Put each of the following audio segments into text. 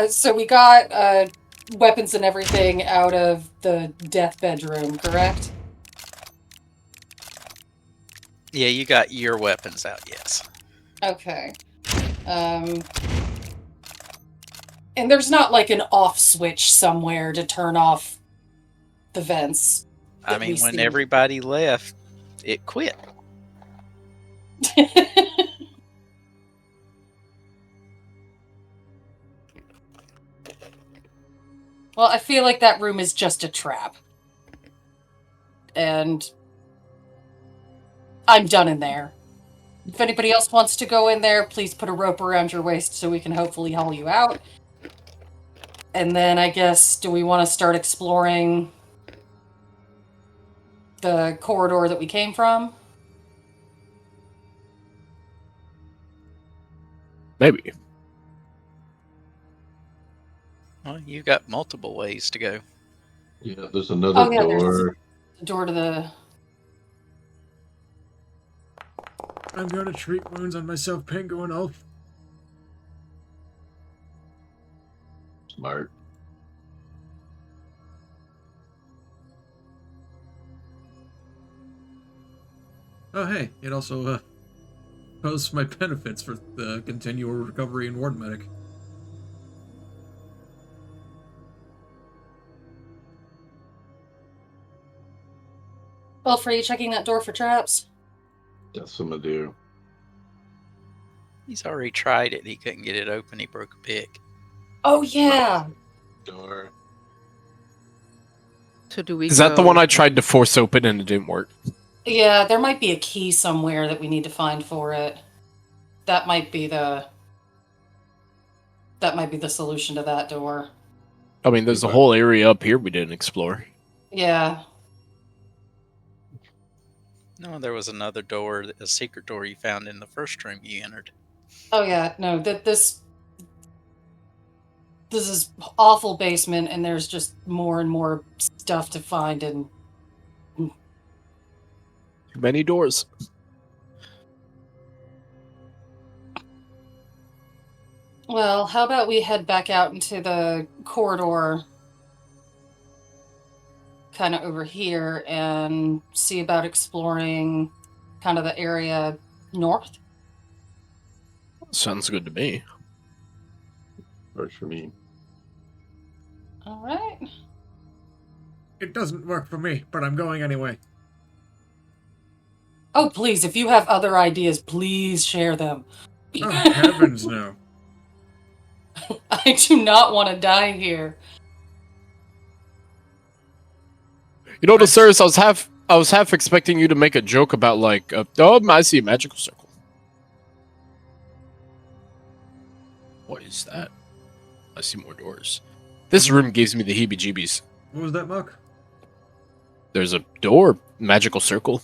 So we got weapons and everything out of the death bedroom, correct? Yeah, you got your weapons out, yes. Okay. And there's not like an off switch somewhere to turn off the vents. I mean, when everybody left, it quit. Well, I feel like that room is just a trap. And I'm done in there. If anybody else wants to go in there, please put a rope around your waist so we can hopefully haul you out. And then I guess, do we want to start exploring the corridor that we came from? Maybe. Well, you got multiple ways to go. Yeah, there's another door. There's a door to the... I'm going to treat wounds on myself, Penguin Elf. Smart. Oh, hey, it also posts my benefits for the continual recovery and ward medic. Elf, are you checking that door for traps? Yes, I'm gonna do. He's already tried it. He couldn't get it open. He broke a pick. Oh, yeah. Door. So do we Is that the one I tried to force open and it didn't work? Yeah, there might be a key somewhere that we need to find for it. That might be the solution to that door. I mean, there's a whole area up here we didn't explore. Yeah. No, there was another door, a secret door you found in the first room you entered. Oh yeah, no, this is awful basement, and there's just more and more stuff to find, and Too many doors. well, how about we head back out into the corridor, kind of over here, and see about exploring kind of the area north? Sounds good to me. Works for me. All right. It doesn't work for me, but I'm going anyway. Oh, please, if you have other ideas, please share them. Oh, heavens no. I do not want to die here. You know, Osiris, I was half expecting you to make a joke about like, I see a magical circle. What is that? I see more doors. This room gives me the heebie-jeebies. What was that, Muck? There's a door, magical circle.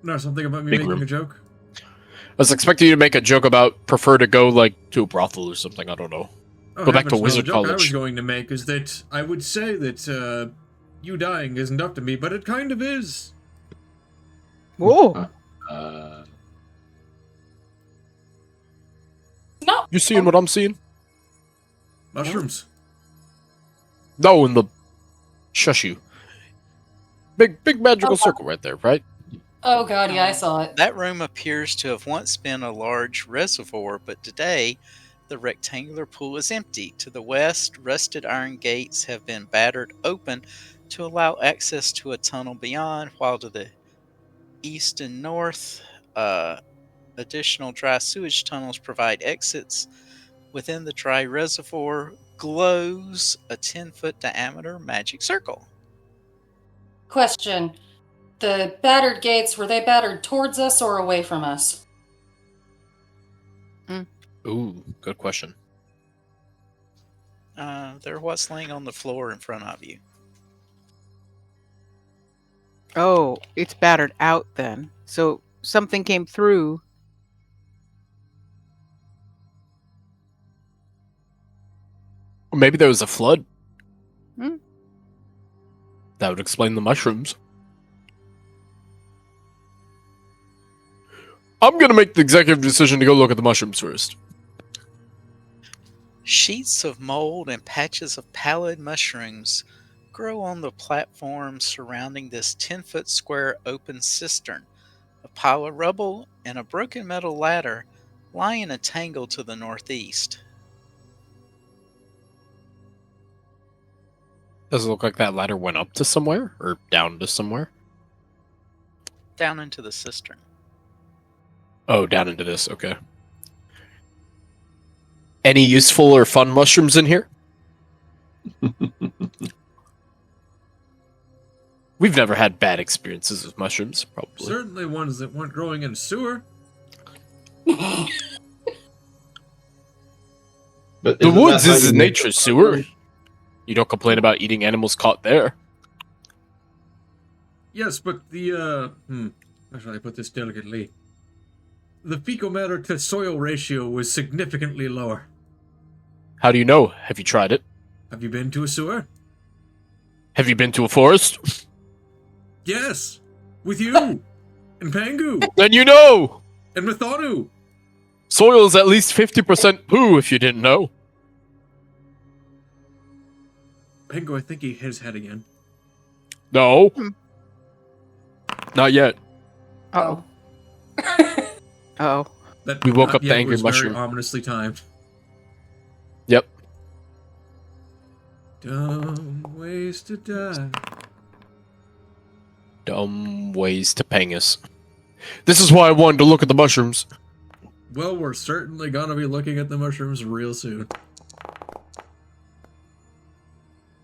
No, something about me Big making room. a joke? I was expecting you to make a joke about prefer to go like to a brothel or something. I don't know. Oh, Go back to heavens no. Wizard The joke I College. was going to make is that I would say that you dying isn't up to me, but it kind of is. Whoa! No. You seeing what I'm seeing? Mushrooms. No, in the shush you. Big magical circle right there, right? Oh god, yeah, I saw it. That room appears to have once been a large reservoir, but today the rectangular pool is empty. To the west, rusted iron gates have been battered open to allow access to a tunnel beyond, while to the east and north, additional dry sewage tunnels provide exits. Within the dry reservoir glows a 10-foot diameter magic circle. Question. The battered gates, were they battered towards us or away from us? Ooh, good question. There was laying on the floor in front of you. Oh, it's battered out then. So something came through. Or maybe there was a flood. Hmm? That would explain the mushrooms. I'm gonna make the executive decision to go look at the mushrooms first. Sheets of mold and patches of pallid mushrooms grow on the platform surrounding this 10-foot square open cistern. A pile of rubble and a broken metal ladder lie in a tangle to the northeast. Does it look like that ladder went up to somewhere or down to somewhere? Down into the cistern. Oh, down into this. Okay. Any useful or fun mushrooms in here? We've never had bad experiences with mushrooms, probably. Certainly ones that weren't growing in a sewer. But The isn't woods that how is you a make nature's sewer. You don't complain about eating animals caught there. Yes, but the, how shall I put this delicately? The fecal matter to soil ratio was significantly lower. How do you know? Have you tried it? Have you been to a sewer? Have you been to a forest? Yes! With you! And Pangu! Then you know! And Mathonu! Soil is at least 50% poo, if you didn't know. Pangu, I think he hit his head again. No. Not yet. Oh. Oh. That We woke not up the yet angry was mushroom. Very ominously timed. Yep. Dumb ways to die. Dumb ways to pang us. This is why I wanted to look at the mushrooms. Well, we're certainly gonna be looking at the mushrooms real soon.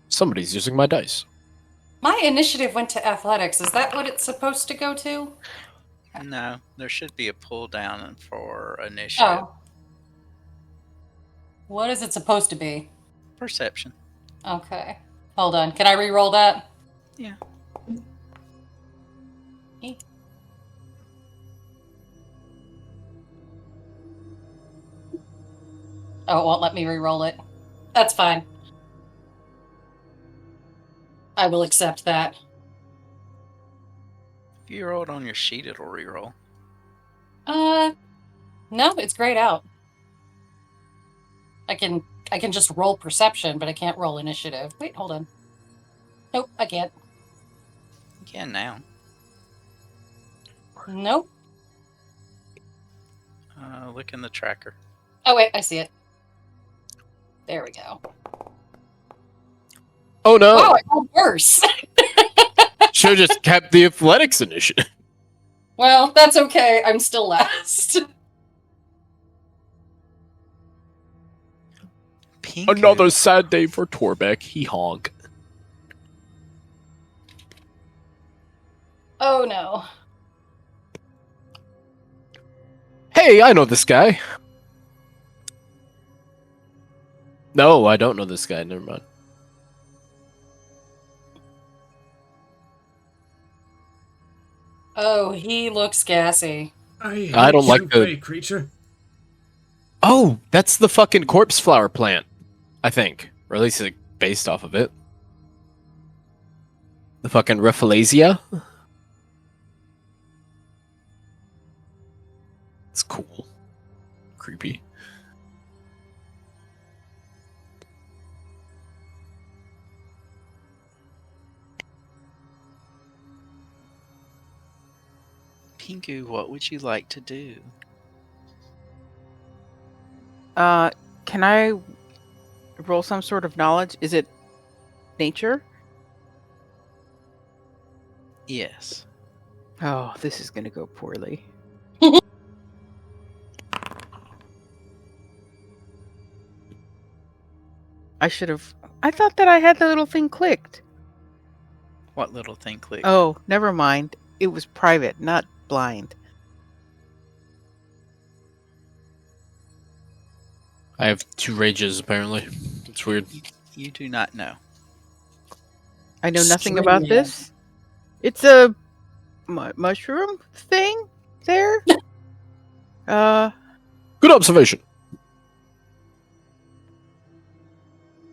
Somebody's using my dice. My initiative went to athletics. Is that what it's supposed to go to? No, there should be a pull down for initiative. Oh. What is it supposed to be? Perception. Okay. Hold on. Can I re-roll that? Yeah. Oh, it won't let me re-roll it. That's fine. I will accept that. If you roll it on your sheet, it'll reroll. No, it's grayed out. I can just roll perception, but I can't roll initiative. Wait, hold on. Nope, I can't. You can now. Nope. Look in the tracker. Oh wait, I see it. There we go. Oh no! Wow, I rolled worse. Should have just kept the athletics initiative. Well, that's okay. I'm still last. Pingu. Another sad day for Torbeck. He honk. Oh no. Hey, I know this guy. No, I don't know this guy. Never mind. Oh, he looks gassy. I don't like the- creature. Oh, that's the fucking corpse flower plant. I think. Or at least like, based off of it. The fucking Rafflesia. It's cool. Creepy. Pingu, what would you like to do? Can I roll some sort of knowledge? Is it nature? Yes. Oh, this is gonna go poorly. I should have. I thought that I had the little thing clicked. What little thing clicked? Oh, never mind. It was private, not blind. I have 2 rages, apparently. It's weird. You do not know. I know nothing Strange. about this. It's a mushroom thing there. Good observation.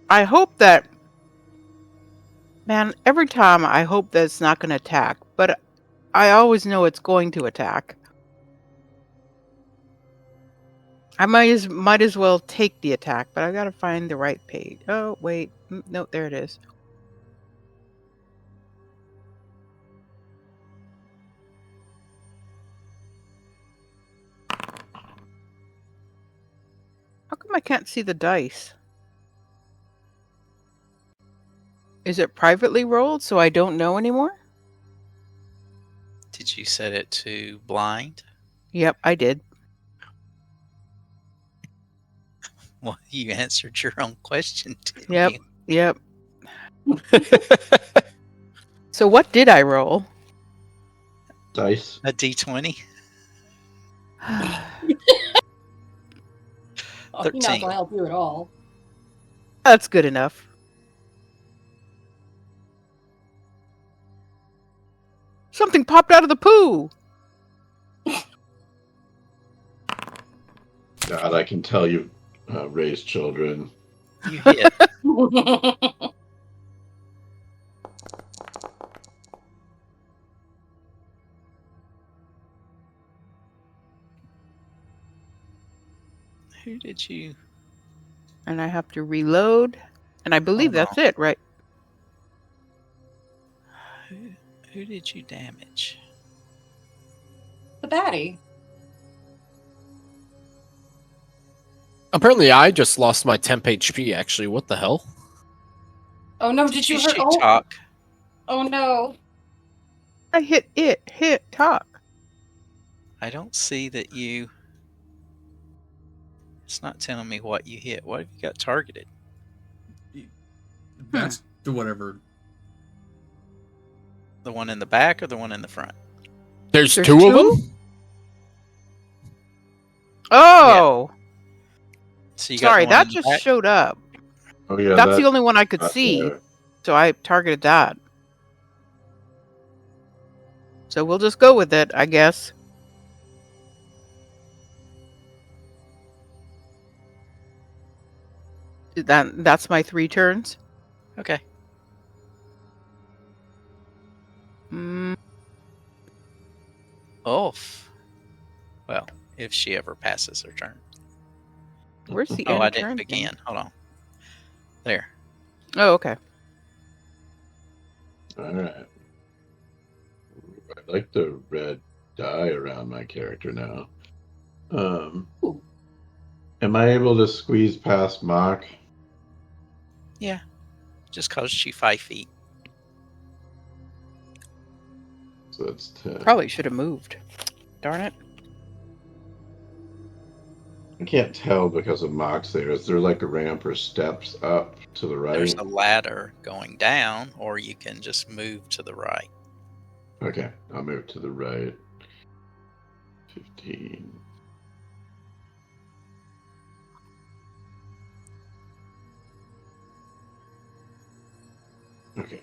I hope that. Man, every time I hope that it's not going to attack, but I always know it's going to attack. I might as well take the attack, but I gotta find the right page. Oh wait, no, there it is. How come I can't see the dice? Is it privately rolled so I don't know anymore? Did you set it to blind? Yep, I did. Well, you answered your own question, didn't Yep, you? yep. So what did I roll? Dice. A D20? Oh, he's not 13. going to help you at all. That's good enough. Something popped out of the poo. God, I can tell you raised children. You hit. Who did you? And I have to reload. And I believe Hold that's it, right? Who did you damage? The baddie. Apparently, I just lost my temp HP. Actually, what the hell? Oh no, did you hurt? shoot Talk? Oh no. I hit talk. I don't see that you. It's not telling me what you hit. What have you got targeted? That's the whatever. The one in the back or the one in the front? There's There's two of two? them? Oh, So you got sorry, the one that in the just back? showed up. Oh yeah, That's the only one I could that's see, there. so I targeted that. So we'll just go with it, I guess. That's my 3 turns. Okay. Mm, Oof. Well, if she ever passes her turn. where's the Oh, end I turn didn't thing? begin. Hold on. There. Oh, okay. All right. I like the red dye around my character now. Ooh. Am I able to squeeze past Mock? Yeah. Just caused you 5 feet. So that's 10. Probably should have moved. Darn it. I can't tell because of Mock's there. Is there like a ramp or steps up to the right? There's a ladder going down, or you can just move to the right. Okay, I'll move to the right. 15. Okay.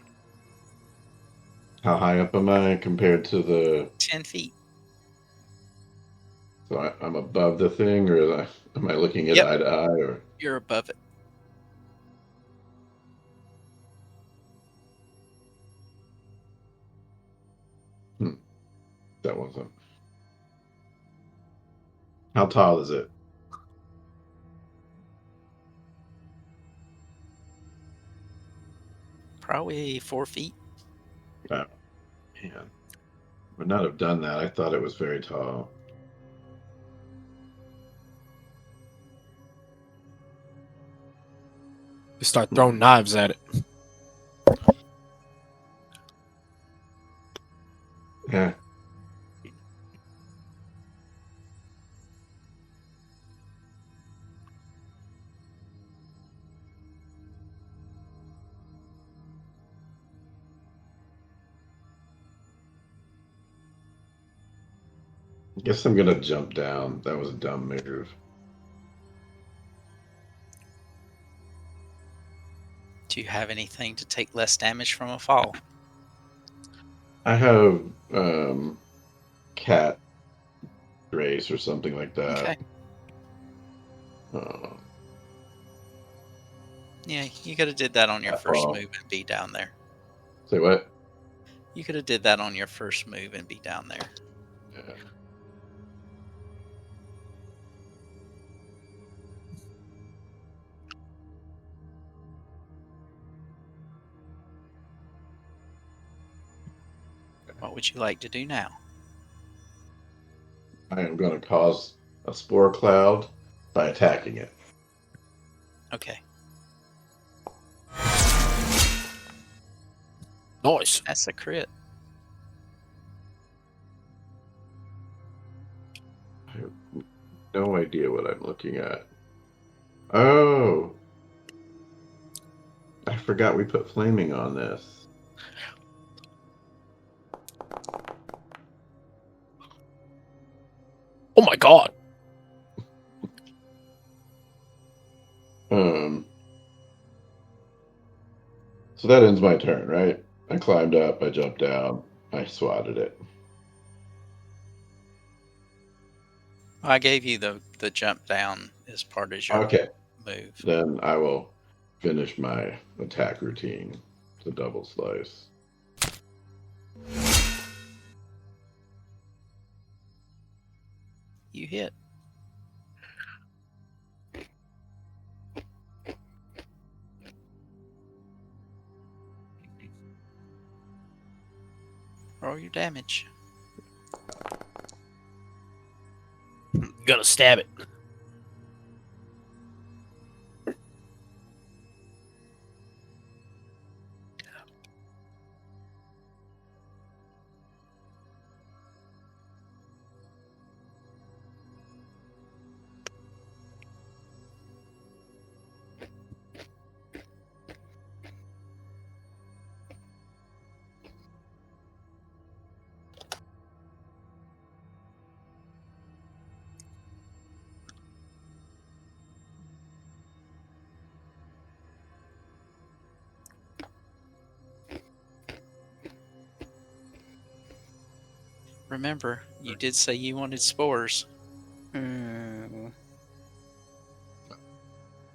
How high up am I compared to the... 10 feet. So I'm above the thing, or am I looking at Yep. eye to eye? Or You're above it. that wasn't... How tall is it? Probably 4 feet. Oh, man. Would not have done that. I thought it was very tall. You start throwing knives at it. Yeah. I guess I'm gonna jump down. That was a dumb move. Do you have anything to take less damage from a fall? I have cat race or something like that. Okay. Uh, Yeah, you could have did that on your first fall. move and be down there. say what? You could have did that on your first move and be down there. Yeah. What would you like to do now? I am going to cause a spore cloud by attacking it. Okay, Nice. that's a crit. I have no idea what I'm looking at. Oh, I forgot we put flaming on this. Oh my god. So that ends my turn, right? I climbed up, I jumped down, I swatted it. I gave you the jump down as part of your Okay, move. then I will finish my attack routine. The double slice. You hit. Roll your damage. Gonna stab it. Remember, you did say you wanted spores. Hmm.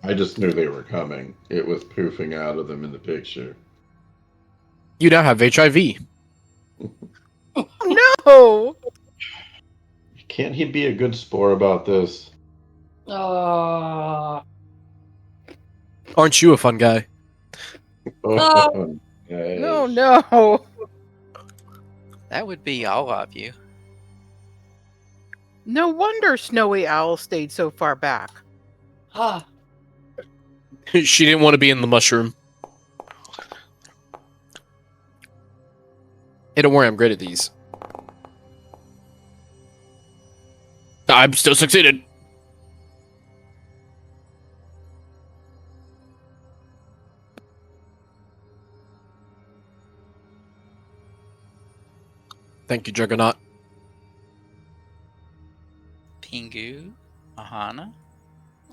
I just knew they were coming. It was poofing out of them in the picture. You now have HIV. No! Can't he be a good spore about this? Uh, Aren't you a fun guy? Oh, No, nice. no! That would be all of you. No wonder Snowy Owl stayed so far back. ah, She didn't want to be in the mushroom. Hey, don't worry, I'm great at these. I'm still succeeded. Thank you, Juggernaut. Pingu, Ahana.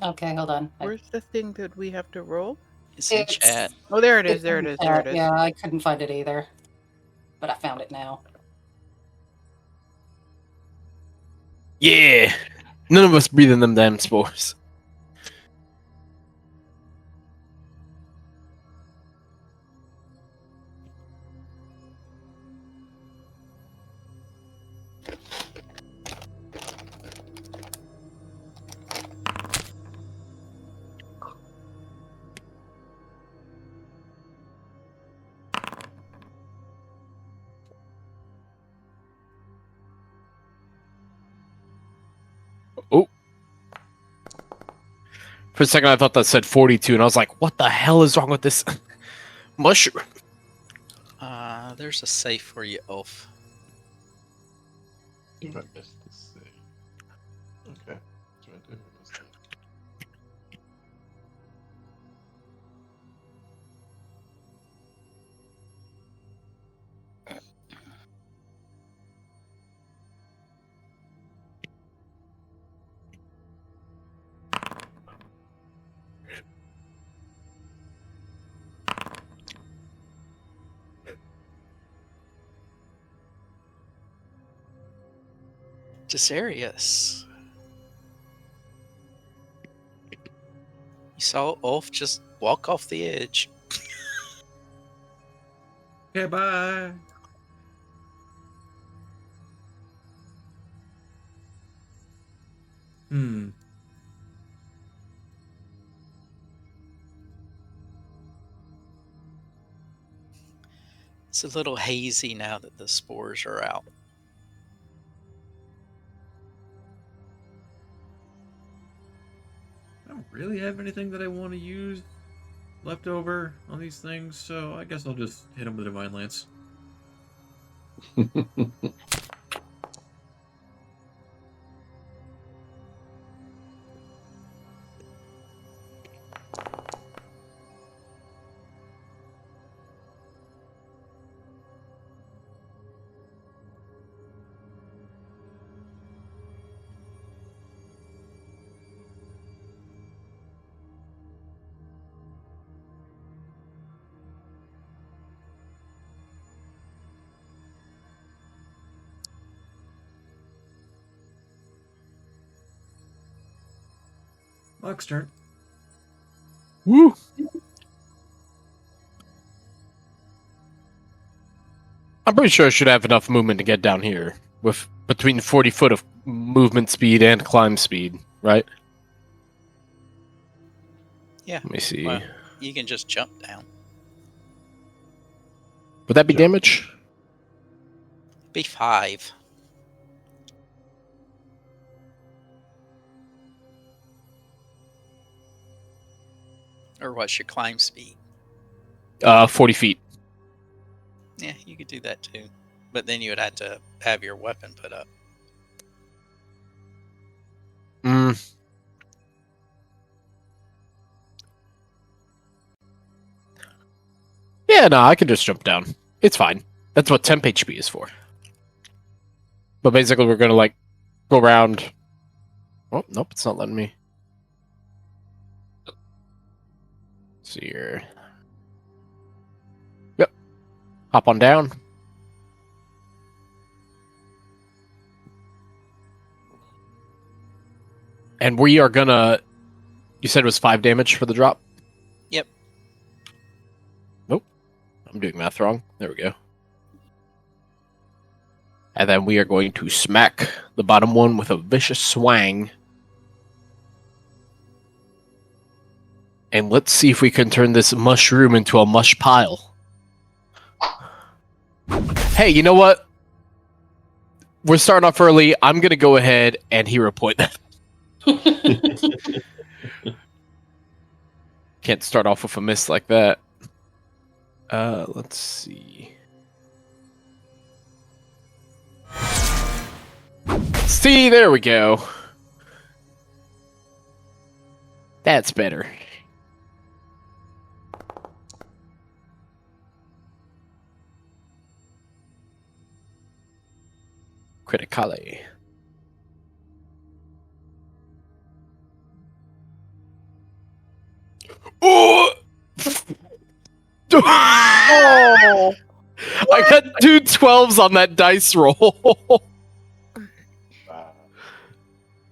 okay, hold on. Where's the thing that we have to roll? It's in chat. Oh, there it is, it's there in it is, the there it chat. is. Yeah, I couldn't find it either, but I found it now. Yeah. None of us breathing them damn spores. Oh. For a second, I thought that said 42, and I was like, what the hell is wrong with this mushroom? There's a safe for you, Ulf. Do I miss this thing? Okay. So I did miss it. Desarius. You saw Ulf just walk off the edge. Okay, bye. Hmm. It's a little hazy now that the spores are out. I don't really have anything that I want to use left over on these things, so I guess I'll just hit them with a Divine Lance. Luck's turn. Woo! I'm pretty sure I should have enough movement to get down here with between 40 foot of movement speed and climb speed, right? Yeah. Let me see. Well, you can just jump down. Would that be Jump. damage? Be 5. Or what's your climb speed? 40 feet. Yeah, you could do that too. But then you would have to have your weapon put up. Yeah, no, I can just jump down. It's fine. That's what temp HP is for. But basically, we're gonna go around. Oh, nope, it's not letting me. Let's see here. Yep. Hop on down. And we are gonna. You said it was 5 damage for the drop? Yep. Nope. I'm doing math wrong. There we go. And then we are going to smack the bottom one with a vicious swang. And let's see if we can turn this mushroom into a mush pile. Hey, you know what? We're starting off early. I'm going to go ahead and hero point that. Can't start off with a miss like that. Let's see. See, there we go. That's better. Criticale. Oh! Oh, I got 2 12s on that dice roll.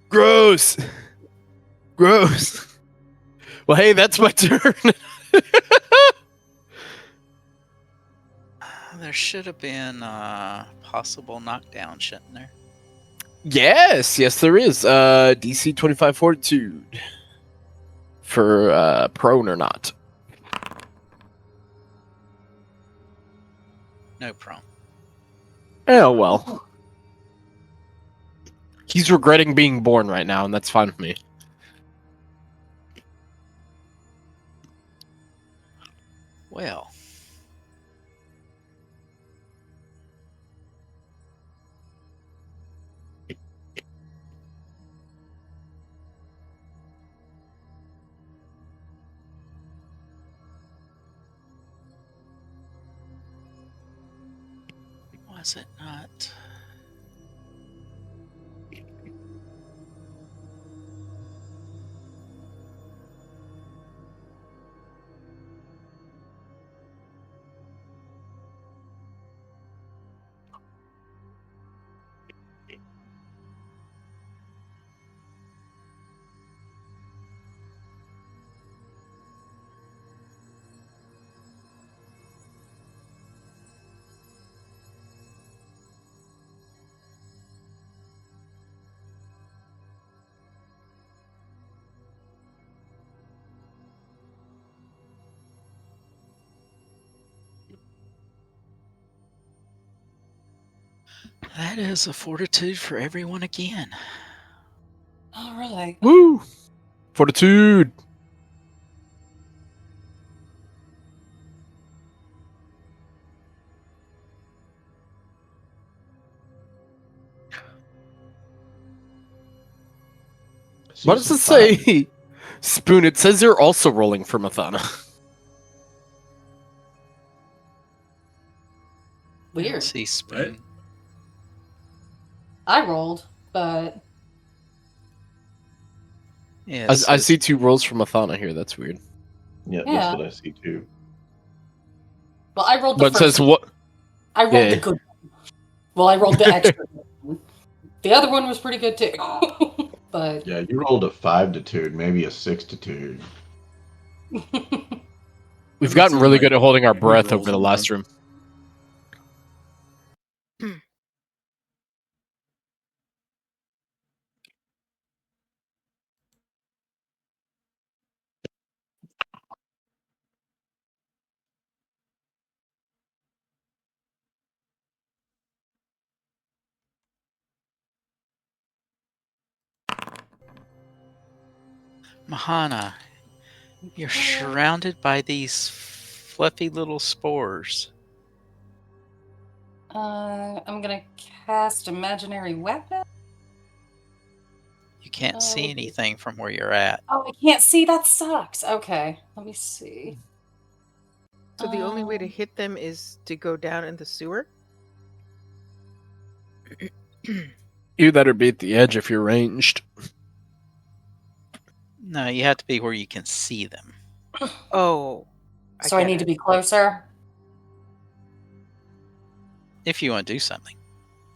Gross. Gross. Well, hey, that's my turn. There should have been a possible knockdown, shouldn't there? Yes, there is. DC 25 Fortitude. For prone or not. No prone. Oh, well. He's regretting being born right now, and that's fine with me. Well. Was it not? That is a fortitude for everyone again. All right. Woo! Fortitude! What does it say? Spoon, it says you're also rolling for Mathana. Weird. See Spoon. Right. I rolled, but Yeah, I see 2 rolls for Mathana here. That's weird. Yeah, Yeah. that's what I see too. well, I rolled the But it first. says what? I rolled Yeah. the good one. Well, I rolled the extra good one. The other one was pretty good too. But Yeah, you rolled a 5-2, maybe a 6-2. We've gotten really good at holding our good breath rolls over the in last there. room. Mahana, you're surrounded by these fluffy little spores. I'm gonna cast imaginary weapon. You can't see Oh. anything from where you're at. Oh, I can't see. That sucks. Okay, let me see. So the only way to Um, hit them is to go down in the sewer? You better be at the edge if you're ranged. No, you have to be where you can see them. Oh. So I get need it. to be closer. If you want to do something.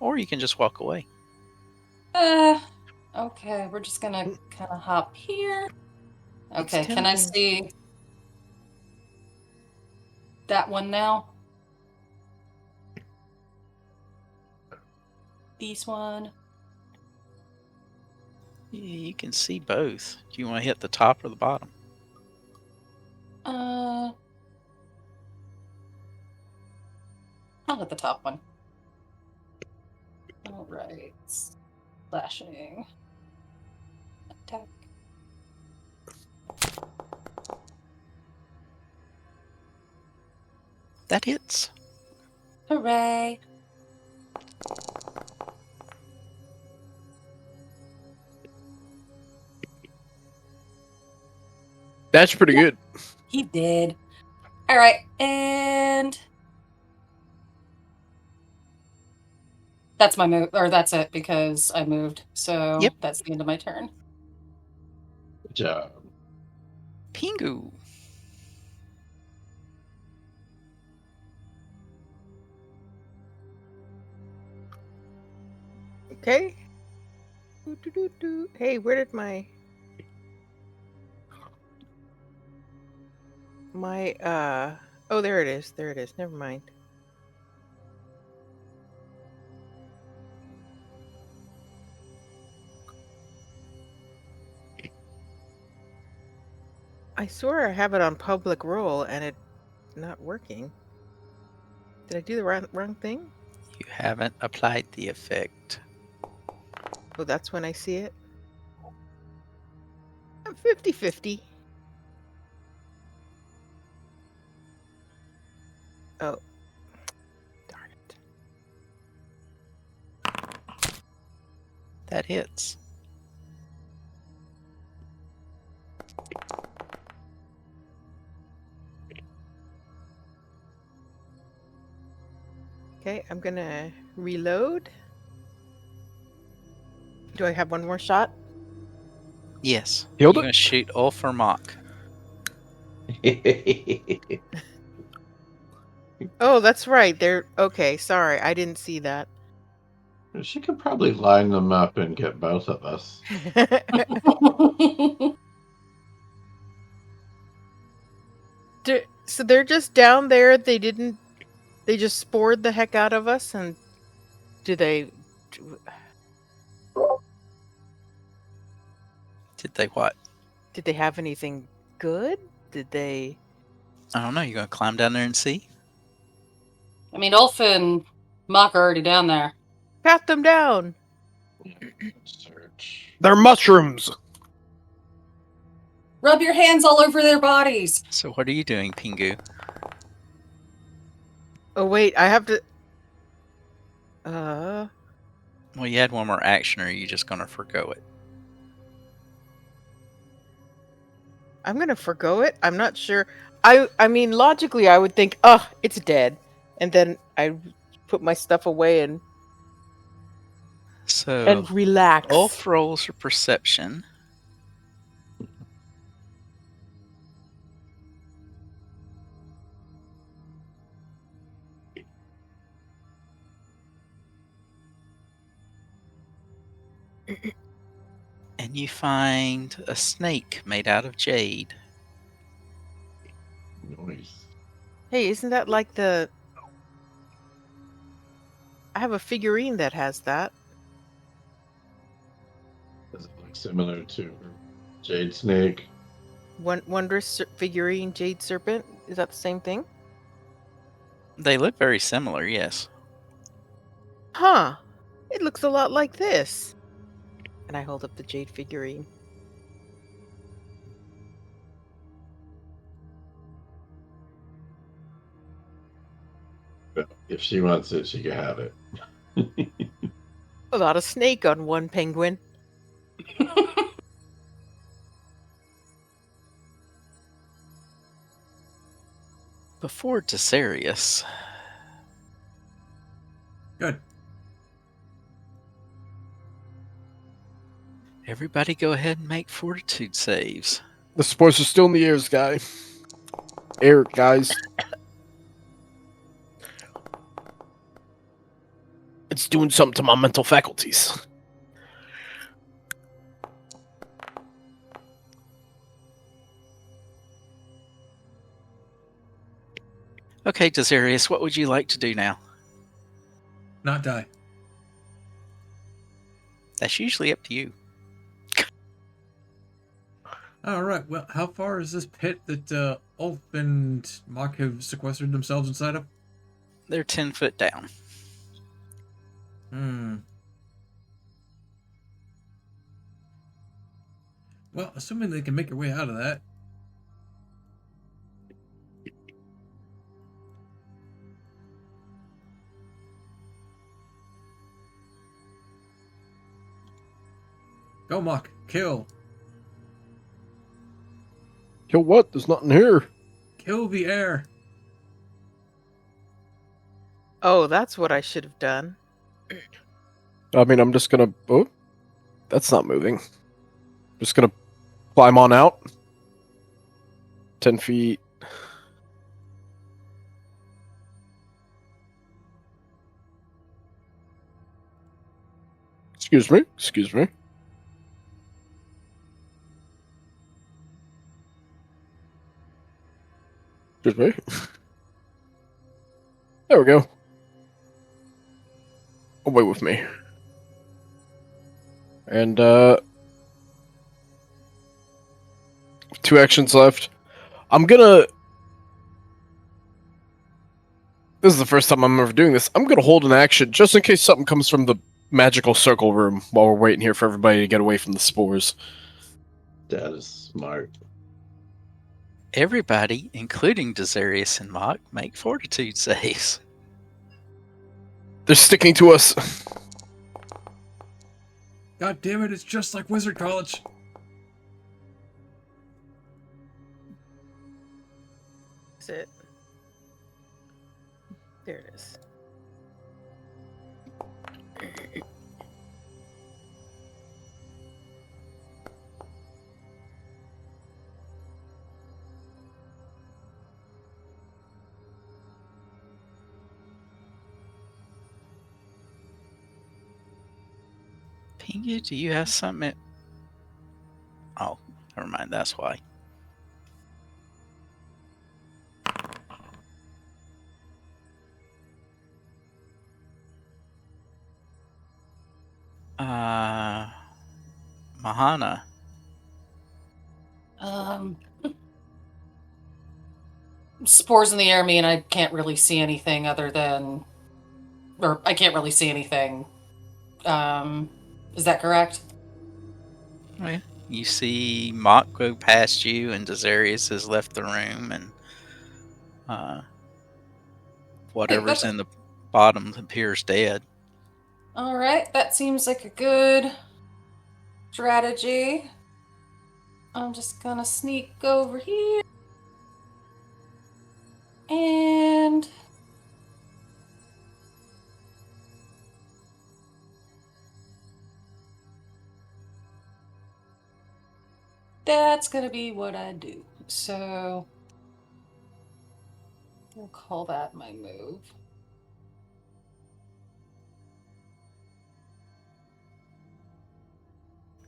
Or you can just walk away. Okay, we're just gonna kind of hop here. It's Okay, can I tempting. see that one now? This one. You can see both. Do you want to hit the top or the bottom? I'll hit the top one. All right. Slashing. Attack. That hits. Hooray. That's pretty good. He did. All right, and that's my move, or that's it because I moved. So Yep. that's the end of my turn. Good job. Pingu. Okay. Hey, where did my oh, there it is. There it is. Never mind. I swear I have it on public roll and it's not working. Did I do the wrong thing? You haven't applied the effect. Oh, that's when I see it. I'm 50-50. Oh. Darn it. That hits. Okay, I'm gonna reload. Do I have one more shot? Yes. Healed You're it? going to shoot Ulf or Mock. Oh, that's right. They're okay. Sorry, I didn't see that. She could probably line them up and get both of us. So they're just down there. They just spored the heck out of us. And Did they what? did they have anything good? Did they? I don't know. You going to climb down there and see? I mean, Ulf and Mock are already down there. Pat them down. Search. They're mushrooms. Rub your hands all over their bodies. So what are you doing, Pingu? Oh wait, I have to. Well, you had one more action, or are you just going to forgo it? I'm gonna forgo it. I'm not sure. I mean, logically, I would think, oh, it's dead, and then I put my stuff away and So, relax. Ulf rolls for perception. And you find a snake made out of jade. Noise. Hey, isn't that like the? I have a figurine that has that. Does it look similar to Jade Snake? Wondrous figurine, jade serpent. Is that the same thing? They look very similar, yes. Huh. It looks a lot like this. And I hold up the jade figurine. Well, if she wants it, she can have it. A lot of snake on one penguin. Before Desarius, Good. everybody go ahead and make fortitude saves. The spores are still in the air, guys. It's doing something to my mental faculties. Okay, Desarius, what would you like to do now? Not die. That's usually up to you. All right. Well, how far is this pit that Ulf and Mock have sequestered themselves inside of? They're 10 foot down. Well, assuming they can make their way out of that. Go, Mock. Kill. Kill what? There's nothing here. Kill the air. Oh, that's what I should have done. I mean, I'm just gonna... Oh, that's not moving. Just gonna climb on out. 10 feet. Excuse me. Excuse me. Excuse me. There we go. Away with me. And, 2 actions left. I'm gonna... This is the first time I'm ever doing this. I'm gonna hold an action just in case something comes from the magical circle room while we're waiting here for everybody to get away from the spores. That is smart. Everybody, including Desarius and Mock, make fortitude saves. They're sticking to us. God damn it, it's just like Wizard College. Is it? There it is. Pingu, do you have something? Oh, never mind. That's why. Mahana. Spores in the air mean I can't really see anything other than... Or I can't really see anything Is that correct? Well, you see Mock go past you, and Desarius has left the room, and whatever's in the bottom appears dead. All right, that seems like a good strategy. I'm just gonna sneak over here. And that's gonna be what I do. So we'll call that my move.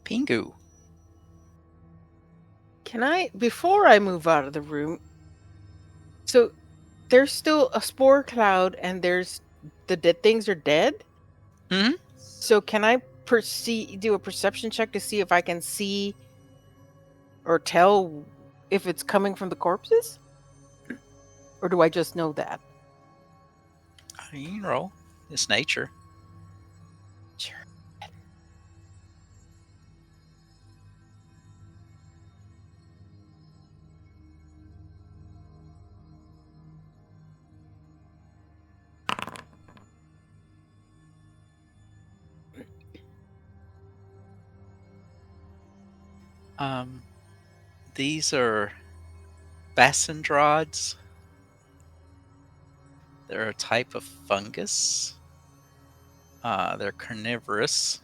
Pingu. Can I, before I move out of the room, so there's still a spore cloud and there's the dead things are dead? Mhm. So can I do a perception check to see if I can see or tell if it's coming from the corpses? Or do I just know that? You can roll. It's nature. Sure. These are basendrods. They're a type of fungus. They're carnivorous.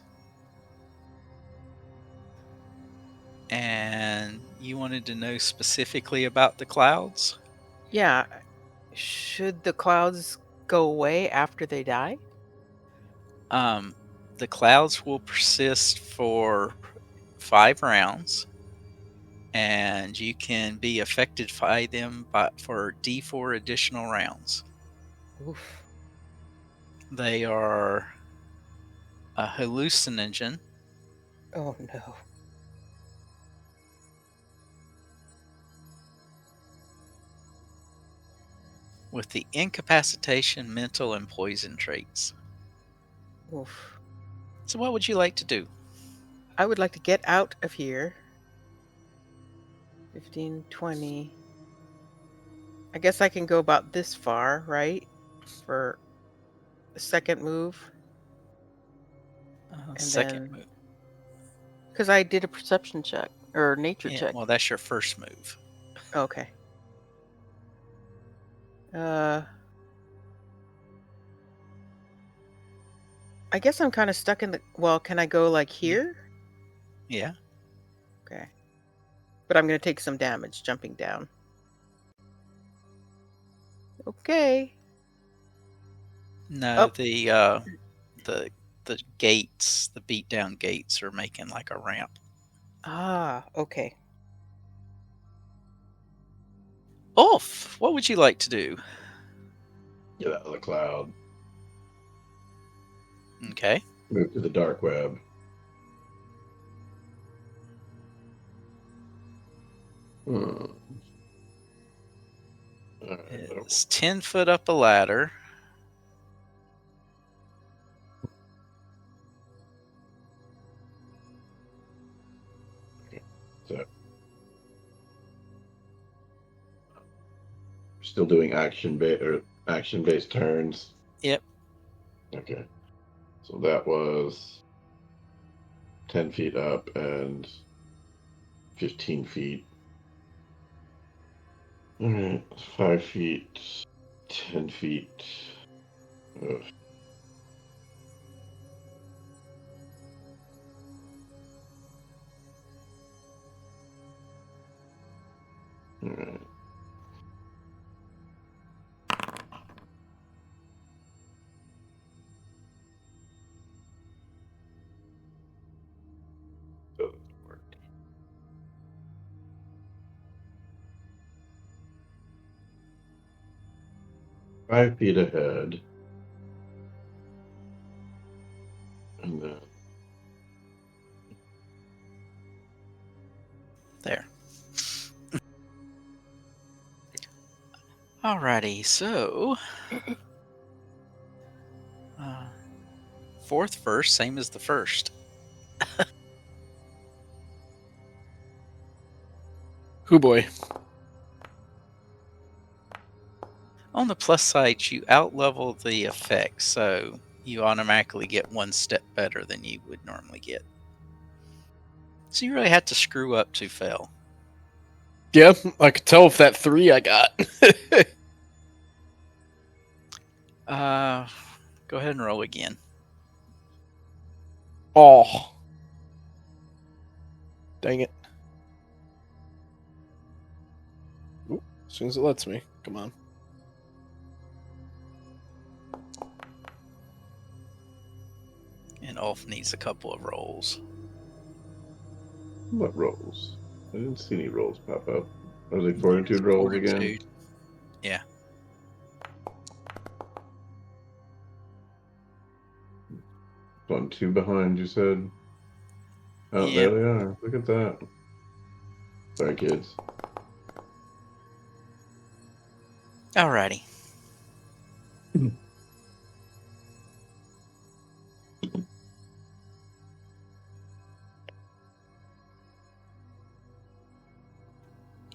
And you wanted to know specifically about the clouds? Yeah. Should the clouds go away after they die? The clouds will persist for 5 rounds, and you can be affected by them for D4 additional rounds. Oof. They are a hallucinogen. Oh no. With the incapacitation, mental, and poison traits. Oof. So, what would you like to do? I would like to get out of here. 15, 20. I guess I can go about this far, right? For the second move. And Second then- move. Because I did a perception check or nature Yeah, check. well, that's your first move. Okay. I guess I'm kind of stuck in the. Well, can I go like here? Yeah. Okay. But I'm going to take some damage jumping down. Okay. No, Oh. the gates, the beat down gates, are making like a ramp. Ah, okay. Ulf, what would you like to do? Get out of the cloud. Okay. Move to the dark web. Alright, It's 10 foot up a ladder. so still doing action-based turns. Yep. Okay. So that was 10 feet up and 15 feet. Alright, 5 feet, 10 feet. Ugh. Alright. Doesn't work. Five feet ahead. And then There. Alrighty, so fourth verse, same as the first. Hoo boy. On the plus side, you outlevel the effect, so you automatically get one step better than you would normally get. So you really had to screw up to fail. Yeah, I could tell if that 3 I got. Go ahead and roll again. Oh. Dang it. Ooh, as soon as it lets me. Come on. And Ulf needs a couple of rolls. What rolls? I didn't see any rolls pop up. Are they fortitude rolls again? Fortitude. Yeah. On 2 behind, you said? Oh, Yep. there they are. Look at that. Sorry, kids. Alrighty.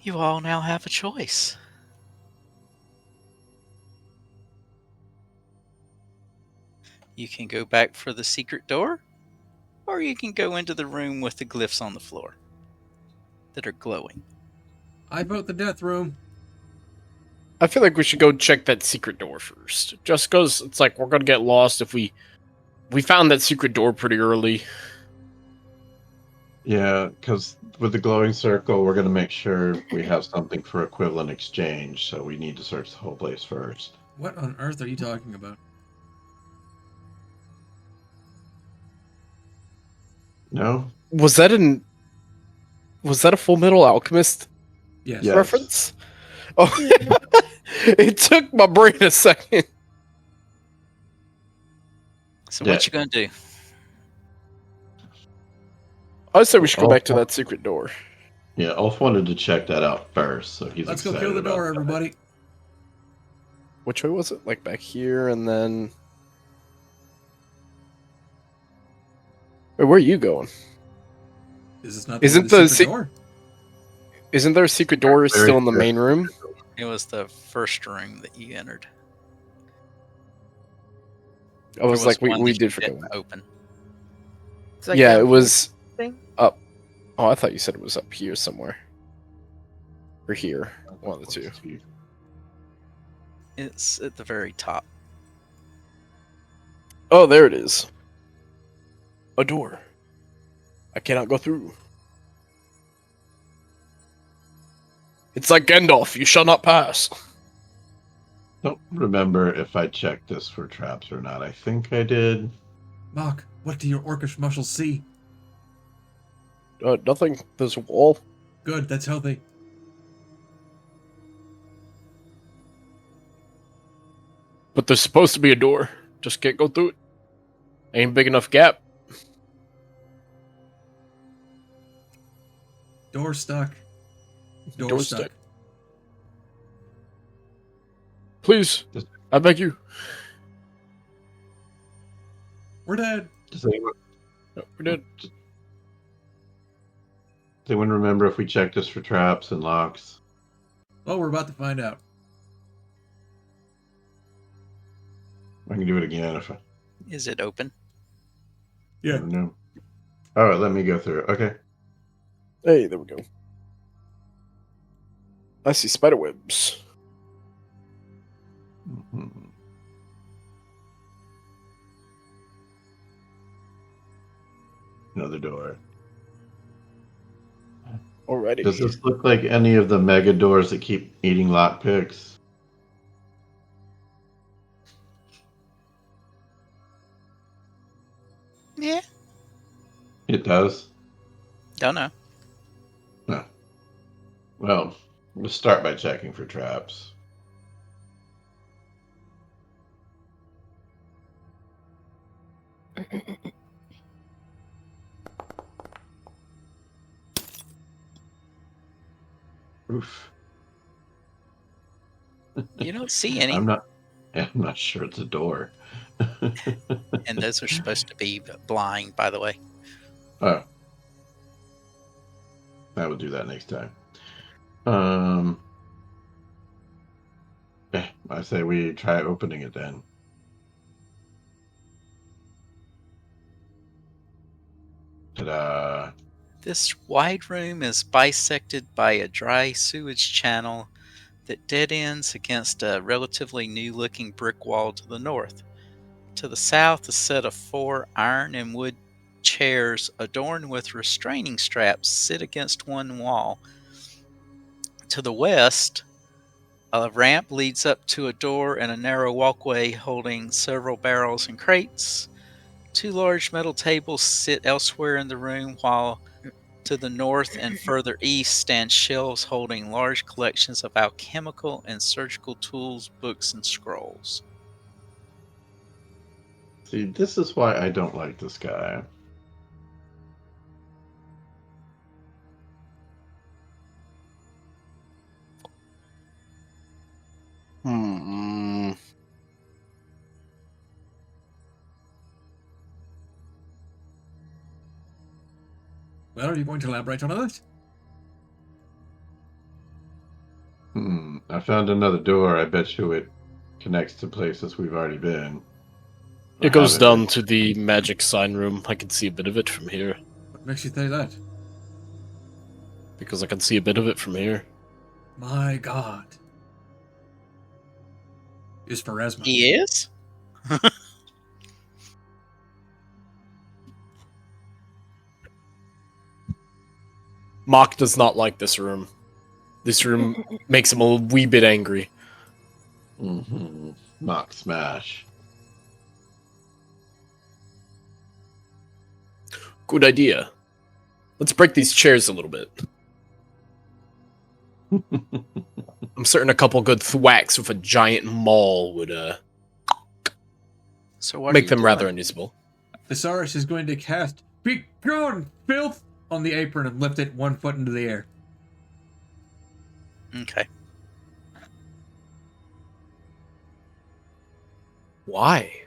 You all now have a choice. You can go back for the secret door, or you can go into the room with the glyphs on the floor that are glowing. I vote the death room. I feel like we should go check that secret door first. Just because it's like we're gonna get lost if we found that secret door pretty early. Yeah, because with the glowing circle, we're going to make sure we have something for equivalent exchange, so we need to search the whole place first. What on earth are you talking about? No? Was that a Full Metal Alchemist Yes. Yeah. reference? Oh, it took my brain a second. So Yeah. what you gonna do? I say we should go Oh, back to oh. that secret door. Yeah, Ulf wanted to check that out first, so he's Let's go excited kill the about door, that. everybody. Which way was it? Like back here, and then. Wait, where are you going? Is this not Isn't the the secret door? Isn't there a secret door Very still in the good. main room? It was the first room that you entered. I was There like, one we that did you forget didn't that. open. It's like Yeah, that it was thing? up. Oh, I thought you said it was up here somewhere. Or here. One of the two. It's at the very top. Oh, there it is. A door. I cannot go through. It's like Gandalf, you shall not pass. Don't remember if I checked this for traps or not. I think I did. Mark, what do your orcish muscles see? Nothing. There's a wall. Good, that's healthy. But there's supposed to be a door. Just can't go through it. Ain't big enough gap. Door stuck. Door Door's stuck. stuck. Please, I beg you. We're dead. Does anyone, No, we're dead. does anyone remember if we checked this for traps and locks? Oh, we're about to find out. I can do it again if I Is it open? Yeah. don't know. All right, let me go through it. Okay. Hey, there we go. I see spider webs. Mhm. Another door. Alrighty. Does this look like any of the mega doors that keep eating lockpicks? Yeah. It does. Don't know. No. Well, we'll start by checking for traps. Oof. You don't see any. I'm not. I'm not sure it's a door. And those are supposed to be blind, by the way. Oh. I will do that next time. I say we try opening it then. Ta-da. This wide room is bisected by a dry sewage channel that dead ends against a relatively new-looking brick wall to the north. To the south, a set of 4 iron and wood chairs adorned with restraining straps sit against one wall. To the west, a ramp leads up to a door and a narrow walkway holding several barrels and crates. 2 large metal tables sit elsewhere in the room, while to the north and further east stand shelves holding large collections of alchemical and surgical tools, books, and scrolls. See, this is why I don't like this guy. Well, are you going to elaborate on that? I found another door. I bet you it connects to places we've already been. It goes down to the magic sign room. I can see a bit of it from here. What makes you say that? Because I can see a bit of it from here. My God. Is Pharasma. He is? Mock does not like this room. This room makes him a wee bit angry. Mock smash. Good idea. Let's break these chairs a little bit. I'm certain a couple good thwacks with a giant maul would So what make are you them rather doing? unusable. Thesaurus is going to cast "Be gone, filth!" on the apron and lift it 1 foot into the air. Okay. Why?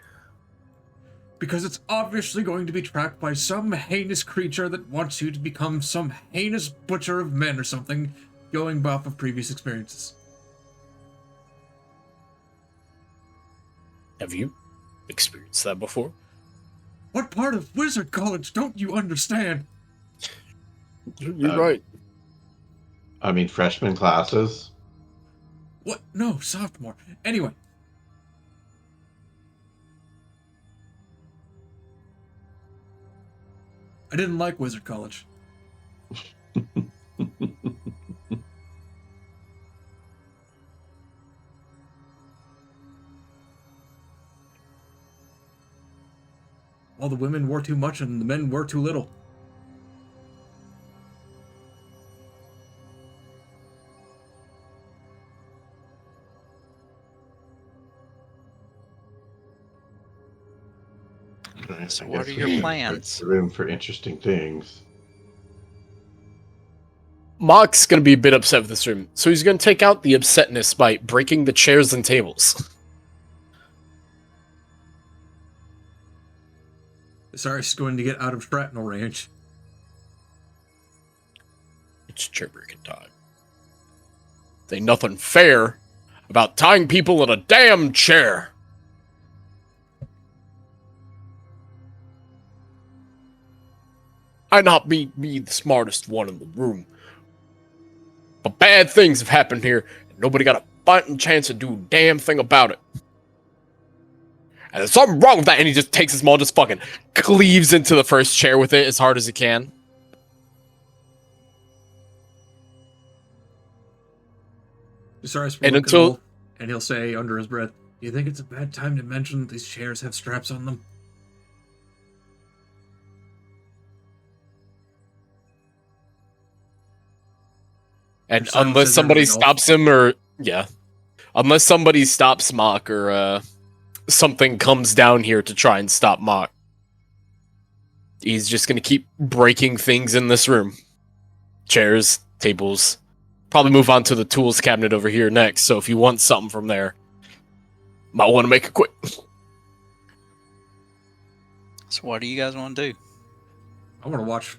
Because it's obviously going to be tracked by some heinous creature that wants you to become some heinous butcher of men or something, going off of previous experiences. Have you experienced that before? What part of Wizard College don't you understand? You're right. I mean, freshman classes. What? No, sophomore. Anyway. I didn't like Wizard College. All the women wore too much and the men wore too little. So I what guess are your we plans? make room for interesting things. Mock's gonna be a bit upset with this room, so he's gonna take out the upsetness by breaking the chairs and tables. Thesaurus is going to get out of shrapnel range. It's chair breaking time. There ain't nothing fair about tying people in a damn chair. I not be the smartest one in the room, but bad things have happened here, and nobody got a fighting chance to do a damn thing about it. And there's something wrong with that, and he just takes his maul, just fucking cleaves into the first chair with it as hard as he can. Thesaurus will And look at until- Wolf, and he'll say under his breath, "Do you think it's a bad time to mention that these chairs have straps on them?" And Simon unless says somebody everything stops him, or unless somebody stops Mock, or something comes down here to try and stop Mock, he's just gonna keep breaking things in this room. Chairs, tables. Probably move on to the tools cabinet over here next. So if you want something from there, Might want to make it quick. So what do you guys want to do? I want to watch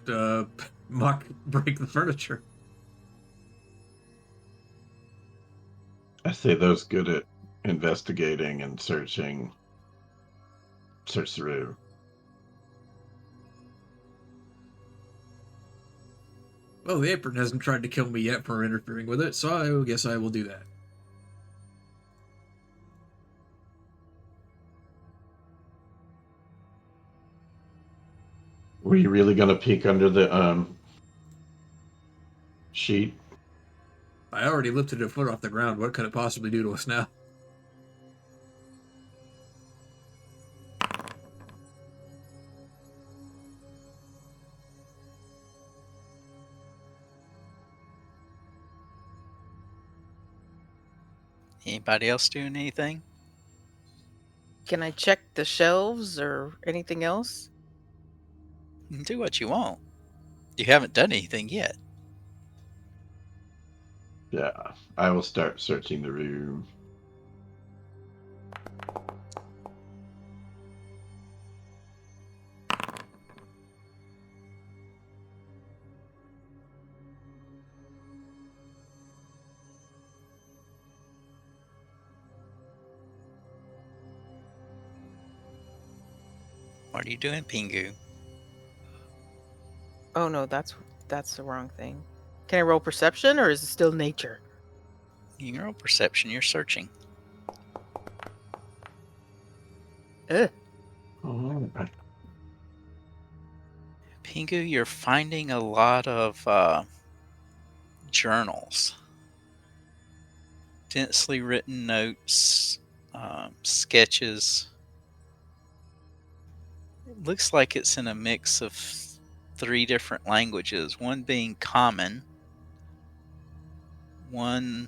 Mock break the furniture. I say those good at investigating and searching. Search the room. Well, the apron hasn't tried to kill me yet for interfering with it, so I guess I will do that. Were you really going to peek under the sheet? I already lifted a foot off the ground. What could it possibly do to us now? Anybody else doing anything? Can I check the shelves or anything else? You can do what you want. You haven't done anything yet. Yeah, I will start searching the room. What are you doing, Pingu? Oh no, that's the wrong thing. Can I roll perception or is it still nature? You can roll perception. You're searching. Ugh. Oh, Pingu, you're finding a lot of journals. Densely written notes, sketches. It looks like it's in a mix of 3 different languages, one being common, one...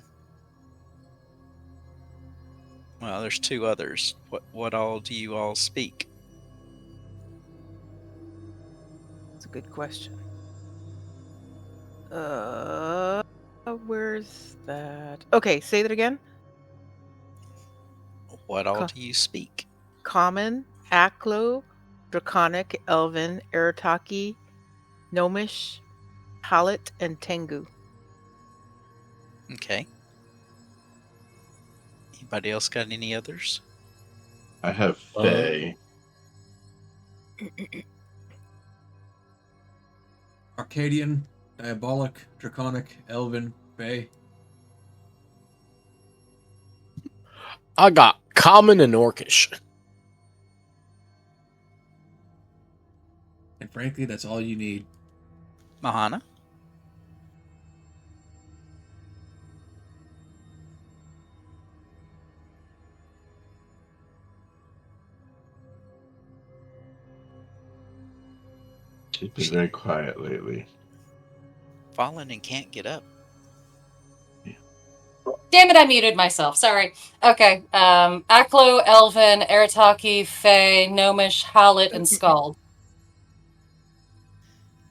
Well, there's 2 others. What all do you all speak? That's a good question. Where's that? Okay, say that again. What all do you speak? Common, Aklo, Draconic, Elven, Arataki, Gnomish, Hallett, and Tengu. Okay. Anybody else got any others? I have Fae. Arcadian, Diabolic, Draconic, Elven, Fae. I got common and orcish. And frankly, that's all you need. Mahana? She's been very quiet lately. Fallen and can't get up. Damn it, I muted myself. Sorry. Okay. Aklo, Elven, Arataki, Fae, Gnomish, Hallett, and Scald.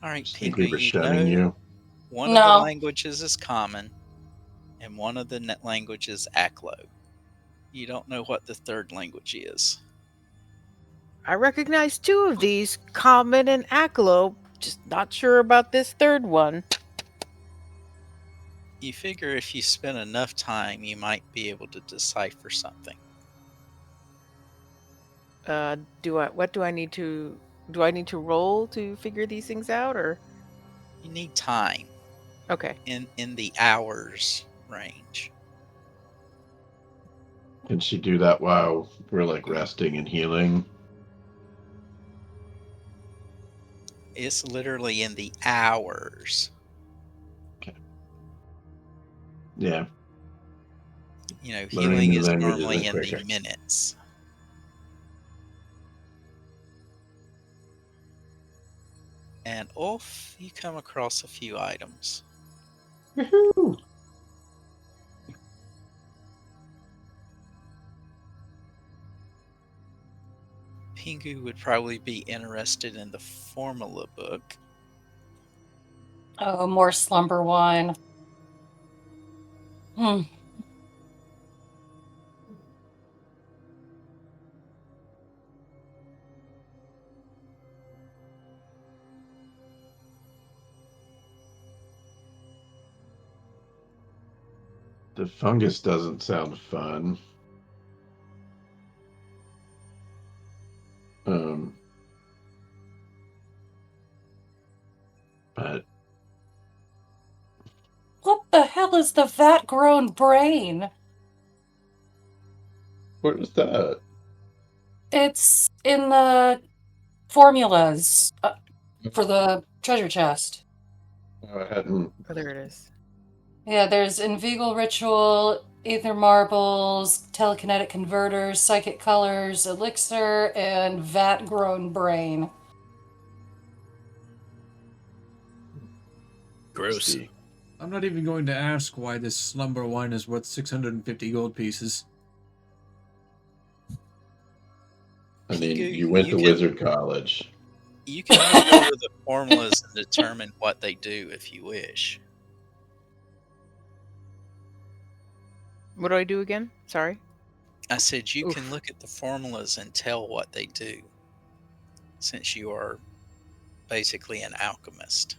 All right, I think we Pingu, were you shunning know you. one of No. the languages is common, and one of the languages is Aklo. You don't know what the 3rd language is. I recognize 2 of these, Common and Aklo. Just not sure about this 3rd one. You figure if you spend enough time, you might be able to decipher something. What do I need to roll to figure these things out, or? You need time Okay. in the hours range. Can she do that while we're like resting and healing? It's literally in the hours. Yeah. You know, Learning healing new is languages normally is in the quicker. minutes. And off you come across a few items. Woohoo! Pingu would probably be interested in the formula book. Oh, more slumber wine. The fungus doesn't sound fun. But What the hell is the vat-grown brain? what is that? It's in the formulas for the treasure chest. Oh, I hadn't. Oh, there it is. Yeah, there's inveigle ritual, ether marbles, telekinetic converters, psychic colors, elixir, and vat-grown brain. Gross. See. I'm not even going to ask why this slumber wine is worth 650 gold pieces. I mean, You- you went you to can- Wizard College. You can look over the formulas and determine what they do if you wish. What do I do again? Sorry. I said you can Oof. look at the formulas and tell what they do, since you are basically an alchemist.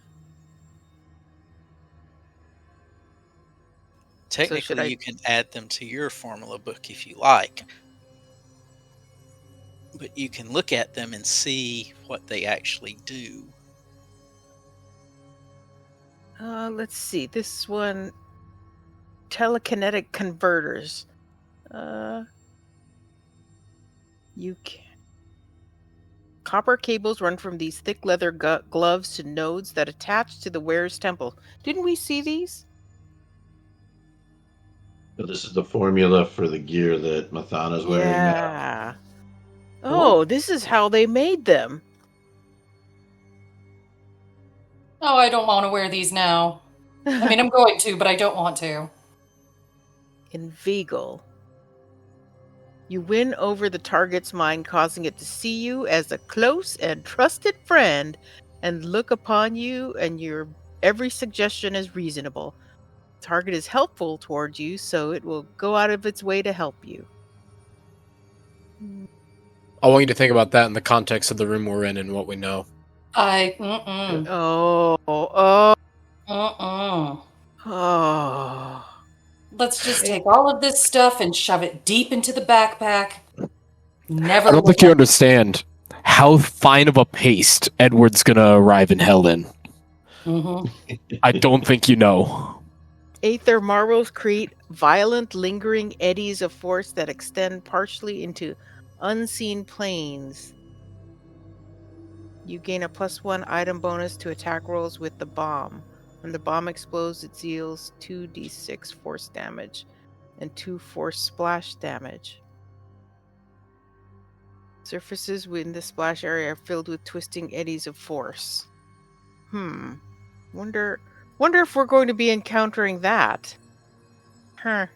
Technically, I- you can add them to your formula book if you like, but you can look at them and see what they actually do. Let's see. This one, telekinetic converters. You can. Copper cables run from these thick leather gloves to nodes that attach to the wearer's temple. Didn't we see these? So this is the formula for the gear that Mathana's wearing now. Yeah. Oh, this is how they made them. Oh, I don't want to wear these now. I mean, I'm going to, but I don't want to. Inveigle. You win over the target's mind, causing it to see you as a close and trusted friend and look upon you, and your every suggestion is reasonable. Target is helpful towards you, so it will go out of its way to help you. I want you to think about that in the context of the room we're in and what we know. Oh. Oh. Let's just take all of this stuff and shove it deep into the backpack. Never. I don't think you understand how fine of a paste Edward's gonna arrive in hell in. I don't think you know. Aether marbles create violent, lingering eddies of force that extend partially into unseen planes. You gain a +1 item bonus to attack rolls with the bomb. When the bomb explodes, it deals 2d6 force damage and 2 force splash damage. Surfaces within the splash area are filled with twisting eddies of force. Wonder if we're going to be encountering that. Huh.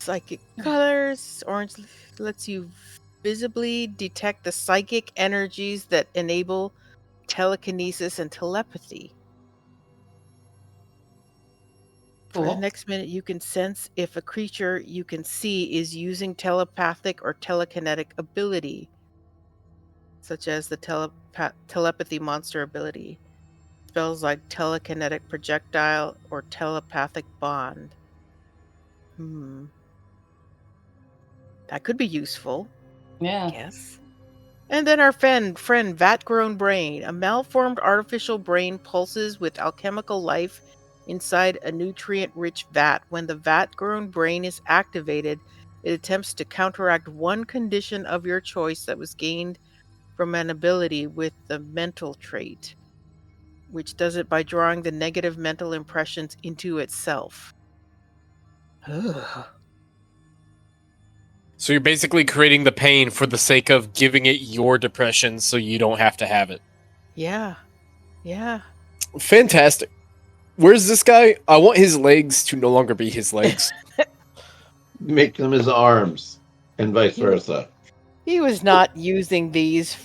Psychic colors. Orange lets you visibly detect the psychic energies that enable telekinesis and telepathy. For the Cool. next minute, you can sense if a creature you can see is using telepathic or telekinetic ability, such as the telepathy monster ability. Spells like telekinetic projectile or telepathic bond. That could be useful. Yeah. Yes. And then our friend vat-grown brain. A malformed artificial brain pulses with alchemical life inside a nutrient-rich vat. When the vat-grown brain is activated, it attempts to counteract one condition of your choice that was gained from an ability with the mental trait, which does it by drawing the negative mental impressions into itself. Ugh. So you're basically creating the pain for the sake of giving it your depression so you don't have to have it. Yeah. Fantastic. Where's this guy? I want his legs to no longer be his legs. Make them his arms, and vice versa. He was not using these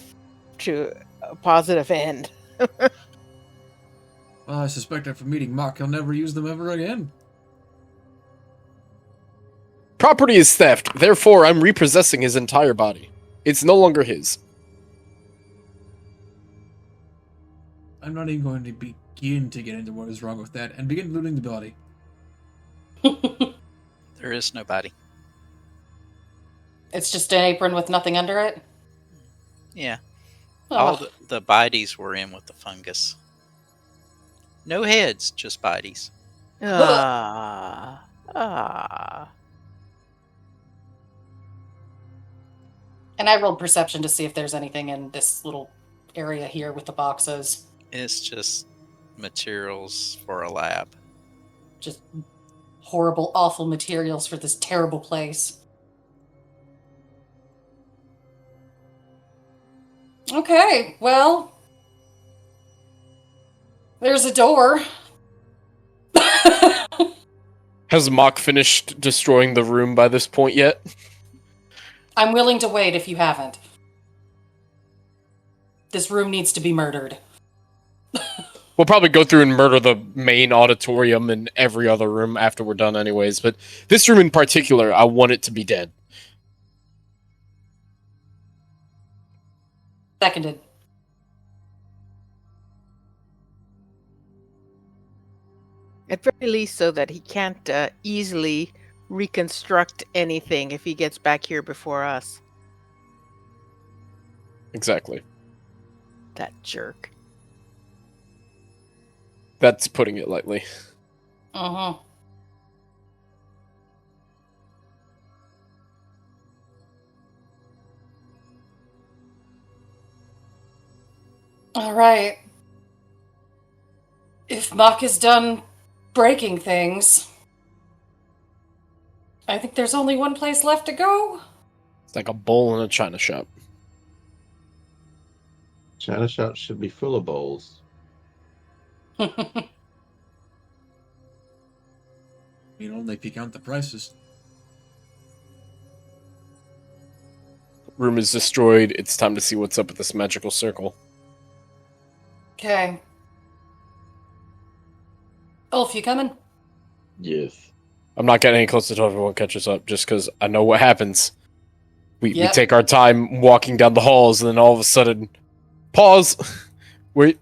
to a positive end. Well, I suspect after meeting Mock, he'll never use them ever again. Property is theft, therefore I'm repossessing his entire body. It's no longer his. I'm not even going to begin to get into what is wrong with that and begin looting the body. There is nobody. It's just an apron with nothing under it? Yeah. Oh, All the bodies were in with the fungus. No heads, just bodies. Ah. and I rolled perception to see if there's anything in this little area here with the boxes. It's just materials for a lab. Just horrible, awful materials for this terrible place. Okay, well, there's a door. Has Mock finished destroying the room by this point yet? I'm willing to wait if you haven't. This room needs to be murdered. We'll probably go through and murder the main auditorium and every other room after we're done anyways, but this room in particular, I want it to be dead. Seconded. At very least so that he can't easily reconstruct anything if he gets back here before us. Exactly. That jerk. That's putting it lightly. Uh-huh. All right. If Mock is done breaking things, I think there's only one place left to go. It's like a bowl in a china shop. China shop should be full of bowls. Only if you count the prices. Room is destroyed. It's time to see what's up with this magical circle. Okay. Ulf, you coming? Yes. I'm not getting any closer to everyone catches up just because I know what happens. We Yep. take our time walking down the halls and then all of a sudden, pause. Wait.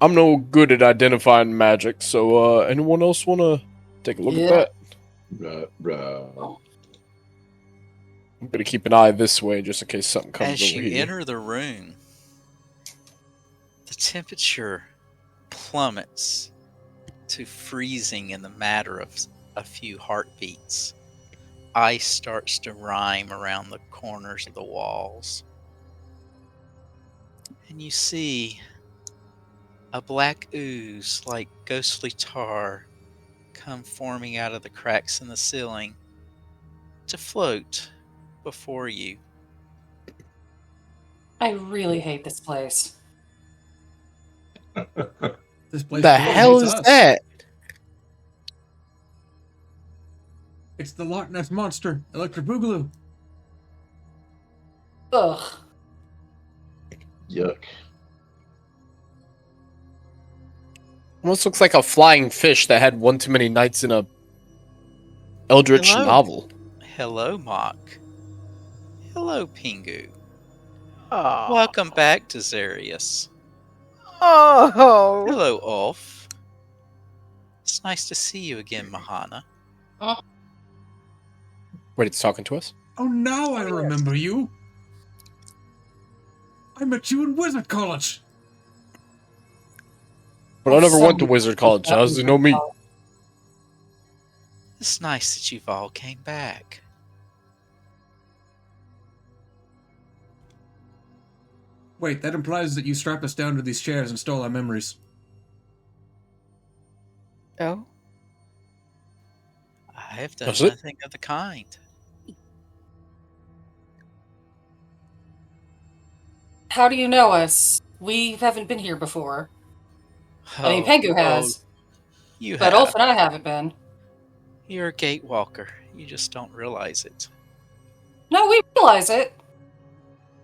I'm no good at identifying magic, so anyone else want to take a look Yeah. at that? Right. I'm going to keep an eye this way just in case something comes As over you here. enter the room, the temperature plummets to freezing in the matter of a few heartbeats. Ice starts to rime around the corners of the walls. And you see a black ooze like ghostly tar come forming out of the cracks in the ceiling to float before you. I really hate this place. This place The really hell hates is us. that? It's the Loch Ness Monster, Electric Boogaloo. Ugh. Yuck. Almost looks like a flying fish that had one too many nights in a Eldritch Hello? novel. Hello, Mock. Hello, Pingu. Oh. Welcome back to Zarius. Oh. Hello, Ulf. It's nice to see you again, Mahana. Wait, it's talking to us? Oh, now I remember you. I met you in Wizard College. But I never went to Wizard College. How does he know me? It's nice that you've all came back. Wait, that implies that you strapped us down to these chairs and stole our memories. Oh. I have done That's it? nothing of the kind. How do you know us? We haven't been here before. I mean, Pengu has, You but have. Ulf and I haven't been. You're a gatewalker. You just don't realize it. No, we realize it.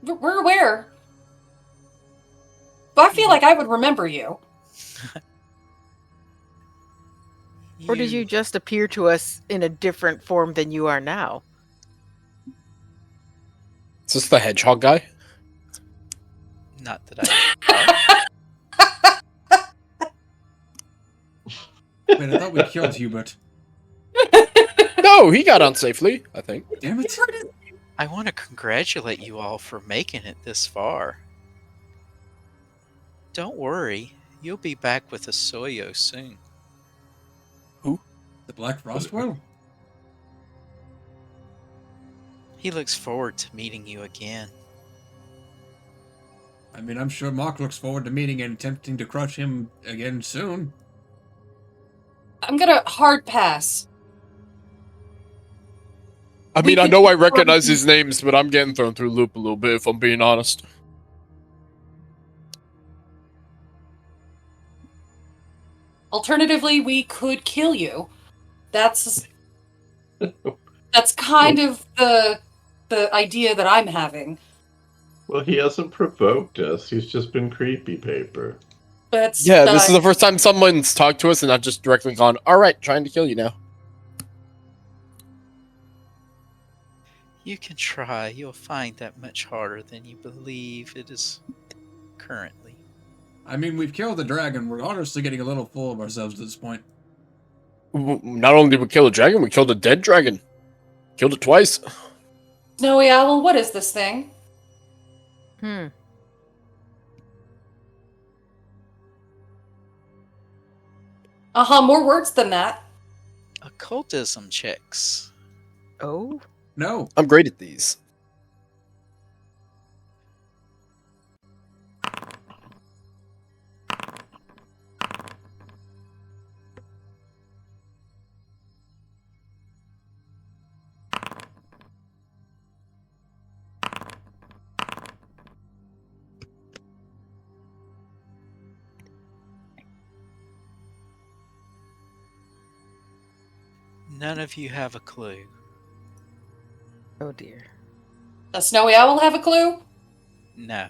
We're aware. But I feel like I would remember you. Or did you just appear to us in a different form than you are now? Is this the hedgehog guy? Not that I. Wait, I thought we killed Hubert. No, he got on safely, I think. Damn it. I want to congratulate you all for making it this far. Don't worry, you'll be back with a Soyo soon. The Black Frostwell? He looks forward to meeting you again. I mean, I'm sure Mark looks forward to meeting and attempting to crush him again soon. I'm gonna hard pass. I We mean, I could know I confirm- recognize his names, but I'm getting thrown through a loop a little bit, if I'm being honest. Alternatively, we could kill you. That's kind of the idea that I'm having. Well, he hasn't provoked us. He's just been creepy paper. That's Yeah, this is the first time someone's talked to us and not just directly gone, alright, trying to kill you now. You can try. You'll find that much harder than you believe it is currently. I mean, we've killed the dragon. We're honestly getting a little full of ourselves at this point. Not only did we kill a dragon, we killed a dead dragon. Killed it twice. Snowy Owl, what is this thing? More words than that. Occultism checks. Oh? No. I'm great at these. None of you have a clue. Oh dear. Does Snowy Owl have a clue? No.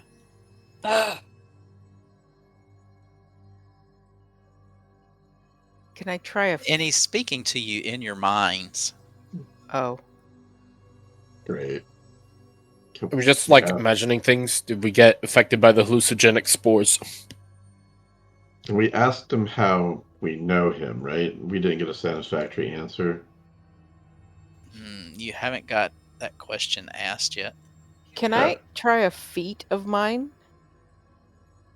Ugh. Can I try a... And he's speaking to you in your minds. Oh. Great. I was just like Yeah. imagining things. Did we get affected by the hallucinogenic spores? And we asked him how we know him, right? We didn't get a satisfactory answer. You haven't got that question asked yet. Can Yeah. I try a feat of mine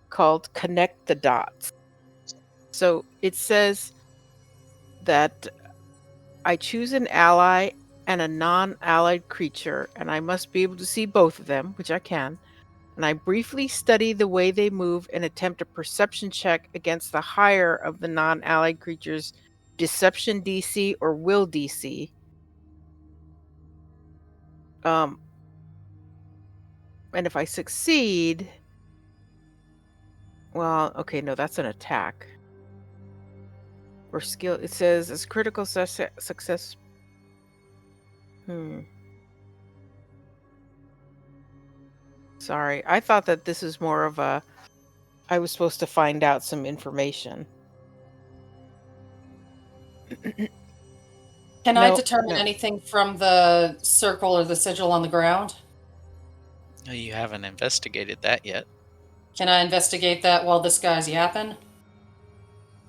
called Connect the Dots? So it says that I choose an ally and a non-allied creature, and I must be able to see both of them, which I can. And I briefly study the way they move and attempt a perception check against the higher of the non-allied creature's deception DC or will DC. And if I succeed, well, okay, no, that's an attack. Or skill, it says as critical success. Sorry, I thought that this is more of a, I was supposed to find out some information. Can I No, determine no. anything from the circle or the sigil on the ground? No, you haven't investigated that yet. Can I investigate that while this guy's yapping?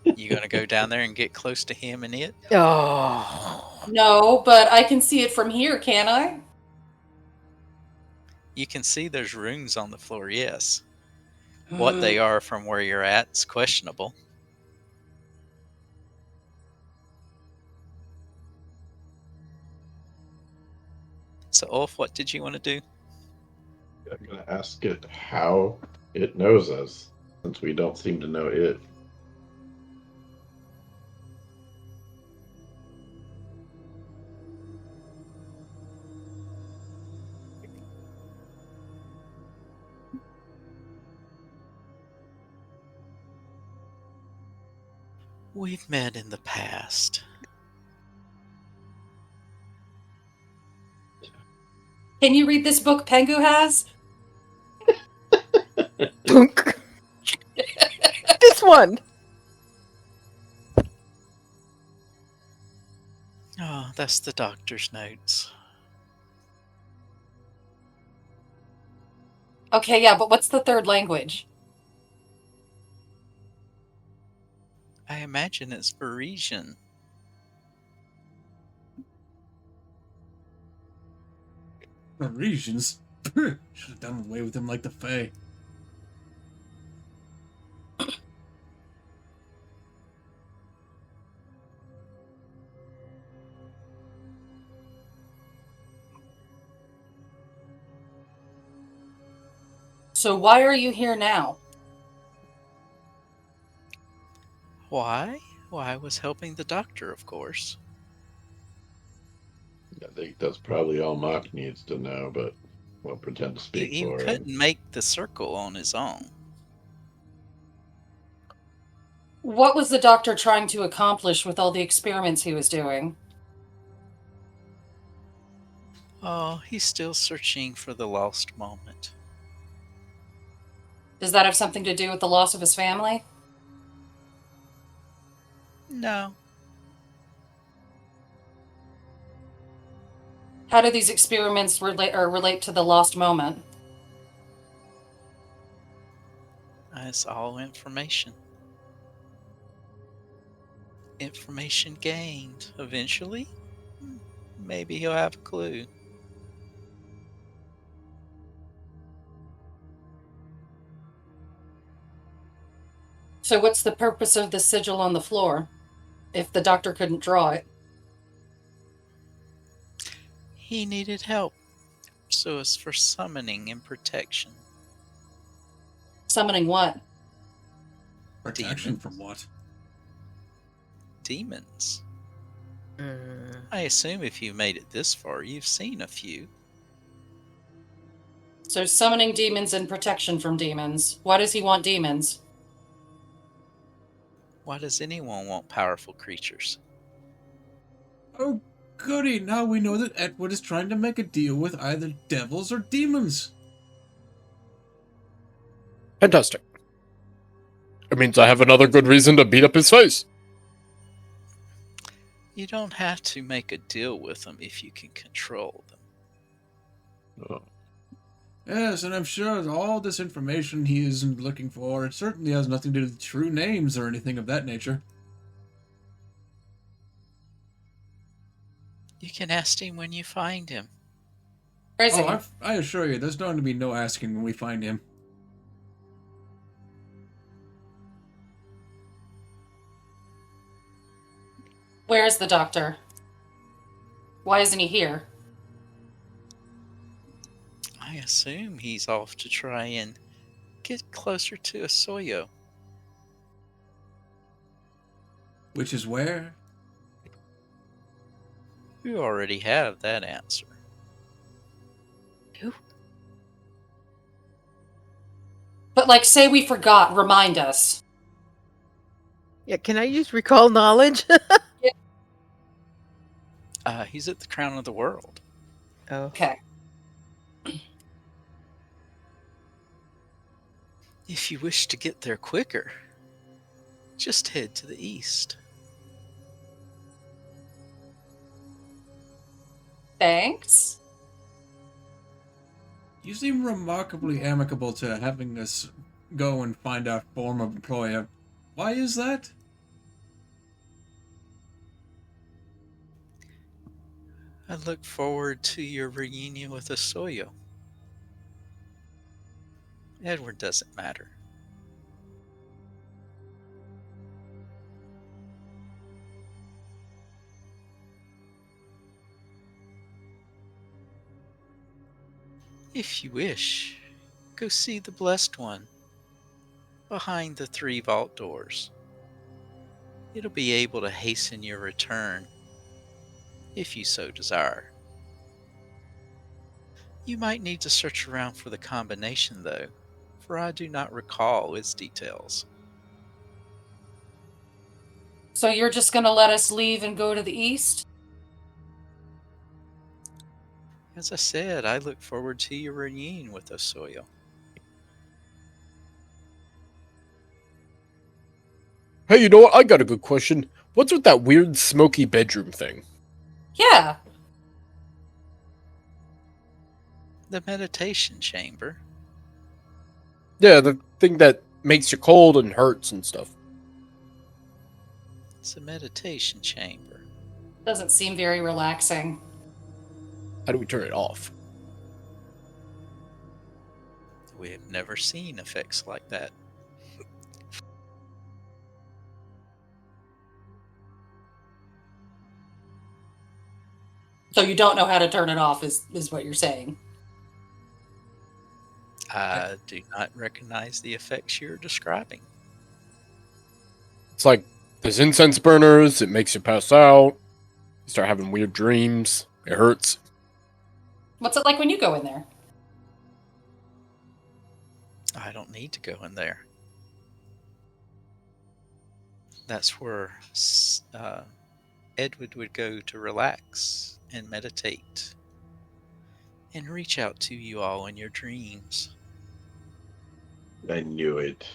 You gonna go down there and get close to him and it? Oh. No, but I can see it from here, can I? You can see there's runes on the floor, yes. What they are from where you're at is questionable. So, Ulf, what did you want to do? I'm going to ask it how it knows us, since we don't seem to know it. We've met in the past. Can you read this book Pengu has? This one. Oh, that's the doctor's notes. Okay, yeah, but what's the third language? I imagine it's Parisian. Parisians? Should have done away with them like the Fae. So why are you here now? Why? Why, I was helping the doctor, of course. I think that's probably all Mock needs to know, but we'll pretend to speak He for him. couldn't make the circle on his own. What was the doctor trying to accomplish with all the experiments he was doing? Oh, he's still searching for the lost moment. Does that have something to do with the loss of his family? No. How do these experiments relate to the lost moment? It's all information. Information gained. Eventually, maybe he'll have a clue. So what's the purpose of the sigil on the floor, if the doctor couldn't draw it? He needed help, so it's for summoning and protection. Summoning what? Protection Demons. from what? Demons. Mm. I assume if you made it this far, you've seen a few. So summoning demons and protection from demons. Why does he want demons? Why does anyone want powerful creatures? Oh, goody! Now we know that Edward is trying to make a deal with either devils or demons. Fantastic. It means I have another good reason to beat up his face. You don't have to make a deal with them if you can control them. Oh. Yes, and I'm sure that all this information he is looking for, it certainly has nothing to do with true names or anything of that nature. You can ask him when you find him. Where is he? Oh, I assure you, there's going to be no asking when we find him. Where is the doctor? Why isn't he here? I assume he's off to try and get closer to Asoyo. Which is where? You already have that answer. But like, say we forgot, remind us. Yeah, can I use recall knowledge? He's at the crown of the world. Oh. Okay. If you wish to get there quicker, just head to the east. Thanks. You seem remarkably amicable to having us go and find our former employer. Why is that? I look forward to your reunion with Asoyo. Edward doesn't matter. If you wish, go see the Blessed One behind the 3 vault doors. It'll be able to hasten your return, if you so desire. You might need to search around for the combination, though, for I do not recall its details. So you're just gonna let us leave and go to the east? As I said, I look forward to your reunion with Asoyo. Hey, you know what? I got a good question. What's with that weird smoky bedroom thing? Yeah. The meditation chamber. Yeah, the thing that makes you cold and hurts and stuff. It's a meditation chamber. Doesn't seem very relaxing. How do we turn it off? We have never seen effects like that. So you don't know how to turn it off, is what you're saying. I do not recognize the effects you're describing. It's like there's incense burners. It makes you pass out. You start having weird dreams. It hurts. What's it like when you go in there? I don't need to go in there. That's where Edward would go to relax and meditate and reach out to you all in your dreams. I knew it.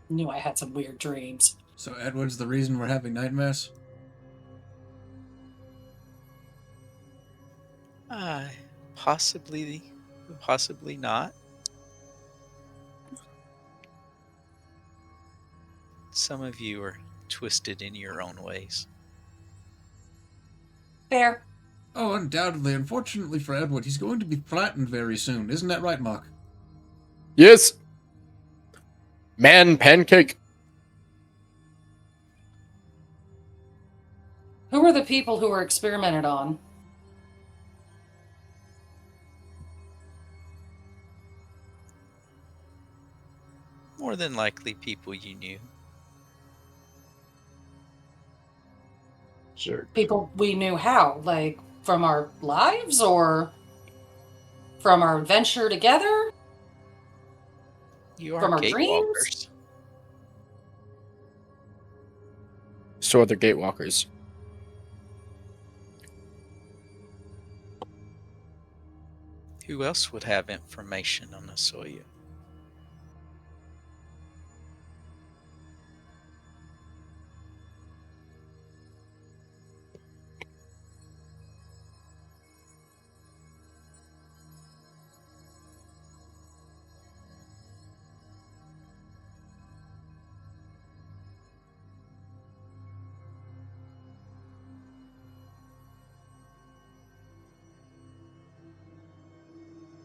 Knew I had some weird dreams. So Edward's the reason we're having nightmares? Possibly not. Some of you are twisted in your own ways. Fair. Oh, undoubtedly. Unfortunately for Edward, he's going to be flattened very soon. Isn't that right, Mark? Yes. Man pancake. Who are the people who were experimented on? More than likely people you knew. Sure. People we knew how? Like, from our lives or from our adventure together? You are From our gatewalkers. So are the gatewalkers. Who else would have information on Asoya?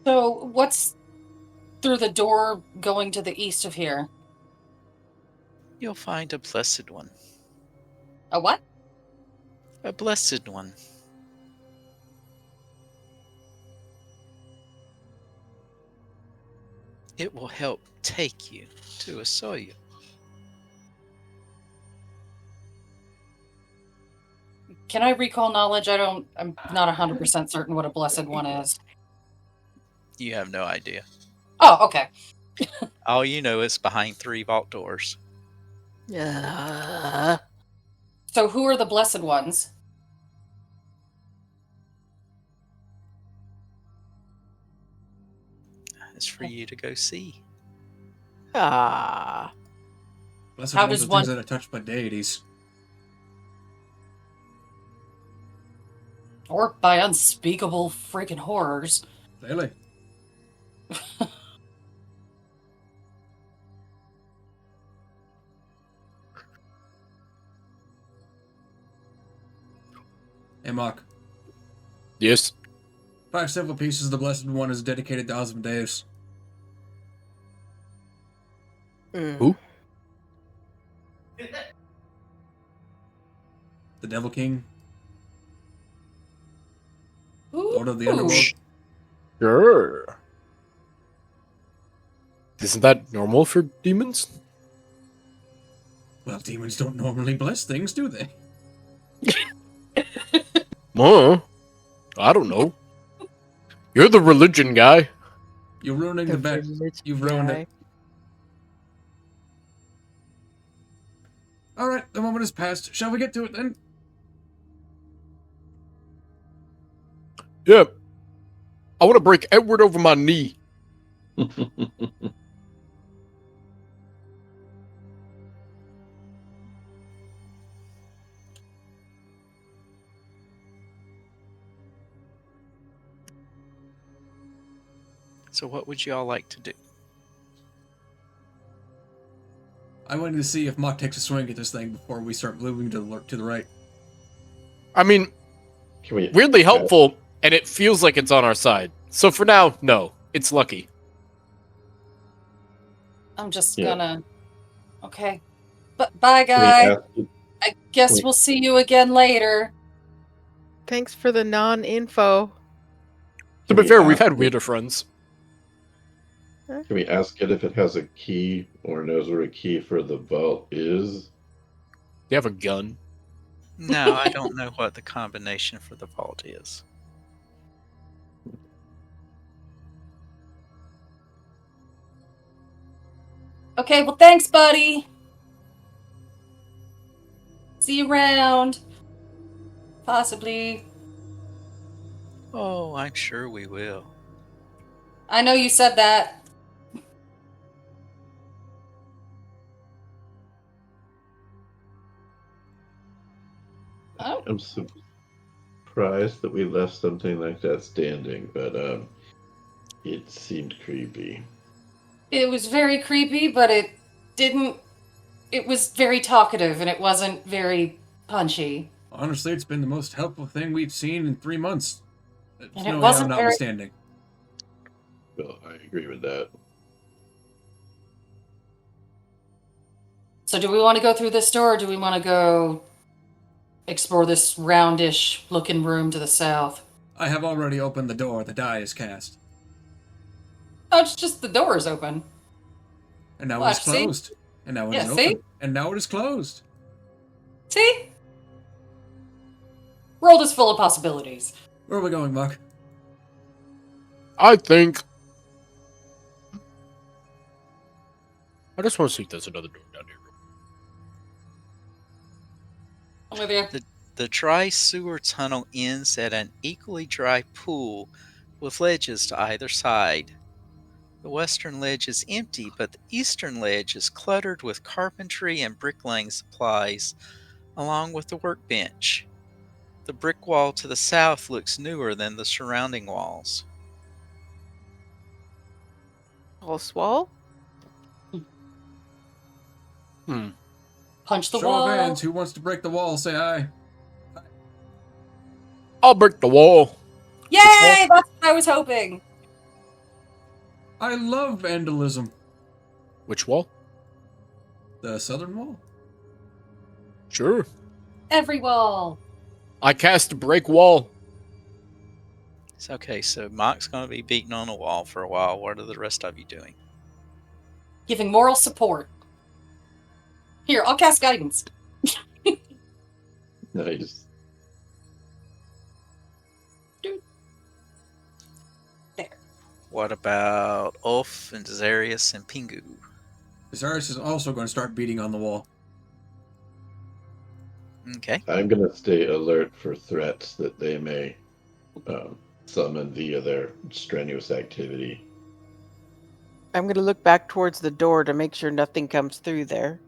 So, what's through the door going to the east of here? You'll find a blessed one. A what? A blessed one. It will help take you to Asoya. Can I recall knowledge? I'm not 100% certain what a blessed one is. You have no idea. Oh, okay. All you know is behind 3 vault doors. Uh, So who are the blessed ones? It's for you to go see. ah. Blessed How ones does are one- things that are touched by deities. Or by unspeakable freaking horrors? Clearly. Hey, Mark. Yes. Five several pieces of the Blessed One is dedicated to Asmodeus. Who? The Devil King. Ooh. Lord of the Underworld. Sure. Isn't that normal for demons? Well, demons don't normally bless things, do they? I don't know. You're the religion guy. You're ruining the bet. You've ruined it. Alright, the moment has passed. Shall we get to it then? Yeah. I want to break Edward over my knee. So what would you all like to do? I wanted to see if Mott takes a swing at this thing before we start moving to the right. I mean, Can we weirdly helpful, and it feels like it's on our side. So for now, no. It's lucky. I'm just Yeah. gonna. Okay. But bye, Can we guy. ask you- I guess we- we'll see you again later. Thanks for the non-info. To can be we fair, we've ask had it- weirder friends. Can we ask it if it has a key or knows where a key for the vault is? You have a gun. No, I don't know what the combination for the vault is. Okay, well, thanks, buddy. See you around. Possibly. Oh, I'm sure we will. I know you said that. Oh, I'm surprised that we left something like that standing, but it seemed creepy. it was very creepy, but it didn't. It was very talkative, and it wasn't very punchy. Honestly, it's been the most helpful thing we've seen in 3 months. And it wasn't very- notwithstanding. Well, I agree with that. So, do we want to go through this door, or do we want to go explore this roundish looking room to the south? I have already opened the door. The die is cast. Oh, it's just the door is open. And now Well, it is see? closed. And now it Yeah, is see? open. And now it is closed. See? World is full of possibilities. Where are we going, Muck? I think. I just want to see if there's another door down here. I'm with you. The dry sewer tunnel ends at an equally dry pool with ledges to either side. The western ledge is empty, but the eastern ledge is cluttered with carpentry and bricklaying supplies, along with the workbench. The brick wall to the south looks newer than the surrounding walls. Pulse wall? Punch the Show wall. of hands. Who wants to break the wall? Say aye. I'll break the wall. Yay! That's what I was hoping. I love vandalism. Which wall? The southern wall? Sure. Every wall. I cast a break wall. It's okay, so Mock's going to be beating on a wall for a while. What are the rest of you doing? Giving moral support. Here, I'll cast guidance. Nice. There. What about Ulf and Zarius and Pingu? Viserys is also going to start beating on the wall. Okay. I'm going to stay alert for threats that they may summon via their strenuous activity. I'm going to look back towards the door to make sure nothing comes through there.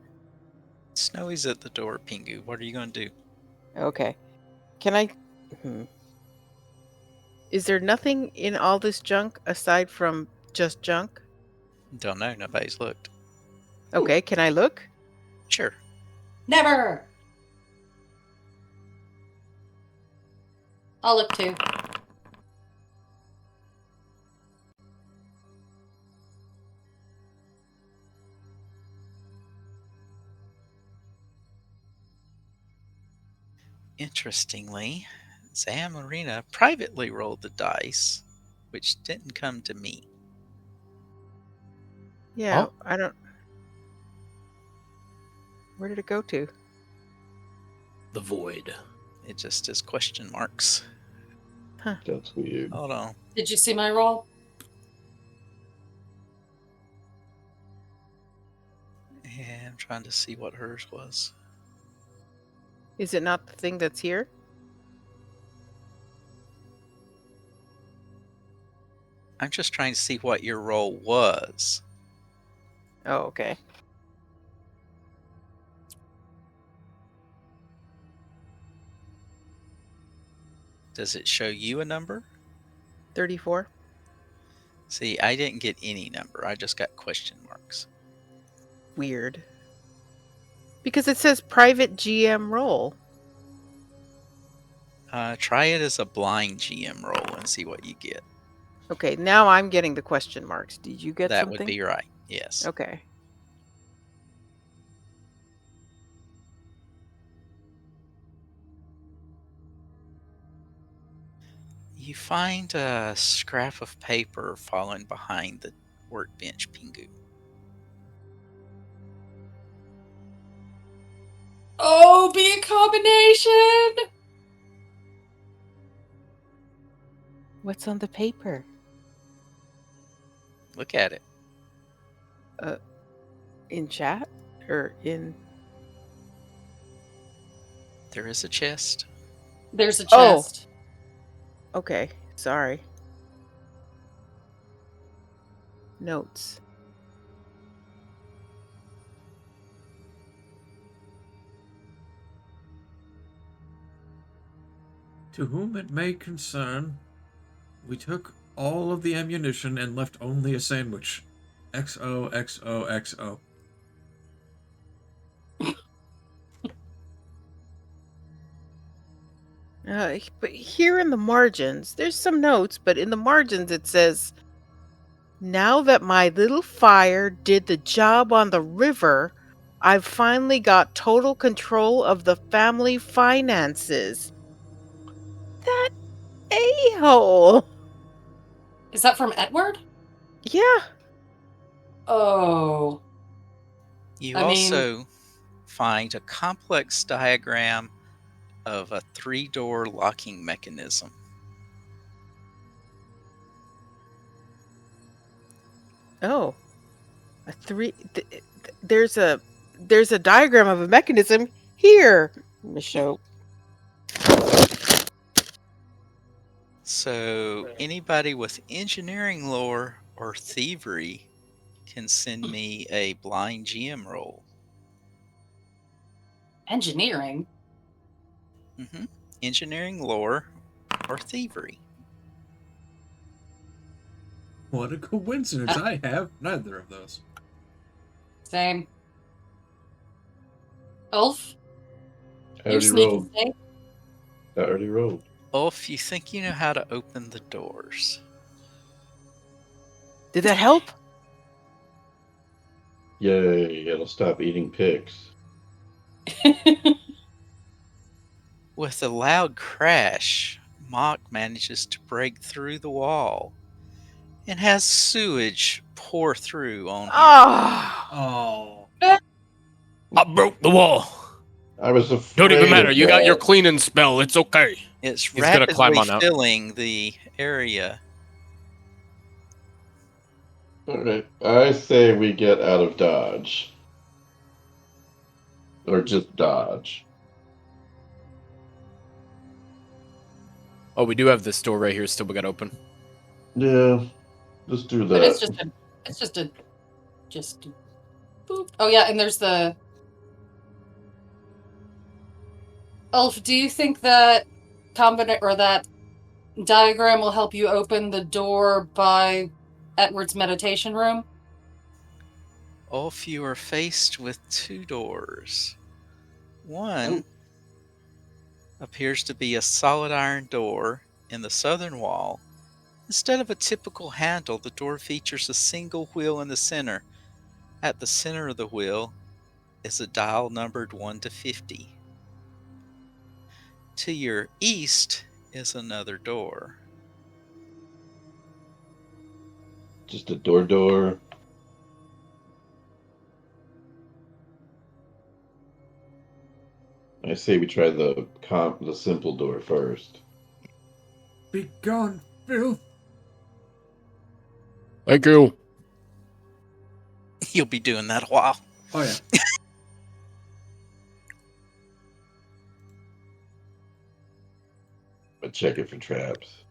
Snowy's at the door, Pingu. What are you going to do? Okay. Can I... Is there nothing in all this junk aside from just junk? Don't know. Nobody's looked. Okay, can I look? Sure. Never. I'll look too. Interestingly, Zamarina privately rolled the dice, which didn't come to me. Yeah, Oh. I don't... Where did it go to? The void. It just is question marks. That's weird. Hold on. Did you see my roll? And I'm trying to see what hers was. Is it not the thing that's here? I'm just trying to see what your roll was. Oh, okay. Does it show you a number? 34? See, I didn't get any number. I just got question marks. Weird. Because it says private GM role. Try it as a blind GM roll and see what you get. Okay, now I'm getting the question marks. Did you get That something? would be right. Yes. Okay. You find a scrap of paper falling behind the workbench, Pingu. Oh, be a combination! What's on the paper? Look at it. In chat? Or in... There is a chest. There's a Oh. chest. Okay, sorry. Notes. To whom it may concern, we took all of the ammunition and left only a sandwich. XOXOXO. But here in the margins, there's some notes, but in the margins it says, now that my little fire did the job on the river, I've finally got total control of the family finances. That a-hole. Is that from Edward? Yeah. Oh. You I mean- also find a complex diagram of a 3-door locking mechanism. Oh. There's a diagram of a mechanism here, Michelle. So anybody with engineering lore or thievery can send me a blind GM roll. Engineering? Engineering lore or thievery. What a coincidence. I have neither of those. Same. Ulf? I You're already sneaky rolled. snake. I already rolled. Ulf, you think you know how to open the doors. Did that help? Yay, it'll stop eating pigs. With a loud crash, Mock manages to break through the wall and has sewage pour through on him. Oh. Oh. I broke the wall. I was afraid. Don't even matter. of You got that. your cleaning spell. It's okay. It's He's gonna rapidly climb on out. filling the area. Alright, I say we get out of Dodge. Or just Dodge. Oh, we do have this door right here still we got open. Yeah, let's do that. But it's just a boop. Oh yeah, and there's the Ulf, do you think that that diagram will help you open the door by Edward's meditation room? Ulf, you are faced with 2 doors. One appears to be a solid iron door in the southern wall. Instead of a typical handle, the door features a single wheel in the center. At the center of the wheel is a dial numbered 1 to 50. To your east is another door. Just a door. I say we try the simple door first. Be gone, filth. Thank you. You'll be doing that a while. Oh, yeah. But check it for traps.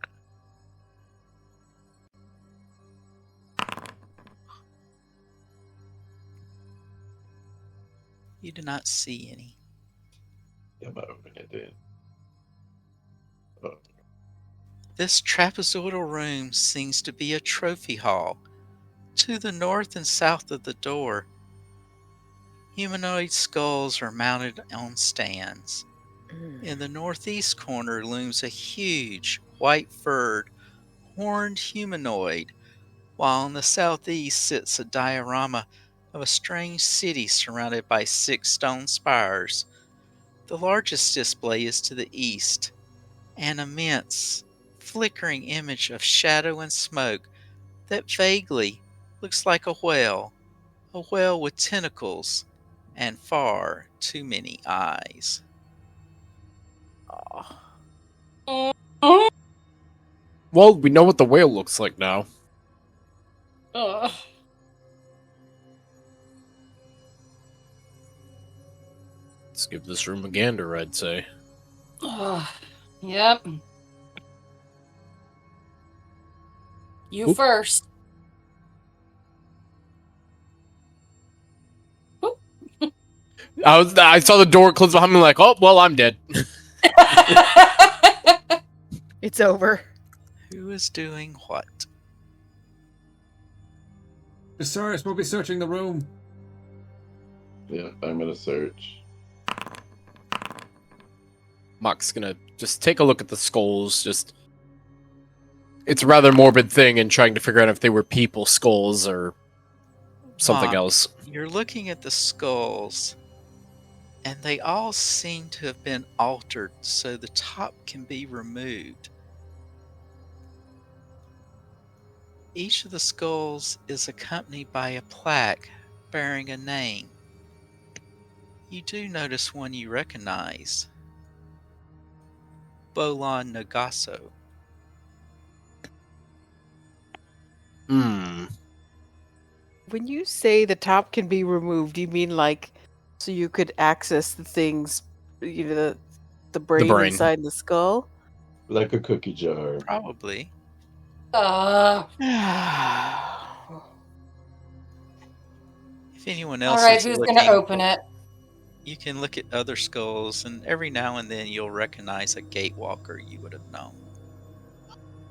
You do not see any. I'm not opening it then. Oh. This trapezoidal room seems to be a trophy hall. To the north and south of the door, Humanoid skulls are mounted on stands. Mm. In the northeast corner looms a huge, white-furred, horned humanoid, while in the southeast sits a diorama of a strange city surrounded by 6 stone spires. The largest display is to the east, an immense, flickering image of shadow and smoke that vaguely looks like a whale with tentacles and far too many eyes. Oh. Well, we know what the whale looks like now. Ugh. Let's give this room a gander, I'd say. Ugh. Yep. You Oop. first. Oop. I saw the door close behind me, like, oh, well, I'm dead. It's over. Who is doing what? Visarius will be searching the room. Yeah, I'm gonna search. Mock's gonna just take a look at the skulls, It's a rather morbid thing in trying to figure out if they were people skulls or something Mock, else. You're looking at the skulls, and they all seem to have been altered so the top can be removed. Each of the skulls is accompanied by a plaque bearing a name. You do notice one you recognize. Bolon Nagaso. When you say the top can be removed, you mean like so you could access the things, the brain, brain. inside the skull? Like a cookie jar. Probably. All If anyone else right, is who's looking, gonna open it? you can look at other skulls, and every now and then you'll recognize a gatewalker you would have known.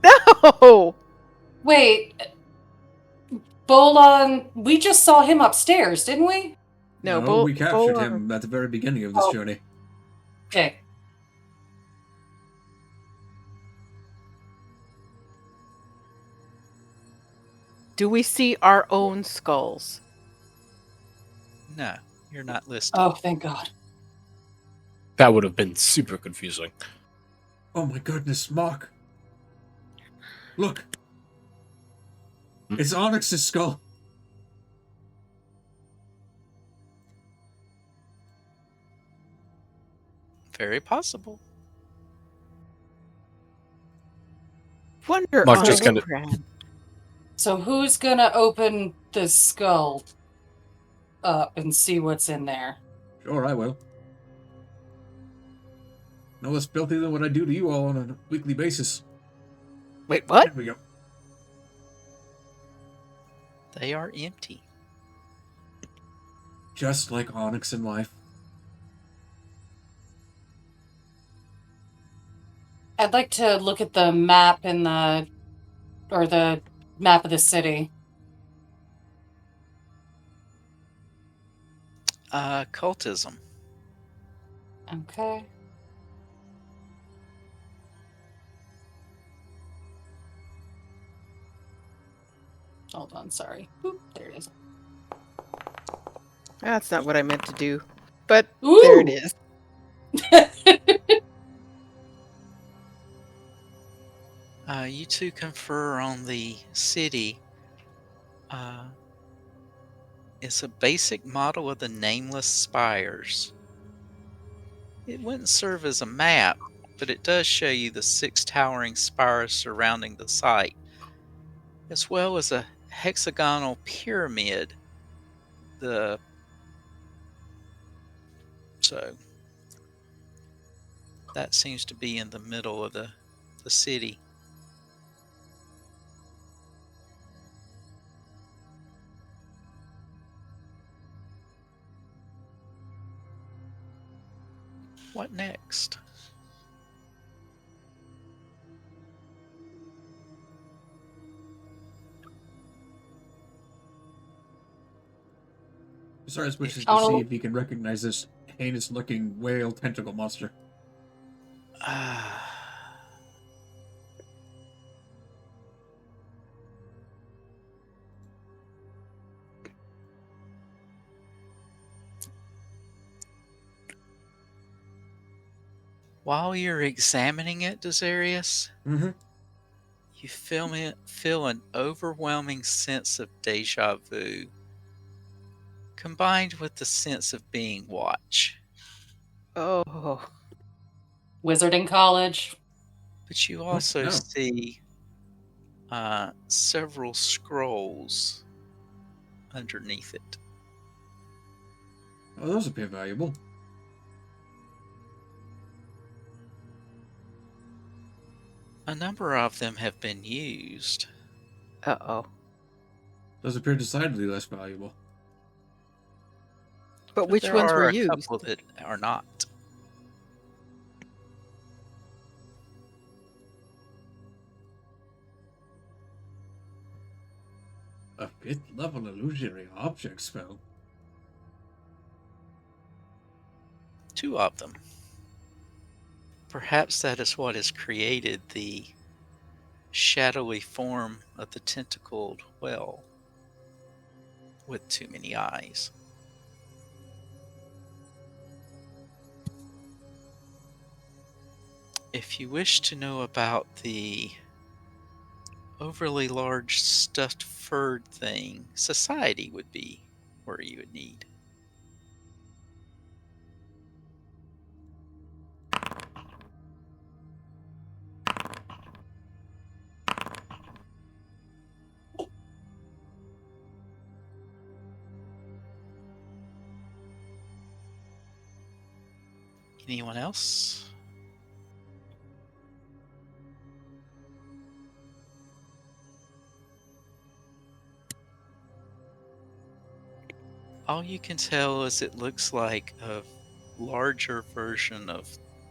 No! Wait, Bolon. We just saw him upstairs, didn't we? No, we captured him at the very beginning of this journey. Okay. Do we see our own skulls? No, you're not listed. Oh, thank God. That would have been super confusing. Oh my goodness, Mock. Look. It's Onyx's skull. Very possible. Wonder Mark on just kinda- Brand. So who's gonna open the skull up and see what's in there? Sure, I will. No less filthy than what I do to you all on a weekly basis. Wait, what? There we go. They are empty. Just like Onyx in life. I'd like to look at the map the map of the city. Cultism. Okay. Hold on, sorry. Oop, there it is. That's not what I meant to do. But Ooh! there it is. You two confer on the city. It's a basic model of the nameless spires. It wouldn't serve as a map, but it does show you the 6 towering spires surrounding the site, as well as a hexagonal pyramid. So that seems to be in the middle of the city. What next? Cyrus wishes to Oh. see if he can recognize this heinous-looking whale tentacle monster. While you're examining it, Desarius, Mm-hmm. you feel an overwhelming sense of deja vu, combined with the sense of being watched. Oh. Wizarding College. But you also No. see several scrolls underneath it. Oh, those appear valuable. A number of them have been used. Uh-oh. Those appear decidedly less valuable. But which there ones are were a used? couple that are not. A 5th level illusionary object spell. 2 of them. Perhaps that is what has created the shadowy form of the tentacled whale with too many eyes. If you wish to know about the overly large stuffed furred thing, society would be where you would need. Anyone else? All you can tell is it looks like a larger version of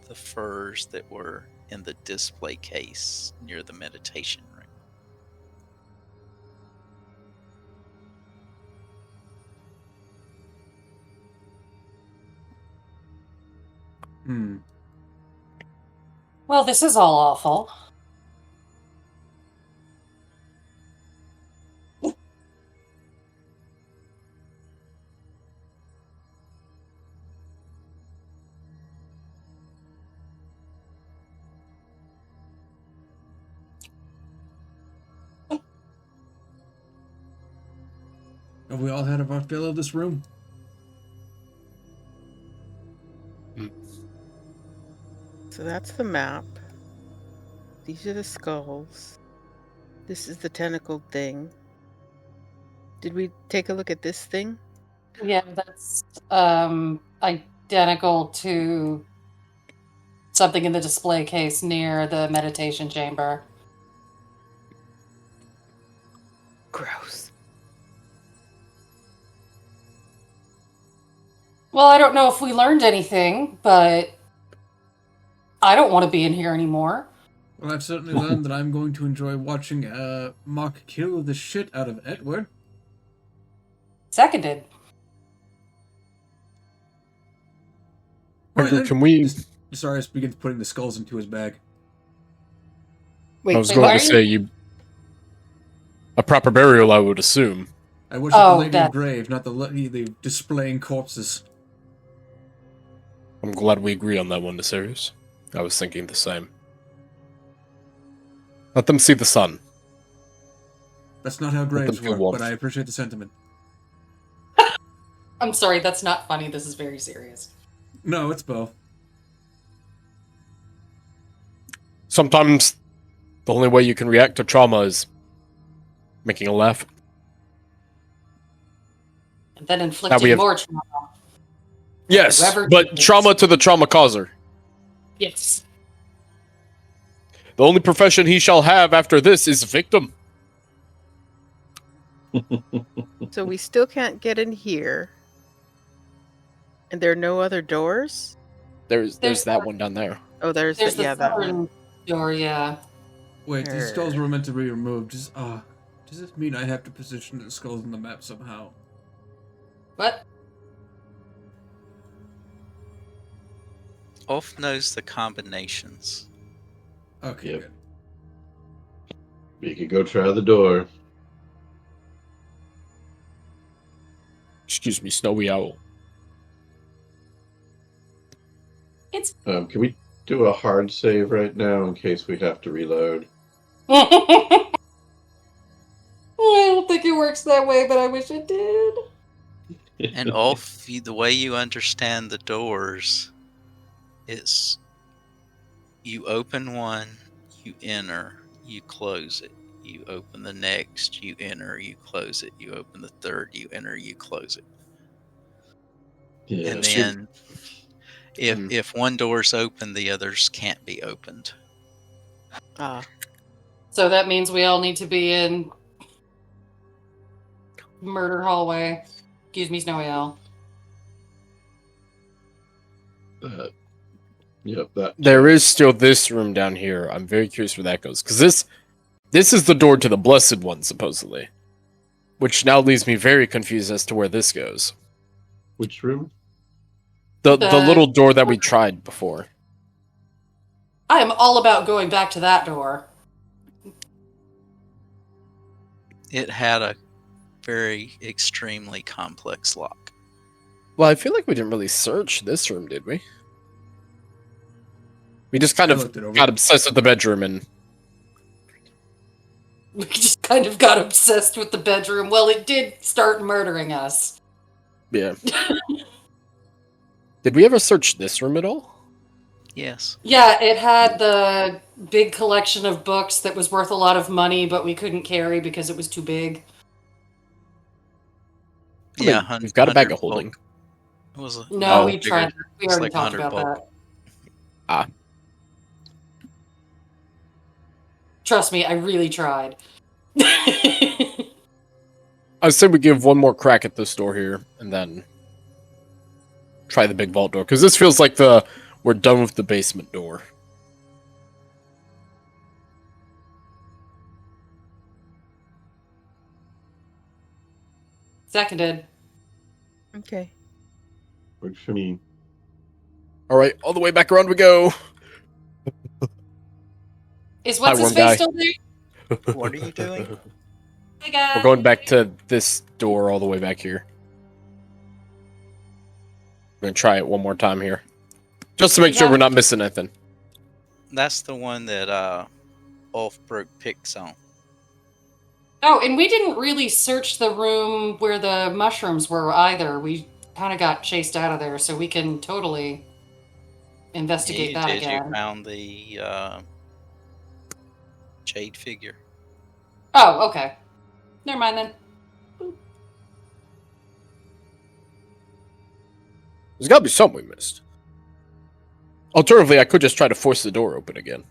the furs that were in the display case near the meditation room. Hmm. Well, this is all awful. Have we all had our fill of this room? So that's the map. These are the skulls. This is the tentacled thing. Did we take a look at this thing? Yeah, that's identical to something in the display case near the meditation chamber. Gross. Well, I don't know if we learned anything, but I don't want to be in here anymore. Well, I've certainly learned that I'm going to enjoy watching Mock kill the shit out of Edward. Seconded. Right, Edgar, then. can we? Cyrus begins putting the skulls into his bag. Wait, I was wait, going why to are say you. A proper burial, I would assume. I worship Oh, the Lady that- of Grave, not the displaying corpses. I'm glad we agree on that one, Desarius. I was thinking the same. Let them see the sun. That's not how graves feel work, warmth. but I appreciate the sentiment. I'm sorry, that's not funny. This is very serious. No, it's both. Sometimes the only way you can react to trauma is making a laugh. And then we inflicting have- more trauma. Yes, Whoever but did trauma this. to the trauma causer. Yes. The only profession he shall have after this is victim. so we still can't get in here. And there are no other doors? There's There's that the- one down there. Oh, there's There's the, the yeah, that one. southern door, yeah. Wait, these skulls were meant to be removed. Does this mean I have to position the skulls on the map somehow? What? Ulf knows the combinations. Okay, Yep. good. We could go try the door. Excuse me, Snowy Owl. Can we do a hard save right now in case we have to reload? I don't think it works that way, but I wish it did. And Ulf, the way you understand the doors, it's you open one, you enter, you close it. You open the next, you enter, you close it. You open the third, you enter, you close it. Yeah. And then if one door's open, the others can't be opened. So that means we all need to be in murder hallway. Excuse me, Snowy Owl. Yep, that. There is still this room down here. I'm very curious where that goes. Because this is the door to the Blessed One, supposedly. Which now leaves me very confused as to where this goes. Which room? The little door that we tried before. I am all about going back to that door. It had a very extremely complex lock. Well, I feel like we didn't really search this room, did we? We just kind I of looked it over. got obsessed with the bedroom and... We just kind of got obsessed with the bedroom. Well, it did start murdering us. Yeah. Did we ever search this room at all? Yes. Yeah, it had the big collection of books that was worth a lot of money, but we couldn't carry because it was too big. I mean, Yeah, we've got a bag 100 of holding. bulk. It was a No, Oh, we tried. We It's already like talked 100 about bulk. that. Trust me, I really tried. I say we give one more crack at this door here, and then try the big vault door. Because this feels like we're done with the basement door. Seconded. Okay. Works for me. Alright, all the way back around we go. Is what's his worm face guy. still there? What are you doing? Hey guys. We're going back to this door all the way back here. I'm gonna try it one more time here. Just to make sure we're not missing anything. That's the one that Ulf broke picks on. Oh, and we didn't really search the room where the mushrooms were either. We kind of got chased out of there, so we can totally investigate You that did. again. You found the jade figure. Oh, okay. Never mind then. There's gotta be something we missed. Alternatively, I could just try to force the door open again.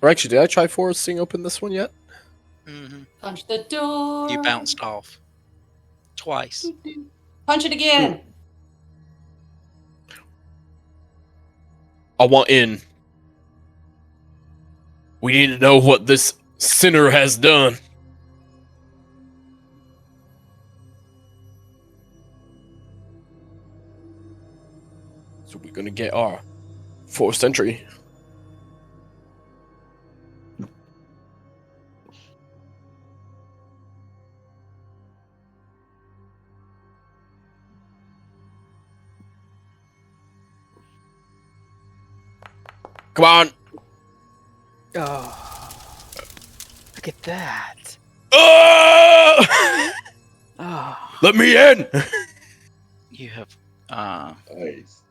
Or actually, did I try forcing open this one yet? Mm-hmm. Punch the door. You bounced off twice. Punch it again. I want in. We need to know what this sinner has done. So we're gonna get our forced entry. Come on! Oh, look at that. Oh! Oh, Let me in! You have Nice.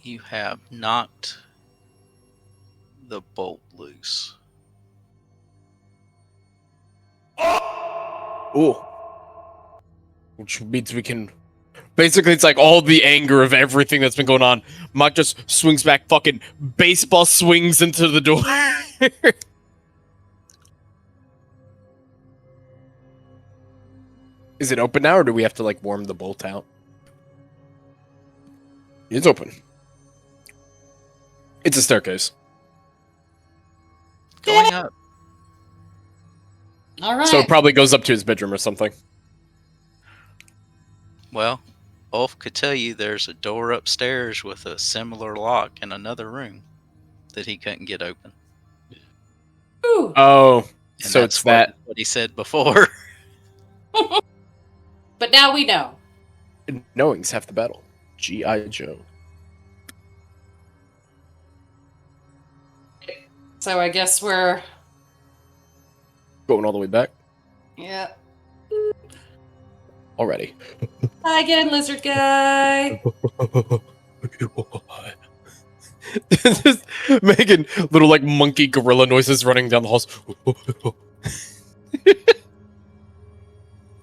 you have knocked the bolt loose. Ooh. Which means we can... Basically, it's like all the anger of everything that's been going on. Mach just swings back, fucking baseball swings into the door. Is it open now, or do we have to, like, warm the bolt out? It's open. It's a staircase. Going up. All right. So it probably goes up to his bedroom or something. Well, Ulf could tell you there's a door upstairs with a similar lock in another room that he couldn't get open. Ooh. Oh, And so that's it's that. what he said before. But now we know. Knowing's half the battle. G.I. Joe. So I guess we're... Going all the way back Yeah. already. Hi again, lizard guy. Just making little like monkey gorilla noises running down the halls.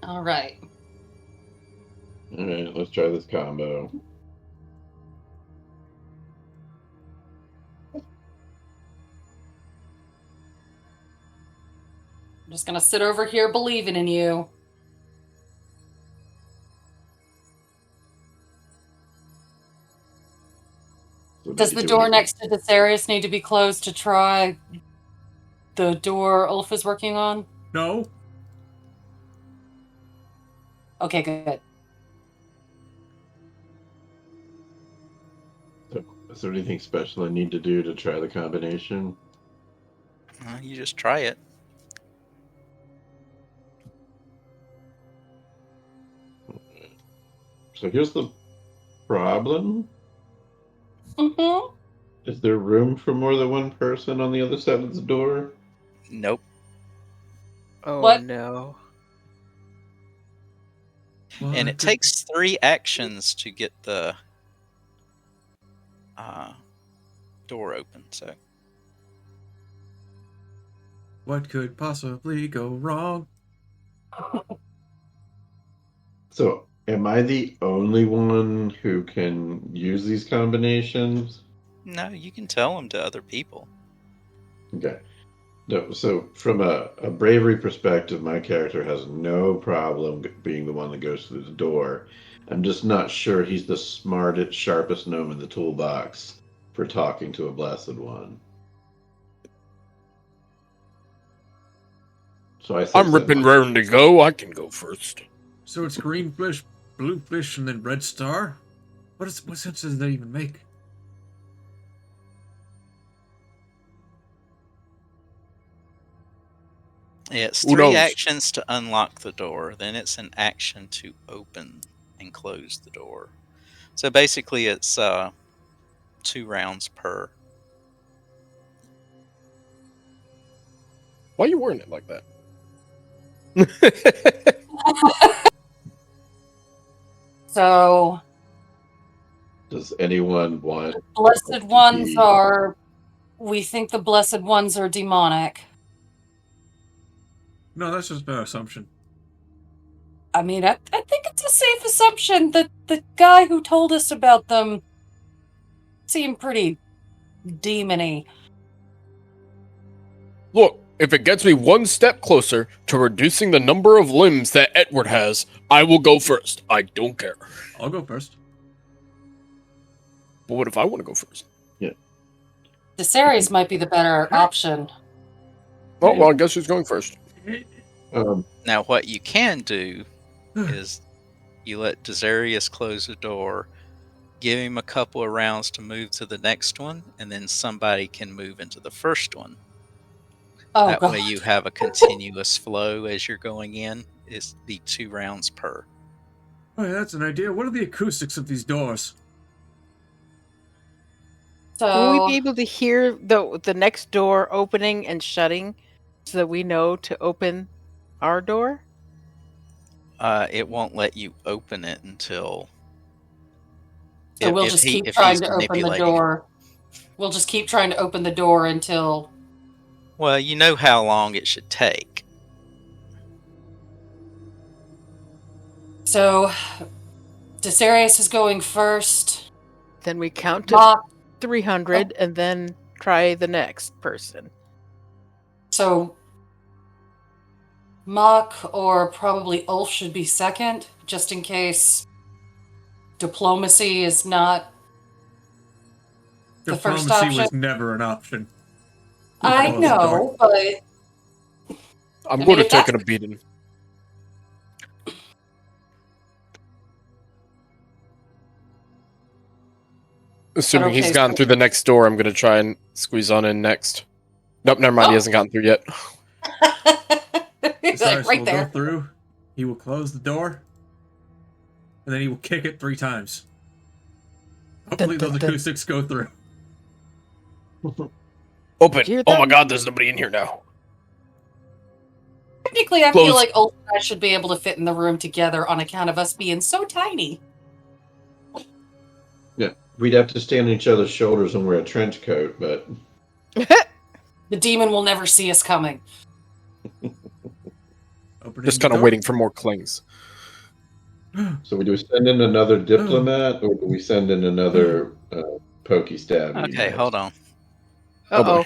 All right. All right, let's try this combo. I'm just gonna sit over here believing in you. So Does did you the do door anything? next to Desarius need to be closed to try the door Ulf is working on? No? Okay, good. Is there anything special I need to do to try the combination? You just try it. So here's the problem. Mm-hmm. Is there room for more than one person on the other side of the door? Nope. Oh What? no. And it takes 3 actions to get the door open. So What could possibly go wrong? So, am I the only one who can use these combinations? no, you can tell them to other people. Okay. No, so, from a bravery perspective, my character has no problem being the one that goes through the door. I'm just not sure he's the smartest, sharpest gnome in the toolbox for talking to a blessed one. So I say I'm ripping raring to go. I can go first. So it's green fish, blue fish, and then red star? What sense does that even make? It's Who 3 knows? actions to unlock the door. Then it's an action to open and close the door. So basically, it's 2 rounds per. Why are you wearing it like that? So, Does anyone want blessed ones are... We think the blessed ones are demonic. No, that's just an assumption. I mean, I think it's a safe assumption that the guy who told us about them seemed pretty demony. Look, if it gets me one step closer to reducing the number of limbs that Edward has, I will go first. I don't care. I'll go first. But what if I want to go first? Desarius might be the better option. Oh, well, I guess who's going first? Now, what you can do is you let Desarius close the door, give him a couple of rounds to move to the next one, and then somebody can move into the first one. Oh, That God. way you have a continuous flow as you're going in. It's be 2 rounds per. Oh, yeah, that's an idea. What are the acoustics of these doors? Will we So, be able to hear the next door opening and shutting so that we know to open our door? It won't let you open it until. so we'll just keep trying to open the door. We'll just keep trying to open the door until... Well, you know how long it should take. So, Desarius is going first. Then we count to Mock, 300 and then try the next person. so Mock or probably Ulf should be second, just in case diplomacy is not the first Diplomacy option. was never an option. I Close the door. know, but I'm I going mean, to if take it a beating. Assuming he's okay, gotten so- through the next door, I'm gonna try and squeeze on in next. Nope, never mind. Oh. He hasn't gotten through yet. He's like Cyrus right will there. go through. He will close the door, and then he will kick it 3 times. Hopefully, those acoustics go through. Open. Did you hear Oh my that? god, there's nobody in here now. Technically, I Close. feel like Old and I should be able to fit in the room together on account of us being so tiny. Yeah, we'd have to stand on each other's shoulders and wear a trench coat, but The demon will never see us coming. Opening Just the kind of door. waiting for more clings. so do we send in another diplomat or do we send in another pokey stab? Okay, hold on. Oh, boy. Uh-oh.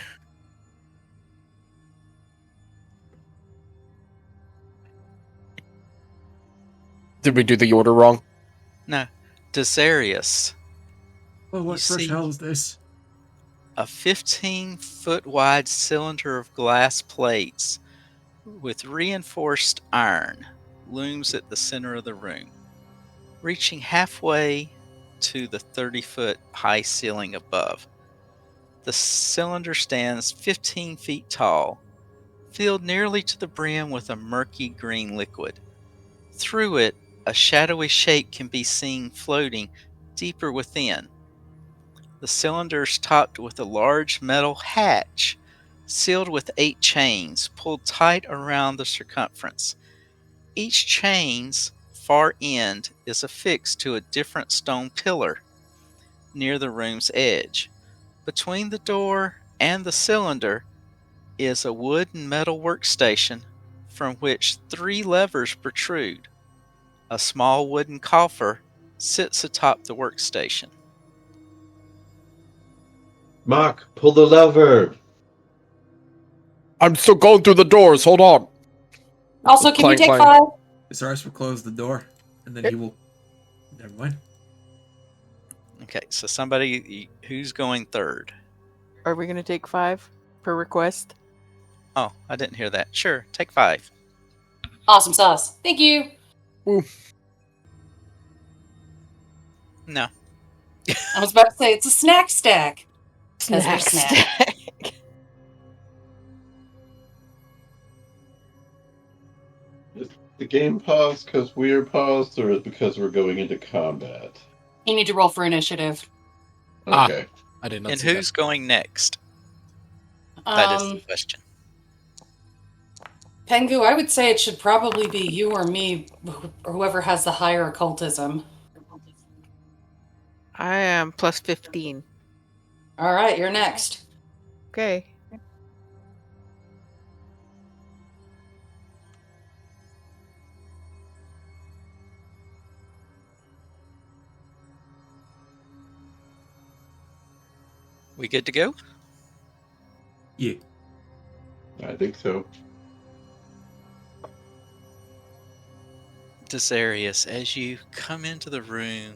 Did we do the order wrong? No. Desarius, Oh, what You fresh see- hell is this? a 15-foot wide cylinder of glass plates with reinforced iron, looms at the center of the room, reaching halfway to the 30-foot high ceiling above. The cylinder stands 15 feet tall, filled nearly to the brim with a murky green liquid. Through it, a shadowy shape can be seen floating deeper within. The cylinder is topped with a large metal hatch, sealed with 8 chains pulled tight around the circumference. Each chain's far end is affixed to a different stone pillar near the room's edge. Between the door and the cylinder is a wood and metal workstation from which 3 levers protrude. A small wooden coffer sits atop the workstation. Mock, pull the lever. I'm still going through the doors. Hold on. Also, can you Clang, take clang. 5? Cyrus will close the door, and then he will. Never mind. Okay, so somebody who's going third? Are we going to take 5 per request? Oh, I didn't hear that. Sure, take 5. Awesome sauce. Thank you. No. I was about to say it's a snack stack. 'Cause we're snack. Is the game paused because we're paused, or is it because we're going into combat? You need to roll for initiative. Ah. Okay. I did not And see who's going next? That is the question. Pengu, I would say it should probably be you or me, or whoever has the higher occultism. I am plus 15. All right, you're next. Okay. We good to go? Yeah. I think so. Desarius, as you come into the room,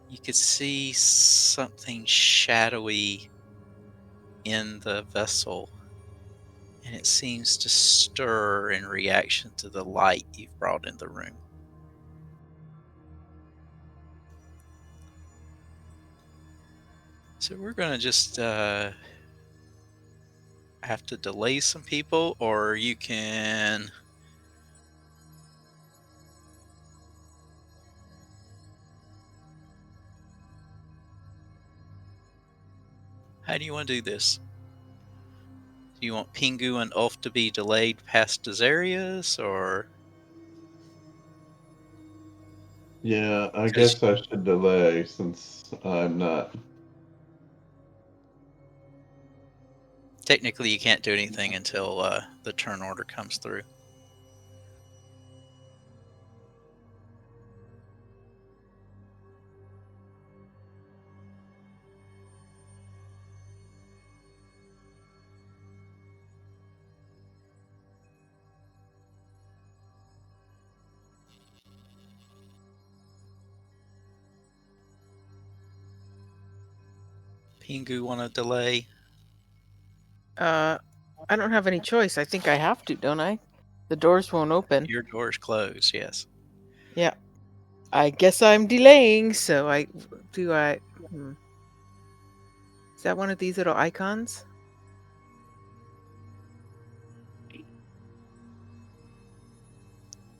you could see something shadowy in the vessel, and it seems to stir in reaction to the light you've brought in the room. So we're going to just have to delay some people, or you can... How do you want to do this? Do you want Pingu and Ulf to be delayed past Desarius, or... Yeah, I Because- guess I should delay since I'm not. Technically, you can't do anything until the turn order comes through. Pingu want to delay? I don't have any choice. I think I have to, don't I? The doors won't open. Your door's closed, yes. I guess I'm delaying, so I... Do I... that one of these little icons?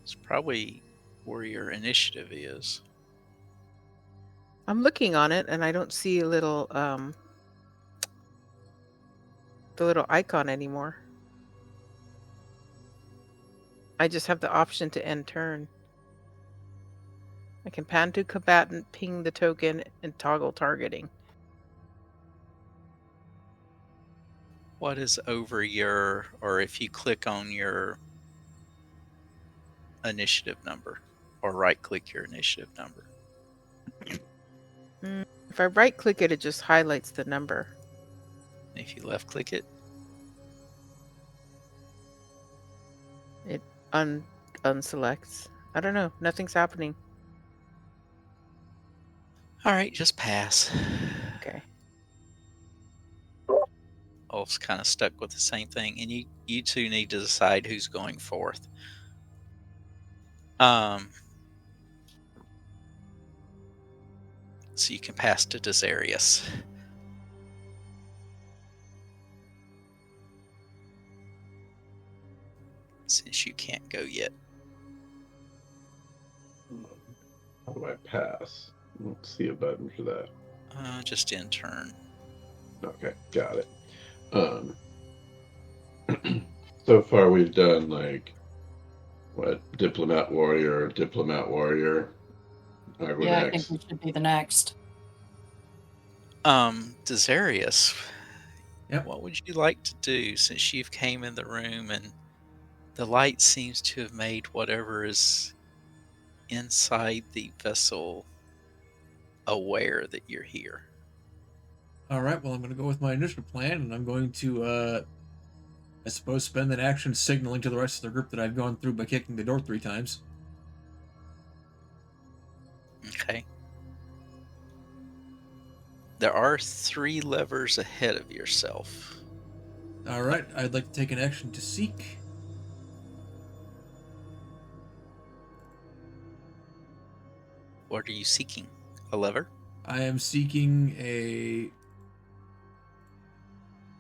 It's probably where your initiative is. I'm looking on it and I don't see a little the little icon anymore. I just have the option to end turn. I can pan to combatant, ping the token, and toggle targeting. What is over your, or if you click on your initiative number, or right click your initiative number? If I right click it, it just highlights the number. If you left click it, It unselects. I don't know. Nothing's happening. all right, just pass. Okay. Ulf's kind of stuck with the same thing, and you two need to decide who's going forth. So you can pass to Desarius. Since you can't go yet. How do I pass? I don't see a button for that. Just in turn. Okay, got it. So far we've done like what, diplomat warrior. I go Yeah, I think next. we should be the next. Desarius, Yep. what would you like to do since you've came in the room and the light seems to have made whatever is inside the vessel aware that you're here? All right. Well, I'm going to go with my initial plan, and I'm going to, I suppose, spend an action signaling to the rest of the group that I've gone through by kicking the door 3 times. Okay. There are 3 levers ahead of yourself. All right. I'd like to take an action to seek. What are you seeking? A lever? I am seeking a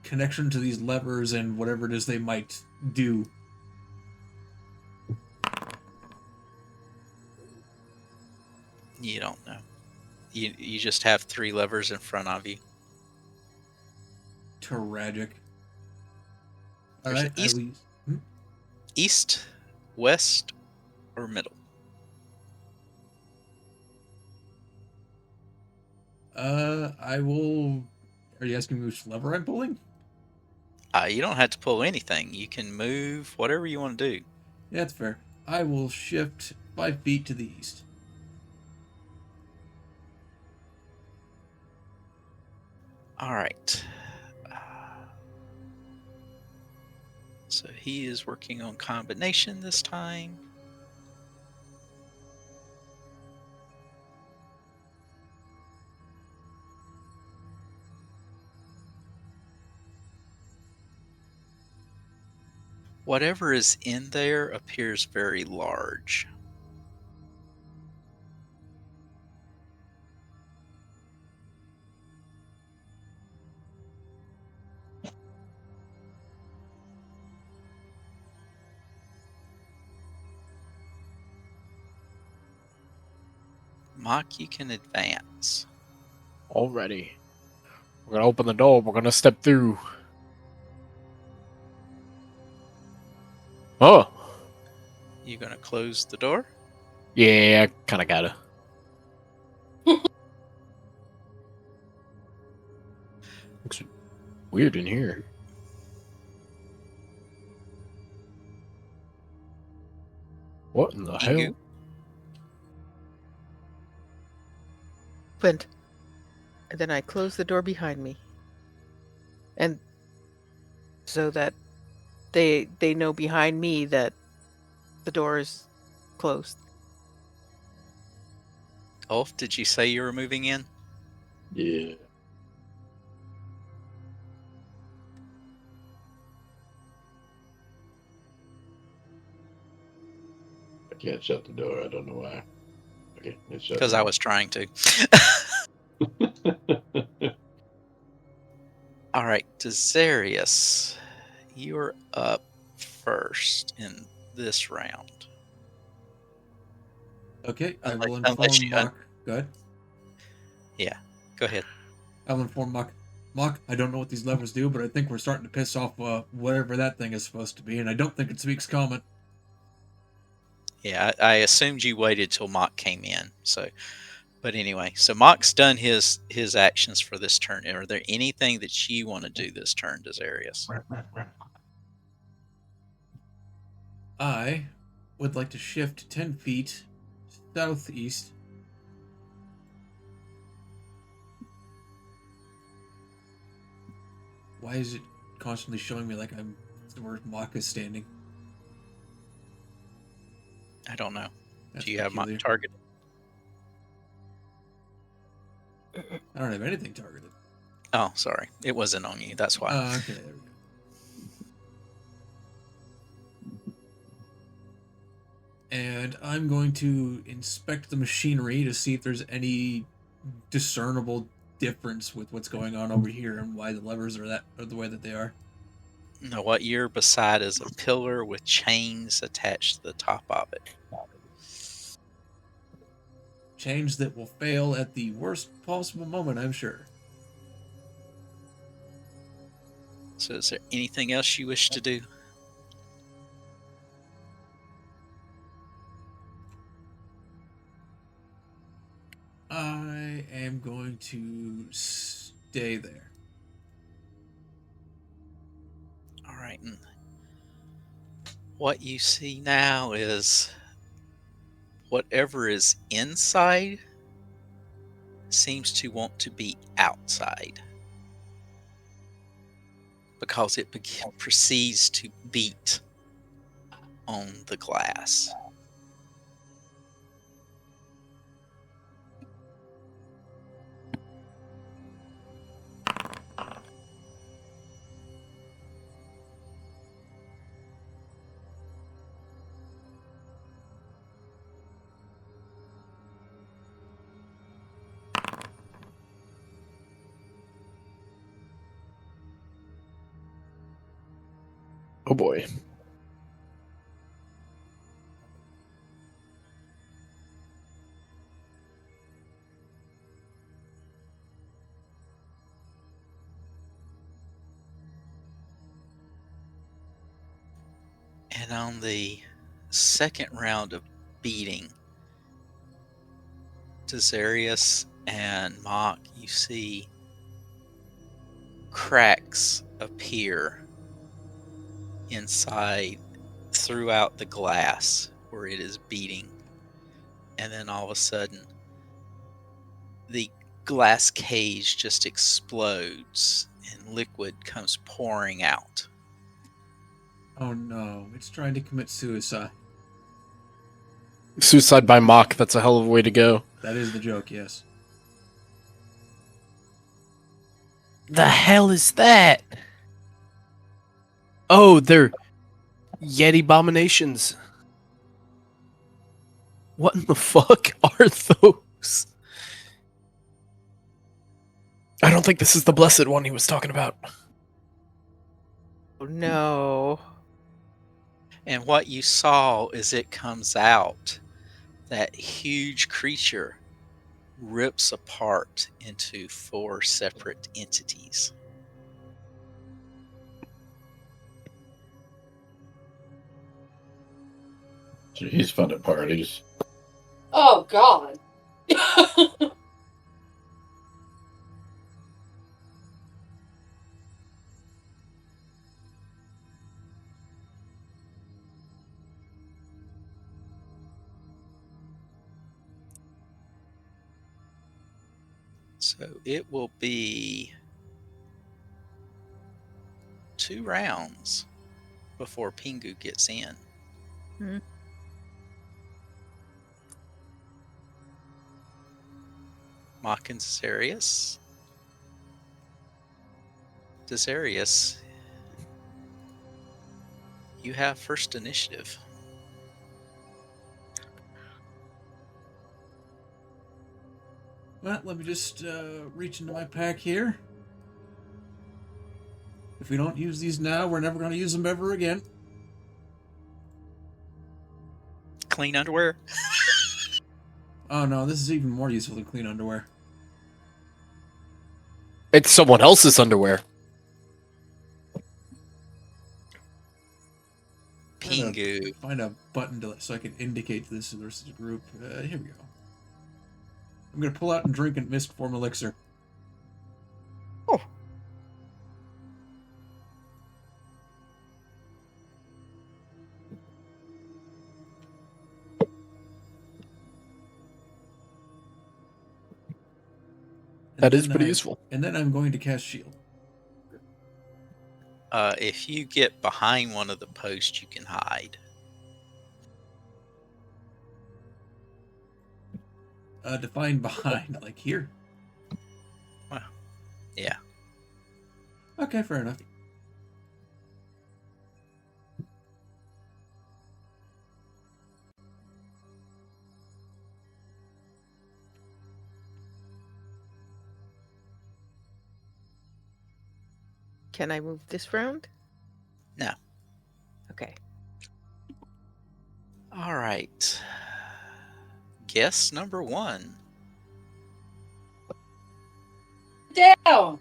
connection to these levers and whatever it is they might do. You don't know. You just have 3 levers in front of you. Tragic. All There's right. east- East, west, or middle? I will. Are you asking me which lever I'm pulling? You don't have to pull anything. You can move whatever you want to do. Yeah, that's fair. I will shift 5 feet to the east. All right. So he is working on combination this time. Whatever is in there appears very large. Mock, you can advance. Already. We're gonna open the door. We're gonna step through. Oh. You gonna close the door? Yeah, I kinda gotta. Looks weird in here. What in the hell? Egu. Opened. And then I closed the door behind me. And so that they know behind me that the door is closed. Ulf, did you say you were moving in? Yeah. I can't shut the door. I don't know why. Okay, it's shut. Because I was trying to. All right, Desarius, you're up first in this round. Okay, I will Unless inform you- Mock. Go ahead. Yeah, go ahead. I will inform Mock. Mock, I don't know what these levers do, but I think we're starting to piss off whatever that thing is supposed to be, and I don't think it speaks common. Yeah, I assumed you waited till Mock came in. So, but anyway, so Mock's done his actions for this turn. Are there anything that you want to do this turn, Desarius? I would like to shift 10 feet southeast. Why is it constantly showing me like I'm where Mock is standing? I don't know. That's Do you have Mock peculiar. targeted? I don't have anything targeted. Oh, sorry, it wasn't on you. That's why. Okay, there we go. And I'm going to inspect the machinery to see if there's any discernible difference with what's going on over here and why the levers are the way that they are. No, what you're beside is a pillar with chains attached to the top of it. Chains that will fail at the worst possible moment, I'm sure. So, is there anything else you wish to do? I am going to stay there. All right. And what you see now is whatever is inside seems to want to be outside because it proceeds to beat on the glass. Oh boy. And on the second round of beating, Desarius and Mock, you see cracks appear inside throughout the glass where it is beating. And then all of a sudden, the glass cage just explodes and liquid comes pouring out. Oh no, it's trying to commit suicide. Suicide by mock, that's a hell of a way to go. That is the joke, yes. The hell is that? Oh, they're Yeti abominations. What in the fuck are those? I don't think this is the blessed one he was talking about. Oh, no. And what you saw as it comes out, that huge creature rips apart into 4 separate entities. So he's fun at parties. Oh, God. So it will be 2 rounds before Pingu gets in. Hmm. Mock and Desarius. Desarius, you have first initiative. Well, let me just reach into my pack here. If we don't use these now, we're never going to use them ever again. Clean underwear? Oh no, this is even more useful than clean underwear. It's someone else's underwear. Pingu. Find a button so I can indicate this to the rest of the group. Here we go. I'm going to pull out and drink and mist form elixir. Oh. That is pretty useful. And then I'm going to cast shield. If you get behind one of the posts, you can hide. Define behind, like here. Well, yeah. Okay, fair enough. Can I move this round? No. Okay. All right. Guess number 1. Down.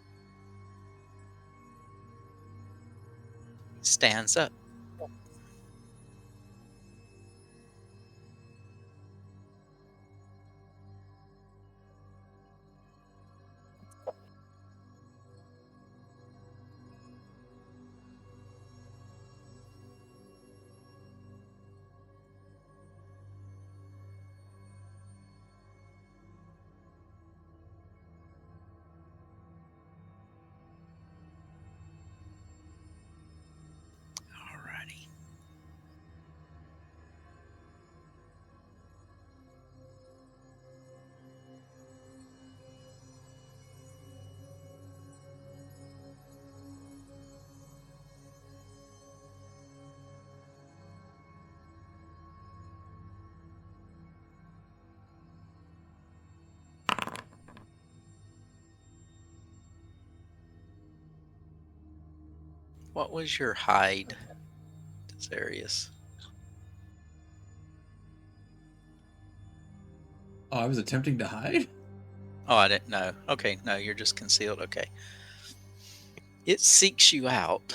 Stands up. Alrighty. What was your hide, Desarius? Oh, I was attempting to hide? Oh, I didn't know. Okay, no, you're just concealed. Okay. It seeks you out.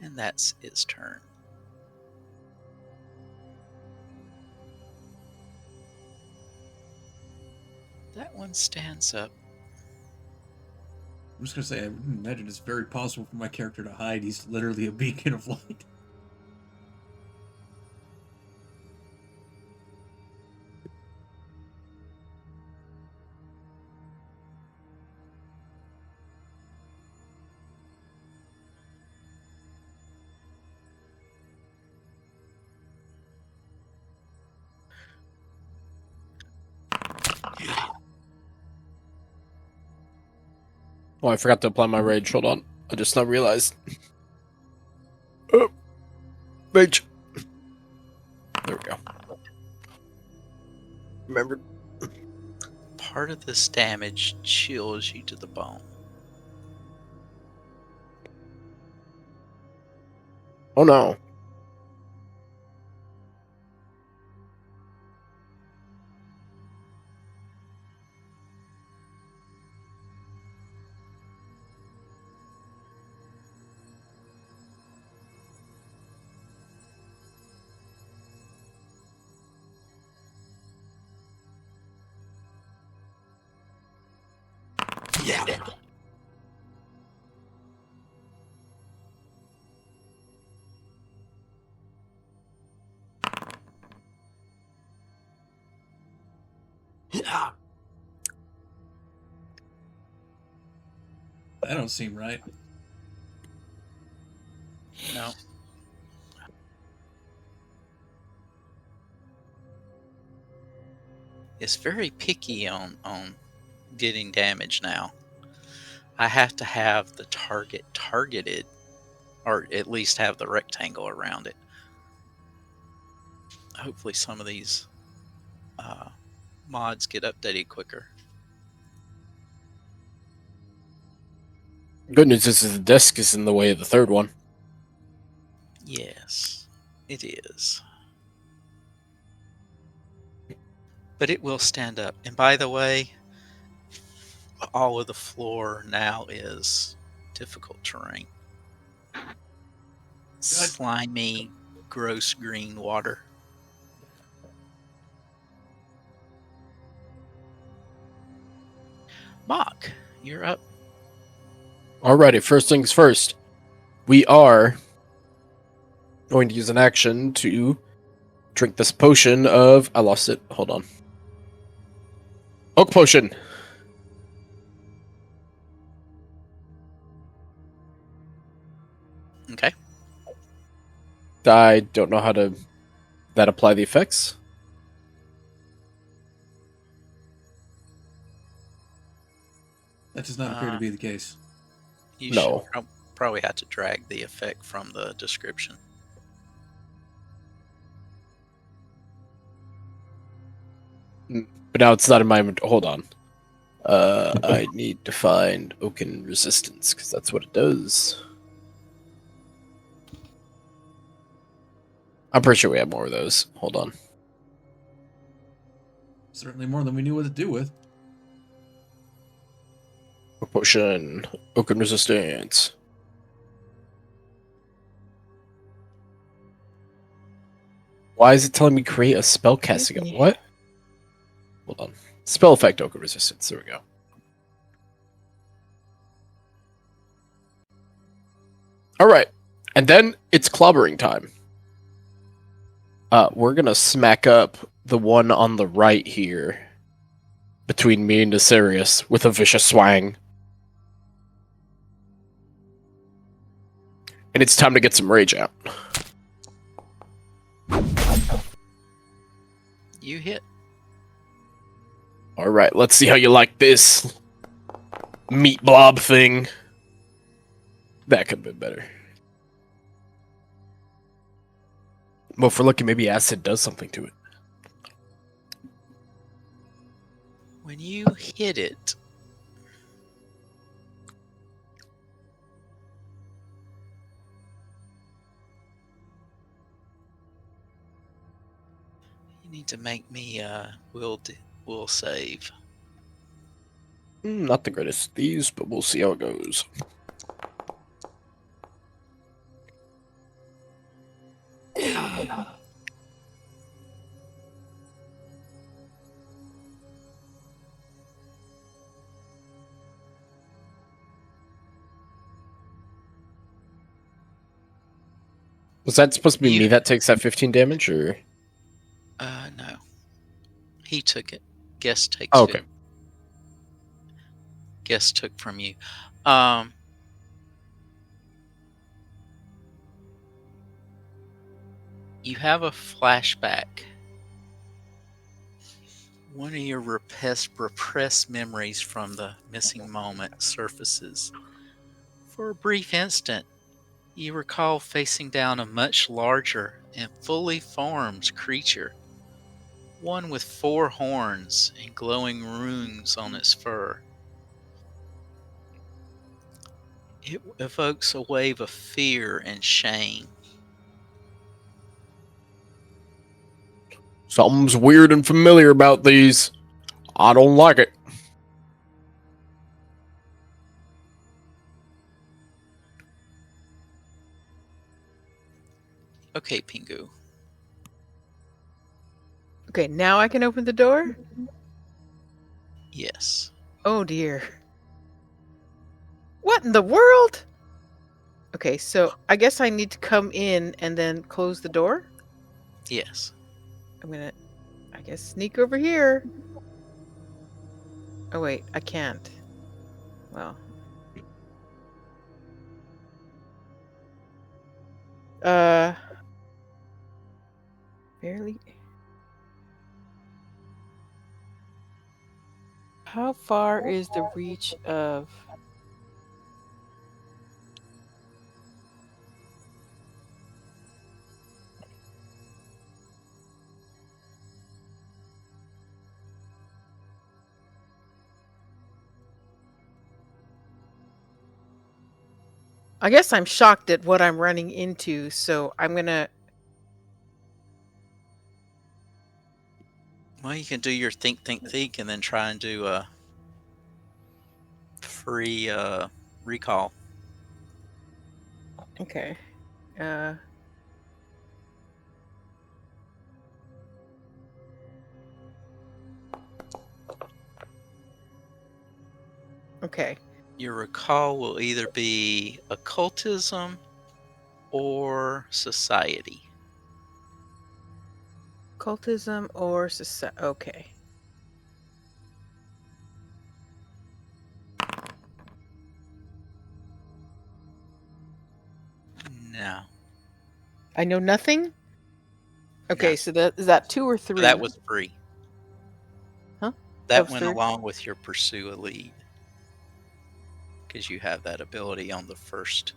And that's its turn. That one stands up. I'm just going to say, I wouldn't imagine it's very possible for my character to hide. He's literally a beacon of light. Oh, I forgot to apply my rage. Hold on. I just now realized. Oh, rage. There we go. Remember. Part of this damage chills you to the bone. Oh no. Yeah. That don't seem right. No. It's very picky on getting damage now. I have to have the target targeted, or at least have the rectangle around it. Hopefully some of these mods get updated quicker. Good news is the desk is in the way of the third one. Yes, it is. But it will stand up. And by the way, all of the floor now is difficult terrain. Slimy, gross green water. Mock, you're up. Alrighty, first things first. We are going to use an action to drink this potion of... I lost it. Hold on. Oak potion. Okay. I don't know how to... that apply the effects. That does not appear to be the case. You No. should probably have to drag the effect from the description. But now it's not in my... Hold on. I need to find Oaken Resistance, because that's what it does. I'm pretty sure we have more of those. Hold on. Certainly more than we knew what to do with. Oak potion. Oaken Resistance. Why is it telling me create a spell casting? What? Hold on. Spell effect Oaken Resistance. There we go. Alright. And then it's clobbering time. We're gonna smack up the one on the right here. Between me and Nasirius with a vicious swang. And it's time to get some rage out. You hit. Alright, let's see how you like this meat blob thing. That could have been better. Well, if we're looking, maybe acid does something to it. When you hit it, you need to make me a will save. Not the greatest of these, but we'll see how it goes. Was that supposed to be me that takes that 15 damage, or? No. He took it. Guest takes Oh, okay. it. Guest took from you. You have a flashback. One of your repressed memories from the missing moment surfaces. For a brief instant, you recall facing down a much larger and fully formed creature. One with 4 horns and glowing runes on its fur. It evokes a wave of fear and shame. Something's weird and familiar about these. I don't like it. Okay, Pingu. Okay, now I can open the door? Yes. Oh dear. What in the world? Okay, so I guess I need to come in and then close the door? Yes. I'm gonna, I guess, sneak over here. Oh wait, I can't. Well. Barely. How far is the reach of... I guess I'm shocked at what I'm running into, so I'm gonna. Well, you can do your think, and then try and do a free recall. Okay. Okay. Your recall will either be occultism or society. Cultism or society. Okay. No. I know nothing? Okay, No. so is that 2 or 3? That was free. Huh? That was went 3? along with your pursue a lead. Because you have that ability on the first.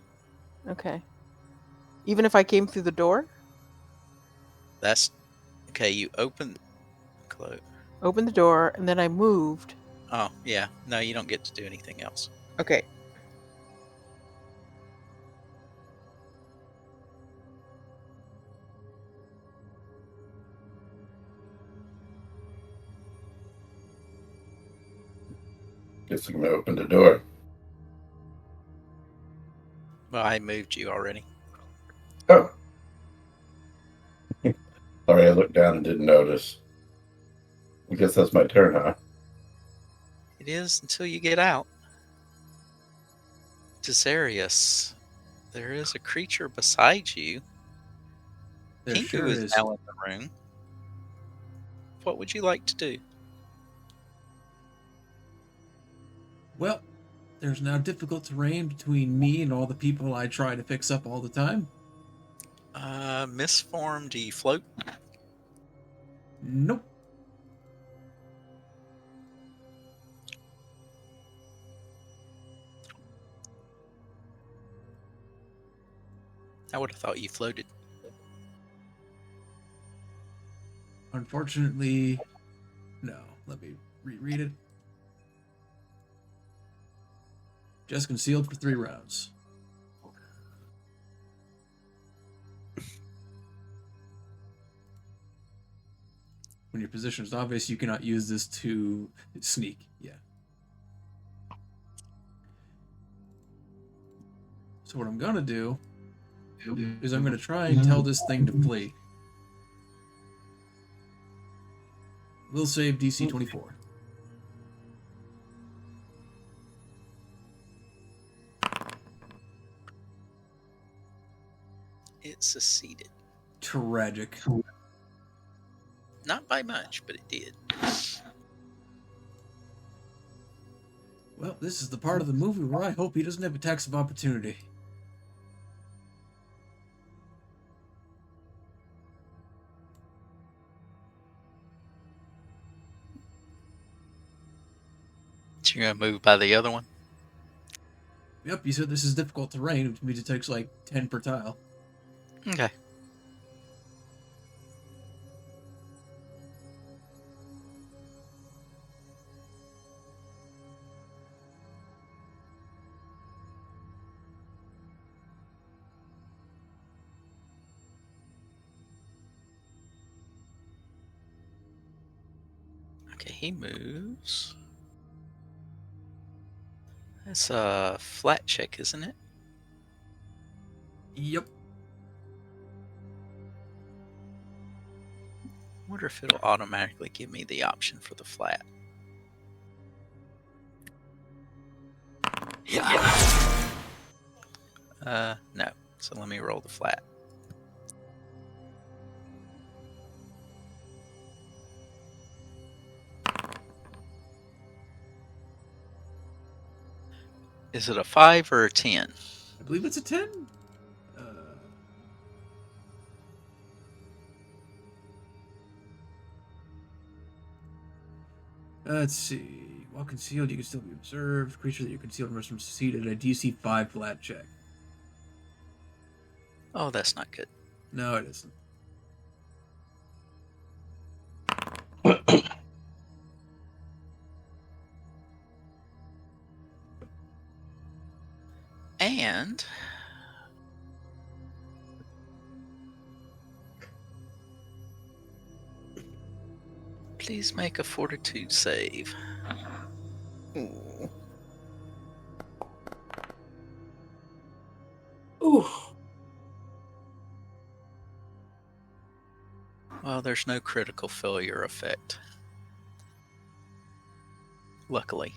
Okay. Even if I came through the door? That's okay. You close. Open the door, and then I moved. Oh, yeah. No, you don't get to do anything else. Okay. Guess I'm gonna open the door. Well, I moved you already. Oh. Sorry, I looked down and didn't notice. I guess that's my turn, huh? It is until you get out. Desarius, there is a creature beside you. There Kingu sure is is. now in the room. What would you like to do? Well, there's now difficult terrain between me and all the people I try to fix up all the time. Misformed, do you float? Nope. I would have thought you floated. Unfortunately, no. Let me reread it. Just concealed for 3 rounds. When your position is obvious, you cannot use this to sneak. Yeah. So what I'm gonna do is I'm gonna try and tell this thing to flee. We'll save DC 24. It succeeded. Tragic. Not by much, but it did. Well, this is the part of the movie where I hope he doesn't have attacks of opportunity. So you're going to move by the other one? Yep, you said this is difficult terrain, which means it takes like 10 per tile. Okay. Okay, he moves. That's a flat check, isn't it? Yep. I wonder if it'll automatically give me the option for the flat. No. So let me roll the flat. Is it a 5 or a 10? I believe it's a 10. Let's see. While concealed, you can still be observed. Creature that you're concealed must succeed at a DC 5 flat check. Oh, that's not good. No, it isn't. And Please make a fortitude save. Ooh. Well, there's no critical failure effect. Luckily.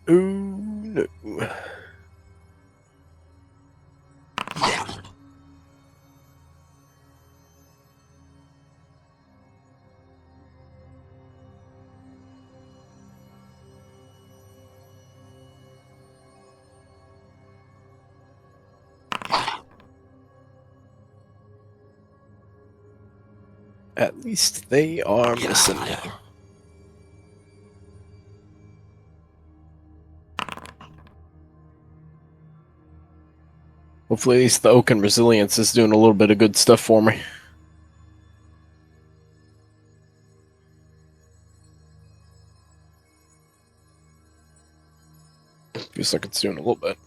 Ooh, no. At least they are missing. Hopefully, at least the Oak and Resilience is doing a little bit of good stuff for me. Feels like it's doing a little bit.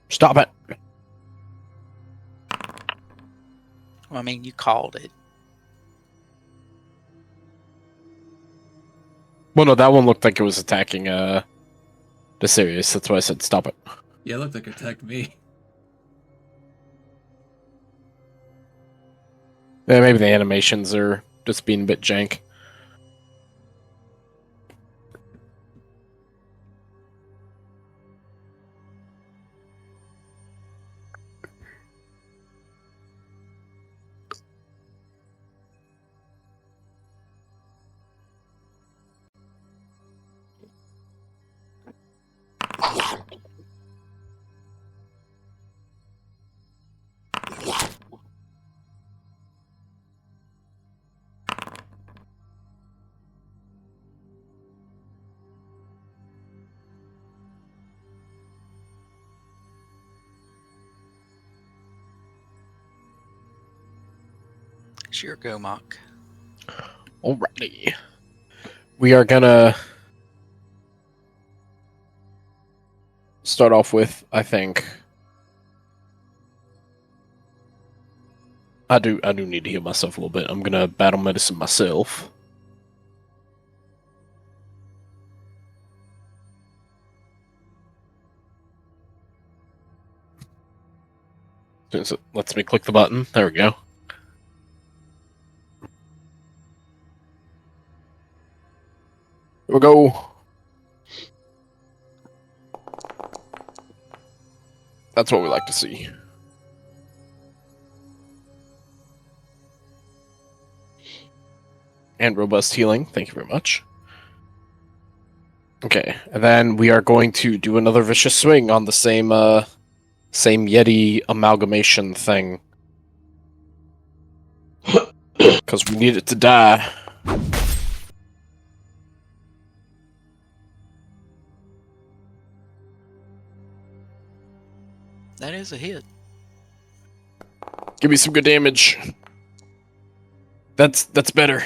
Stop it! Well, I mean, you called it. Well, no, that one looked like it was attacking the Sirius. That's why I said stop it. Yeah, it looked like it attacked me. Yeah, maybe the animations are just being a bit jank. Sure, go, Mock. Alrighty. We are gonna start off with, I think. I do need to heal myself a little bit. I'm gonna battle medicine myself. Since it lets me click the button. There we go. Here we go. That's what we like to see. And robust healing. Thank you very much. Okay, and then we are going to do another vicious swing on the same Yeti amalgamation thing. Because we need it to die. That is a hit. Give me some good damage. That's better.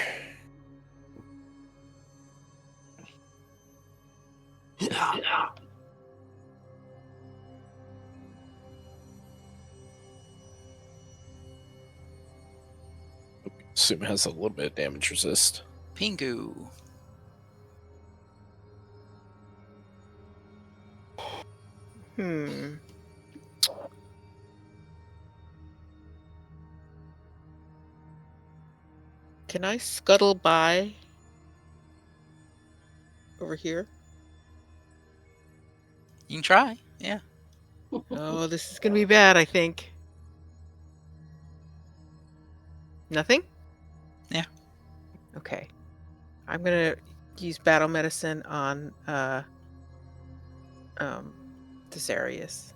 Assume it has a little bit of damage resist. Pingu. Can I scuttle by over here? You can try. Yeah. Oh, this is gonna be bad, I think. Nothing? Yeah. Okay. I'm gonna use battle medicine on Desarius.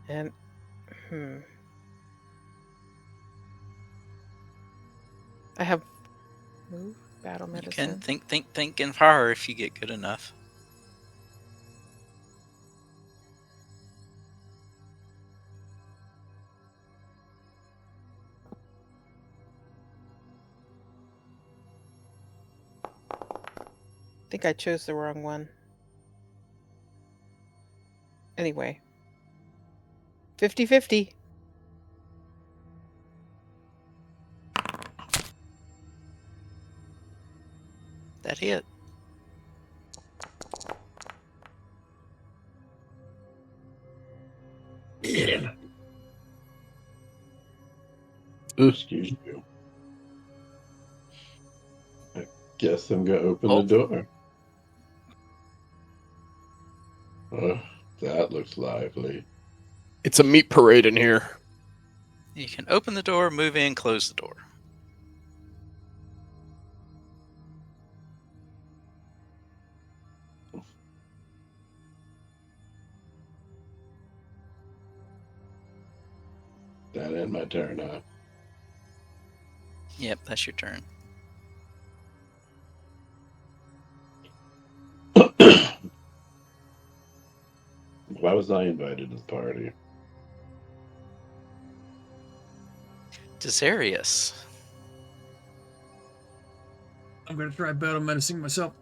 And I have move battle You medicine. can think, and fire if you get good enough. I think I chose the wrong one. Anyway. 50-50. That hit. Excuse you. I guess I'm gonna open Oh. the door. Oh, that looks lively. It's a meat parade in here. You can open the door, move in, close the door. That end my turn, huh? Yep, that's your turn. Why was I invited to the party? Desarius. I'm gonna try battle medicine myself.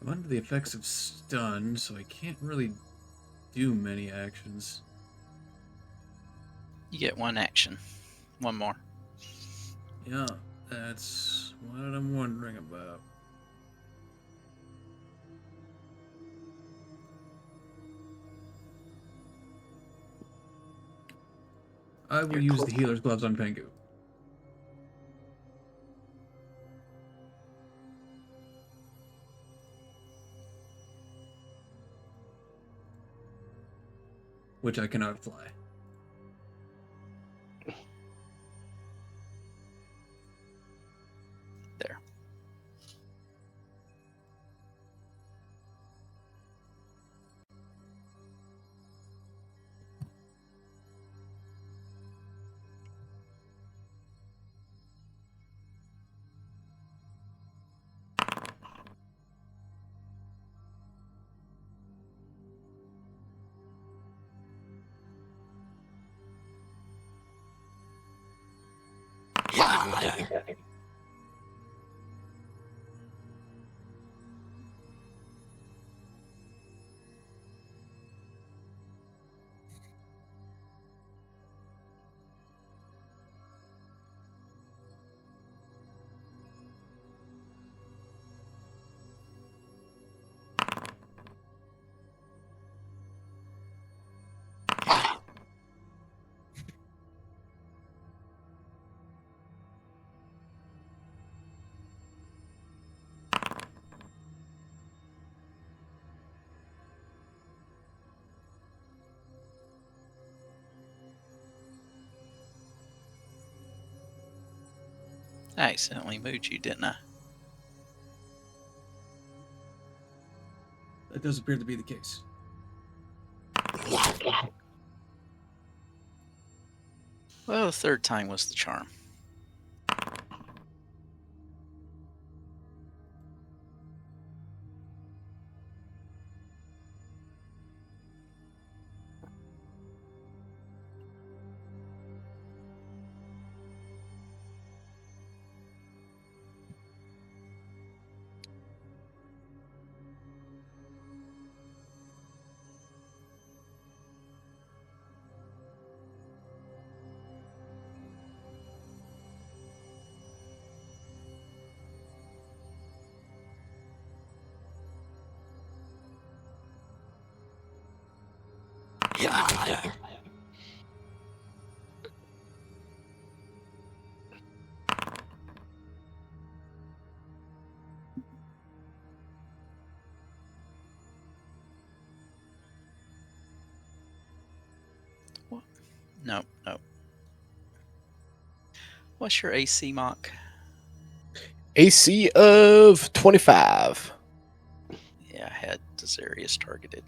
I'm under the effects of stun, so I can't really do many actions. You get one action. One more. Yeah, that's what I'm wondering about. I will use the healer's gloves on Pengu. Which I cannot fly. There. I accidentally moved you, didn't I? that does appear to be the case. Well, the third time was the charm. What? No, no. What's your AC, Mock? AC of 25. Yeah, I had Desarius targeted.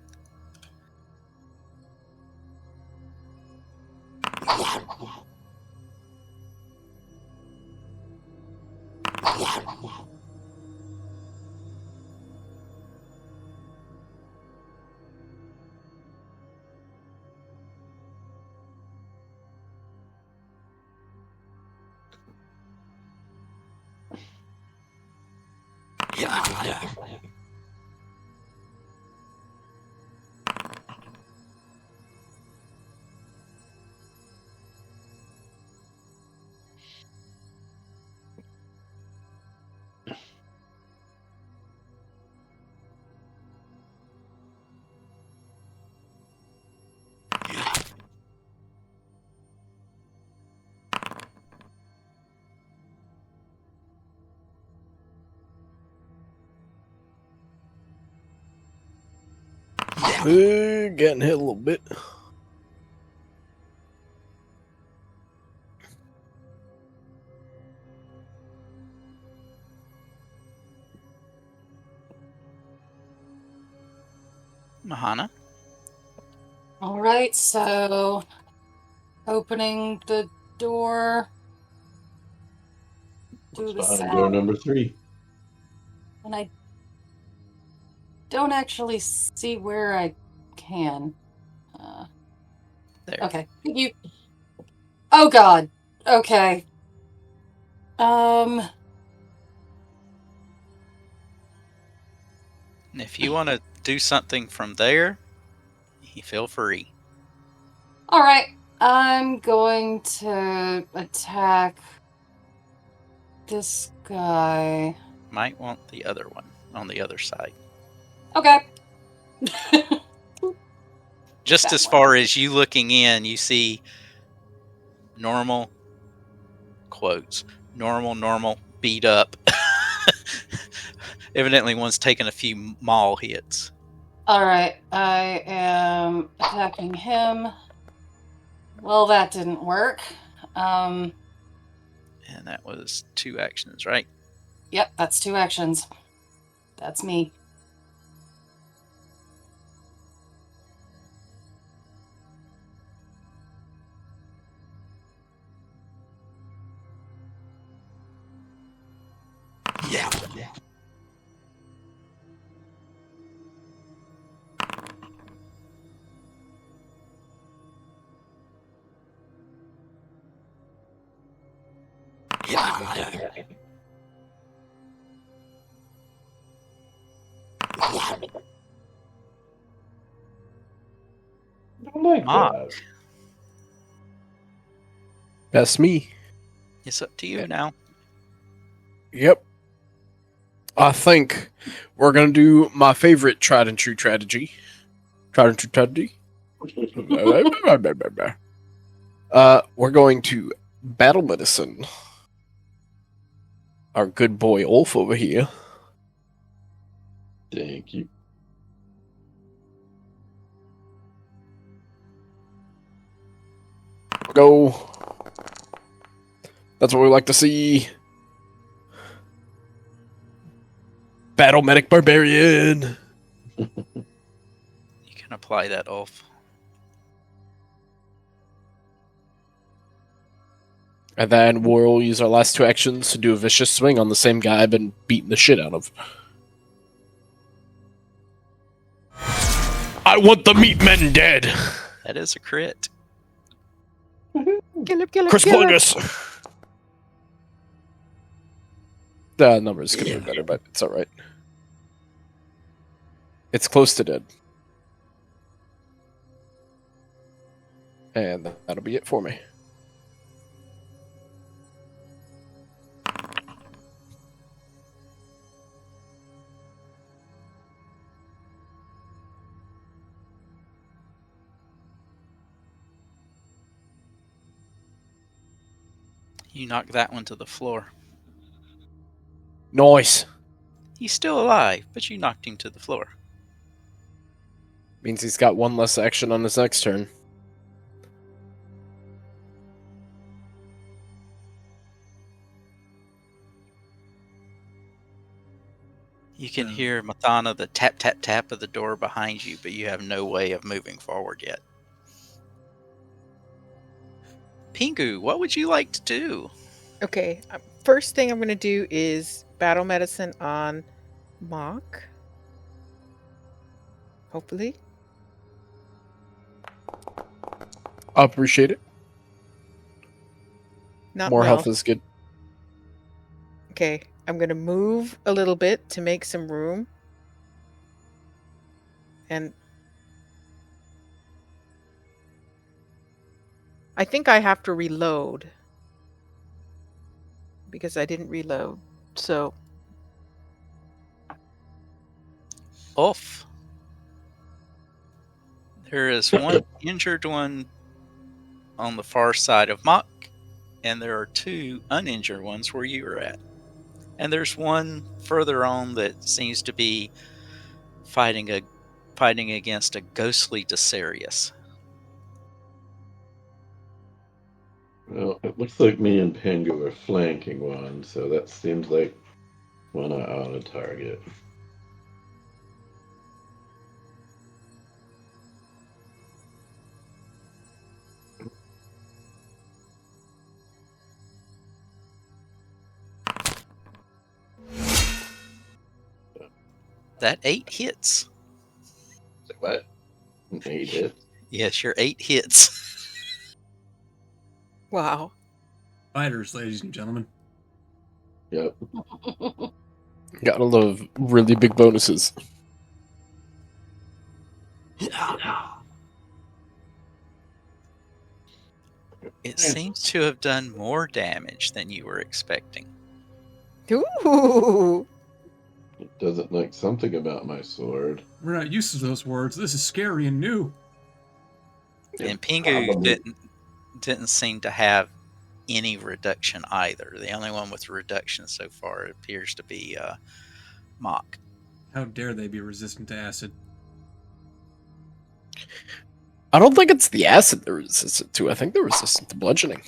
Getting hit a little bit. Mahana? All right, so opening the door. Do the Behind door sound. number 3. And I don't actually see where I can. There. Okay. You. Oh God. Okay. And if you want to do something from there, you feel free. All right. I'm going to attack this guy. Might want the other one on the other side. Okay. Just That as one. far as you looking in, you see normal, quotes, normal, beat up. Evidently one's taken a few maul hits. All right. I am attacking him. Well, that didn't work. And that was 2 actions, right? Yep, that's 2 actions. That's me. Yeah. I like Mock. that. That's me. It's up to you now. Yep. I think we're going to do my favorite tried and true strategy. Tried and true strategy. We're going to battle medicine our good boy Ulf over here. Thank you. Go. That's what we like to see. Battle medic barbarian. can apply that off. And then we'll use our last 2 actions to do a vicious swing on the same guy I've been beating the shit out of. I want the meat men dead! That is a crit. Kill him, kill him, Chris kill him. Poingus! The numbers could be better, but it's alright. It's close to dead. And that'll be it for me. You knocked that one to the floor. Nice! He's still alive, but you knocked him to the floor. Means he's got 1 less action on his next turn. You can hear Mathana, the tap, tap, tap of the door behind you, but you have no way of moving forward yet. Pingu, what would you like to do? Okay, first thing I'm going to do is battle medicine on Mock. Hopefully. I appreciate it. Not More well. health is good. Okay, I'm going to move a little bit to make some room. And I think I have to reload. Because I didn't reload. So, Off. There is one injured one on the far side of Mock, and there are 2 uninjured ones where you are at. And there's one further on that seems to be fighting against a ghostly Desarius. Well, it looks like me and Pengu are flanking one, so that seems like one I ought to target. That 8 hits. What? 8 hits? Yes, your 8 hits. wow. Fighters, ladies and gentlemen. Yep. Gotta love really big bonuses. It seems to have done more damage than you were expecting. Ooh. It doesn't like something about my sword. We're not used to those words. This is scary and new. And Pingu didn't seem to have any reduction either. The only one with reduction so far appears to be Mock. How dare they be resistant to acid? I don't think it's the acid they're resistant to. I think they're resistant to bludgeoning.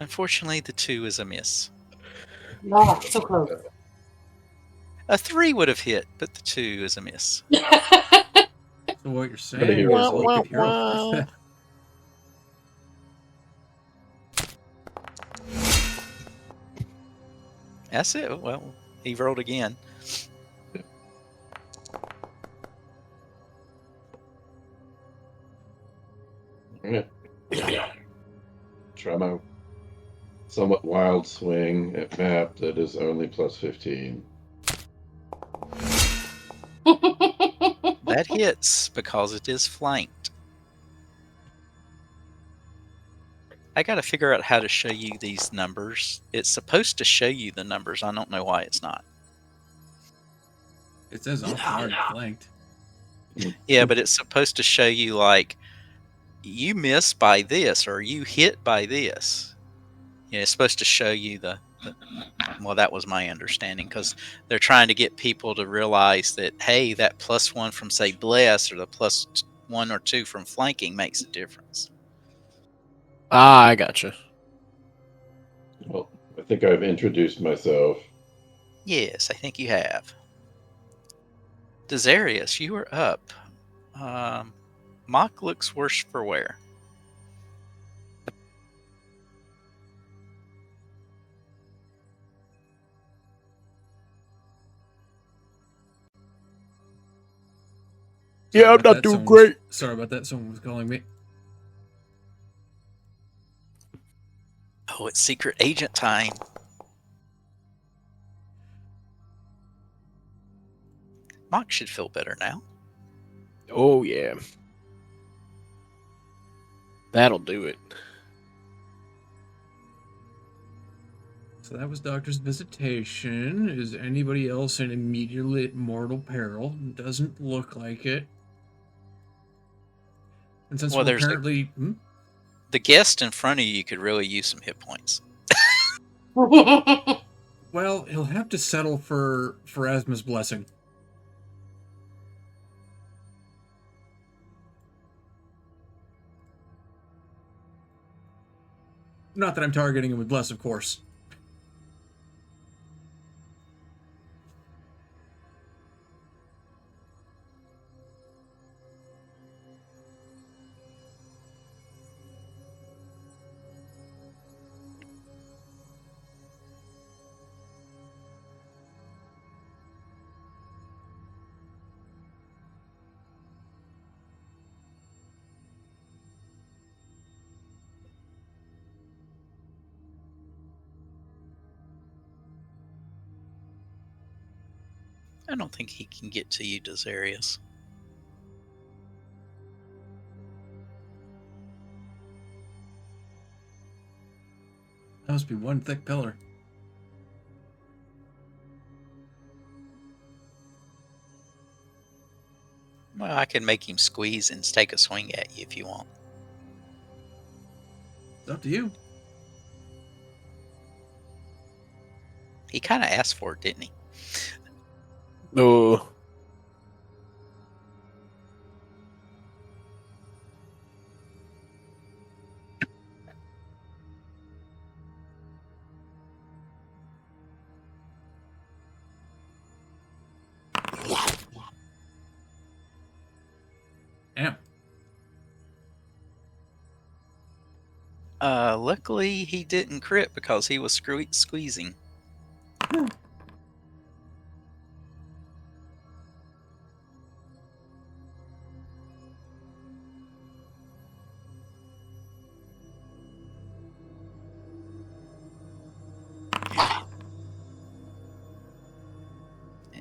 Unfortunately, the 2 is a miss. Oh, so close. A 3 would have hit, but the 2 is a miss. So what you're saying is hero we point. could hero force that. That's it. Well, he rolled again. Alright. Try my somewhat wild swing at map that is only plus 15. That hits because it is flanked. I gotta figure out how to show you these numbers. It's supposed to show you the numbers. I don't know why it's not. It says off guard and flanked. Yeah, but it's supposed to show you, like, you miss by this or you hit by this. You know, it's supposed to show you well, that was my understanding, because they're trying to get people to realize that, hey, that +1 from, say, Bless, or the +1 or 2 from flanking makes a difference. Ah, I gotcha. Well, I think I've introduced myself. Yes, I think you have. Desarius, you are up. Mock looks worse for wear. Yeah, I'm not doing great. Sorry about that. Someone was calling me. Oh, it's secret agent time. Mock should feel better now. Oh, yeah. That'll do it. So that was Doctor's visitation. Is anybody else in immediate mortal peril? Doesn't look like it. And since Well, we're there's apparently... The guest in front of you could really use some hit points. Well, he'll have to settle for Pharasma's blessing. Not that I'm targeting him with bless, of course. I don't think he can get to you, Desarius. That must be one thick pillar. Well, I can make him squeeze and take a swing at you if you want. It's up to you. He kind of asked for it, didn't he? Oh. Damn. Luckily he didn't crit because he was squeezing.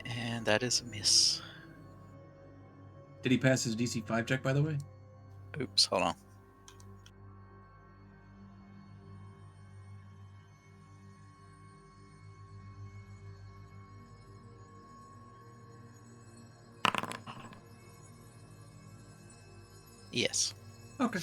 And that is a miss. Did he pass his DC 5 check, by the way? Oops, hold on. Yes. Okay.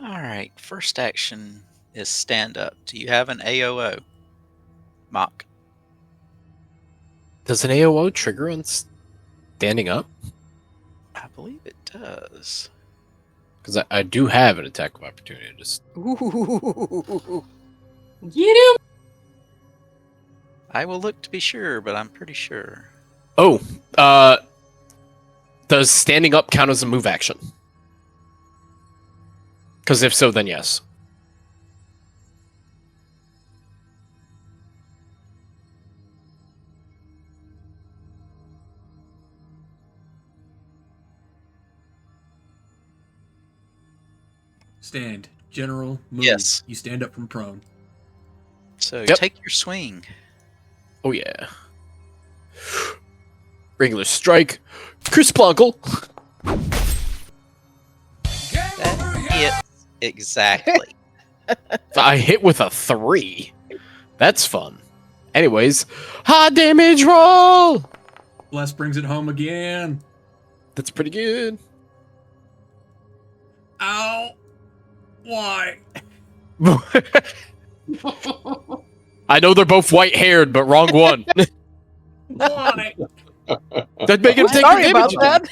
Alright, first action is stand up. Do you have an AOO? Mock. Does an AOO trigger on standing up? I believe it does. Because I do have an attack of opportunity. Just Get him! I will look to be sure, but I'm pretty sure. oh, does standing up count as a move action? Because if so, then yes. Stand. General move. Yes. You stand up from prone. So Yep. take your swing. Oh yeah. Regular strike. Chris Plunkle. That hits exactly. I hit with a 3. That's fun. Anyways, high damage roll. Bless brings it home again. That's pretty good. Ow! Why? I know they're both white-haired, but wrong one. Why? That'd make him take Sorry the about damage again. that.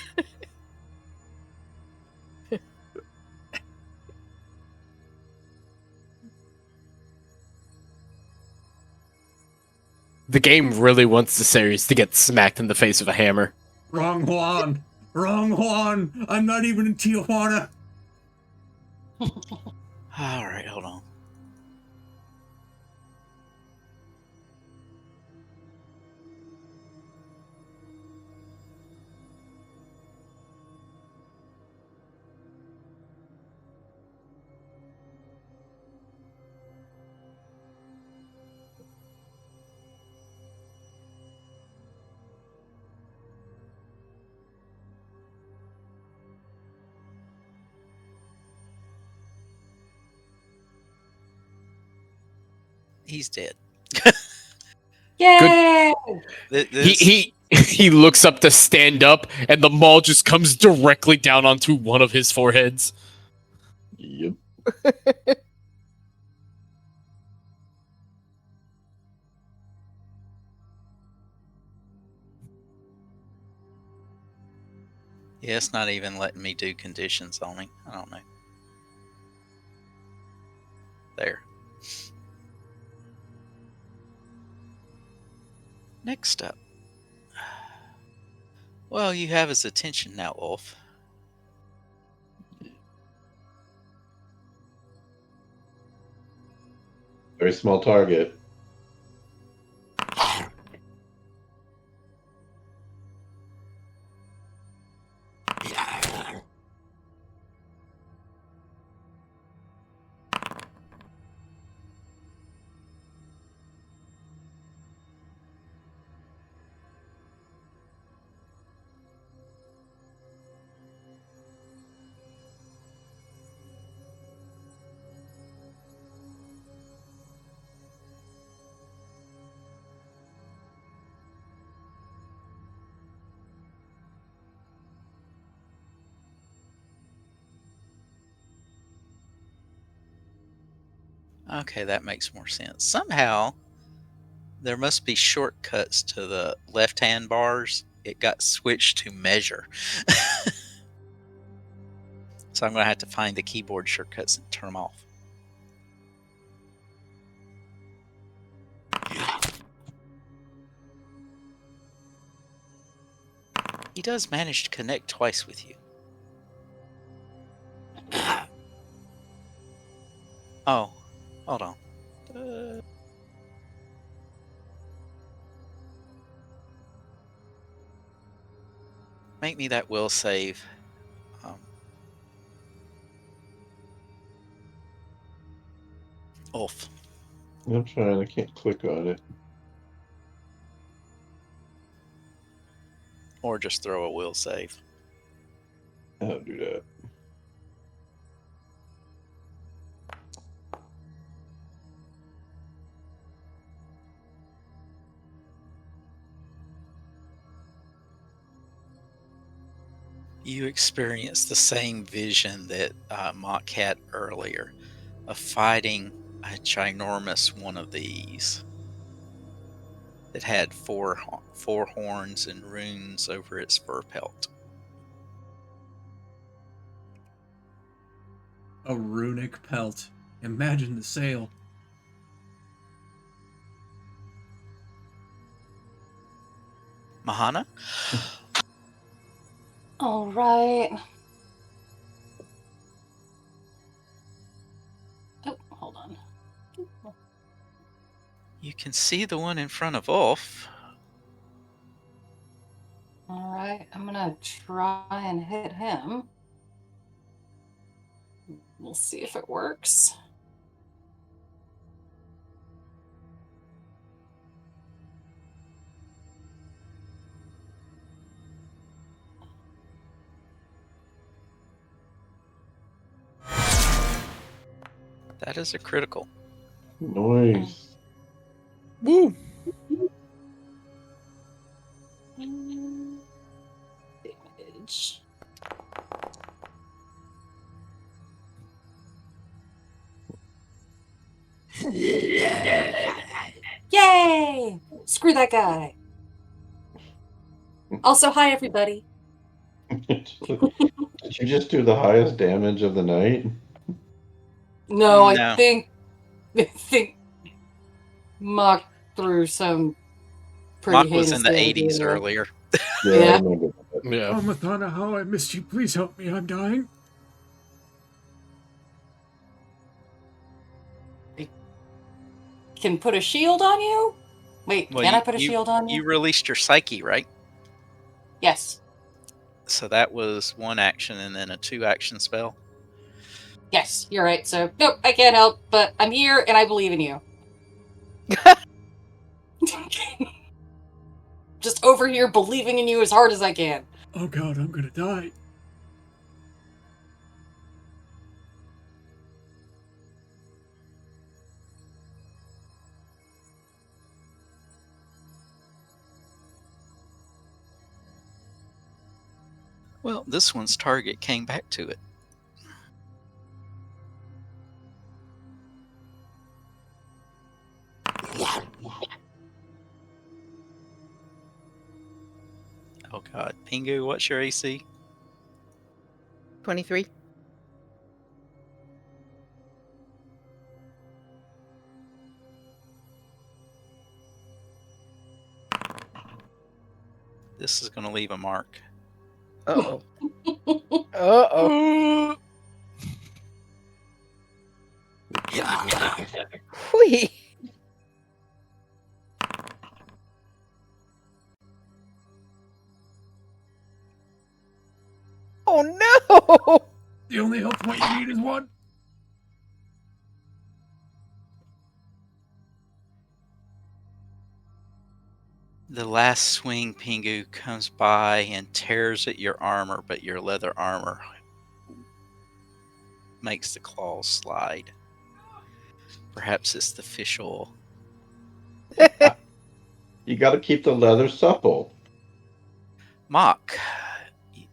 The game really wants the series to get smacked in the face with a hammer. Wrong Juan. Wrong Juan. I'm not even in Tijuana. Alright, hold on. He's dead. Yay! This, He looks up to stand up, and the maul just comes directly down onto one of his foreheads. Yep. yeah, it's not even letting me do conditions on him. I don't know. There. Next up. Well, you have his attention now, Ulf. Very small target. Okay, that makes more sense. Somehow, there must be shortcuts to the left-hand bars. It got switched to measure. So I'm going to have to find the keyboard shortcuts and turn them off. He does manage to connect twice with you. Oh, hold on. Make me that will save. Ulf. I'm trying. I can't click on it. Or just throw a will save. I'll do that. You experience the same vision that Mock had earlier of fighting a ginormous one of these that had four horns and runes over its fur pelt. A runic pelt. Imagine the sail. Mahana? All right. Oh, hold on. You can see the one in front of Ulf. All right, I'm gonna try and hit him. We'll see if it works. That is a critical. Nice. Woo! Damage. Yay! Screw that guy. Also, hi everybody. Did you just do the highest damage of the night? No, I No. think Mock threw some pretty Mock was in heinous the damage 80s there. earlier. Yeah, I Yeah. remember that. Yeah. Oh, Mathana, how I missed you. Please help me. I'm dying. Can put a shield on you? Wait, Well, can I put a shield on you? You released your psyche, right? Yes. So that was 1 action and then a 2-action spell. Yes, you're right. So, nope, I can't help, but I'm here and I believe in you. Just over here believing in you as hard as I can. Oh god, I'm gonna die. Well, this one's target came back to it. Oh god. Pingu, what's your AC? 23. This is going to leave a mark. Uh-oh. Uh-oh. Whee! Oh no! The only health point you need is 1. The last swing, Pingu, comes by and tears at your armor, but your leather armor makes the claws slide. Perhaps it's the fish oil. You got to keep the leather supple. Mock,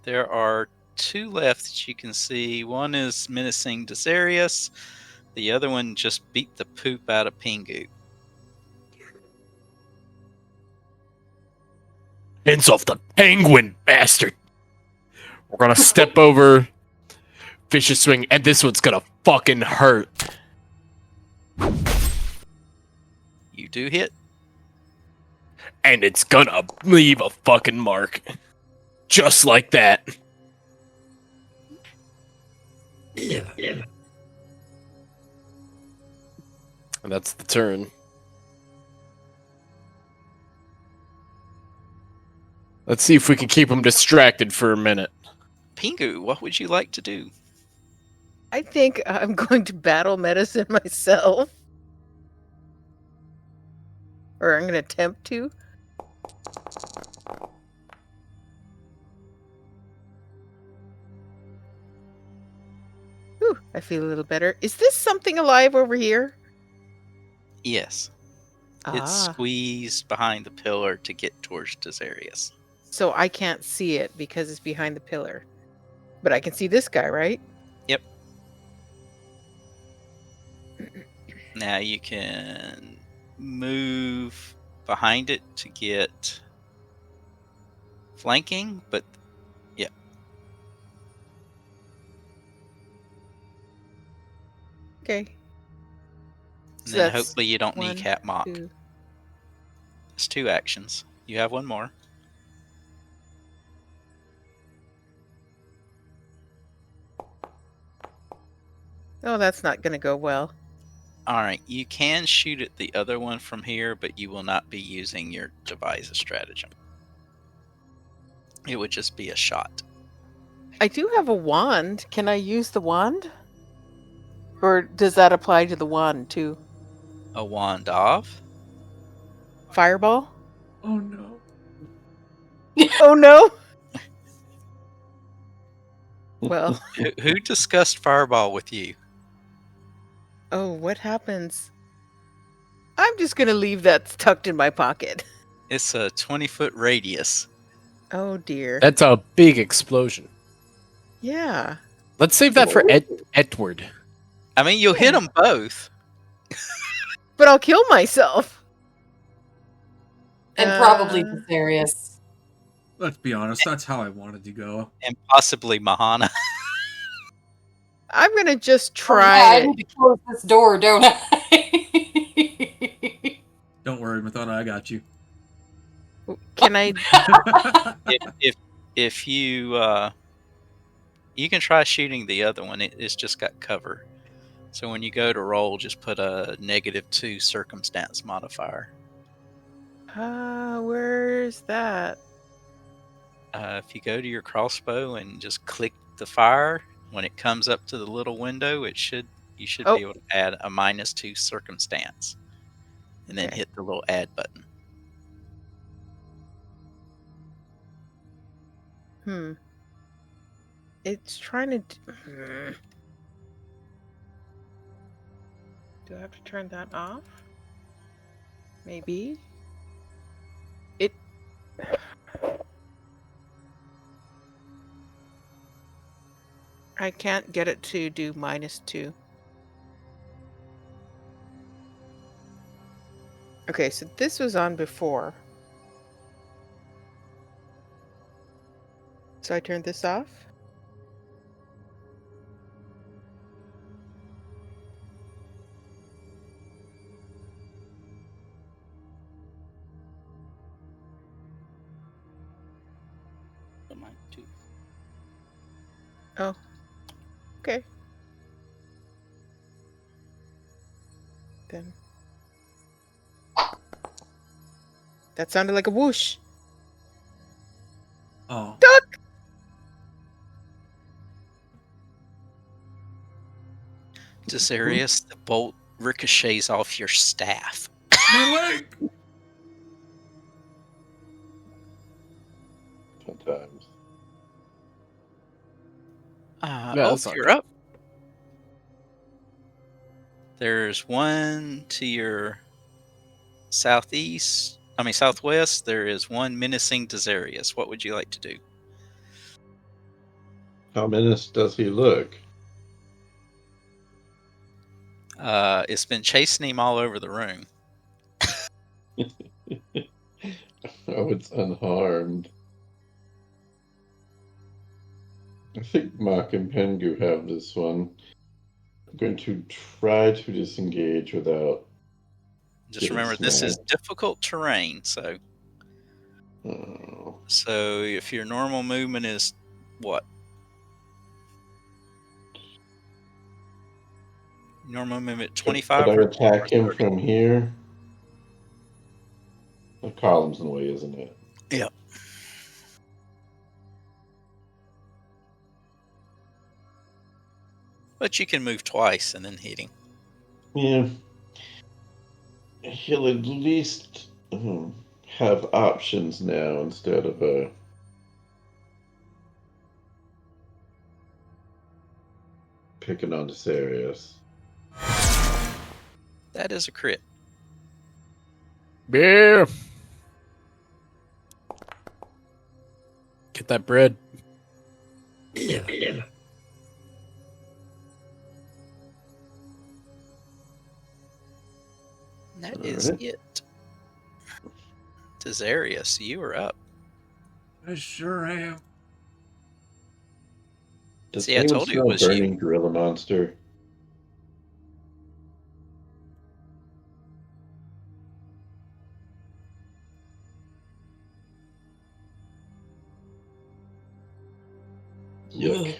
there are 2 left that you can see. One is menacing Desarius. The other one just beat the poop out of Pingu. Hands off the penguin, bastard! We're gonna step over Fish's swing, and this one's gonna fucking hurt. You do hit. And it's gonna leave a fucking mark. Just like that. And that's the turn. Let's see if we can keep him distracted for a minute. Pingu, what would you like to do? I think I'm going to battle medicine myself. Or I'm going to attempt to. Whew, I feel a little better. Is this something alive over here? Yes. It's Ah, squeezed behind the pillar to get towards Desarius. so I can't see it because it's behind the pillar. But I can see this guy, right? Yep. Now you can move behind it to get flanking, but yeah. Okay. And So then that's hopefully you don't 1, kneecap Mock. 2. It's 2 actions. You have 1 more. Oh, that's not going to go well. Alright, you can shoot at the other one from here, but you will not be using your devise a stratagem. It would just be a shot. I do have a wand. Can I use the wand? Or does that apply to the wand too? A wand of? Fireball? Oh no. Oh no! Well, Who discussed fireball with you? oh, what happens? I'm just gonna leave that tucked in my pocket. It's a 20-foot radius. Oh dear. That's a big explosion. Yeah. Let's save that for Edward. I mean, you'll hit them both. But I'll kill myself. And probably Desarius. Let's be honest, that's how I wanted to go. and possibly Mahana. I'm gonna just Oh, try yeah, I it. need to close this door, don't I? Don't worry, Mathana, I got you. Can I? If you you can try shooting the other one. It's just got cover. So when you go to roll, just put a -2 circumstance modifier. Where's that? If you go to your crossbow and just click the fire, when it comes up to the little window, you should Oh. be able to add a -2 circumstance, and then Okay. hit the little add button. It's trying to. Do I have to turn that off? Maybe. It. I can't get it to do -2. Okay, so this was on before. So I turned this off? Oh. Okay. Then. That sounded like a whoosh. Oh. Duck! Desarius, the bolt ricochets off your staff. My leg! Sometimes. that's not You're good. up. There's one to your southwest. There is one menacing Desarius. What would you like to do? How menaced does he look? It's been chasing him all over the room. Oh, it's unharmed. I think Mach and Pengu have this one. I'm going to try to disengage without. Just getting remember, this is smacked. difficult terrain. Oh. So if your normal movement is what? Normal movement 25. Could I or attack him 30? from here? The column's in the way, isn't it? Yep. But you can move twice and then hit him. Yeah. He'll at least have options now instead of picking on Desarius. That is a crit. Yeah. Get that bread. That is Alright. it. Desarius, you are up. I sure am. Does See, I anyone told you it smell was you. burning gorilla monster? Yuck.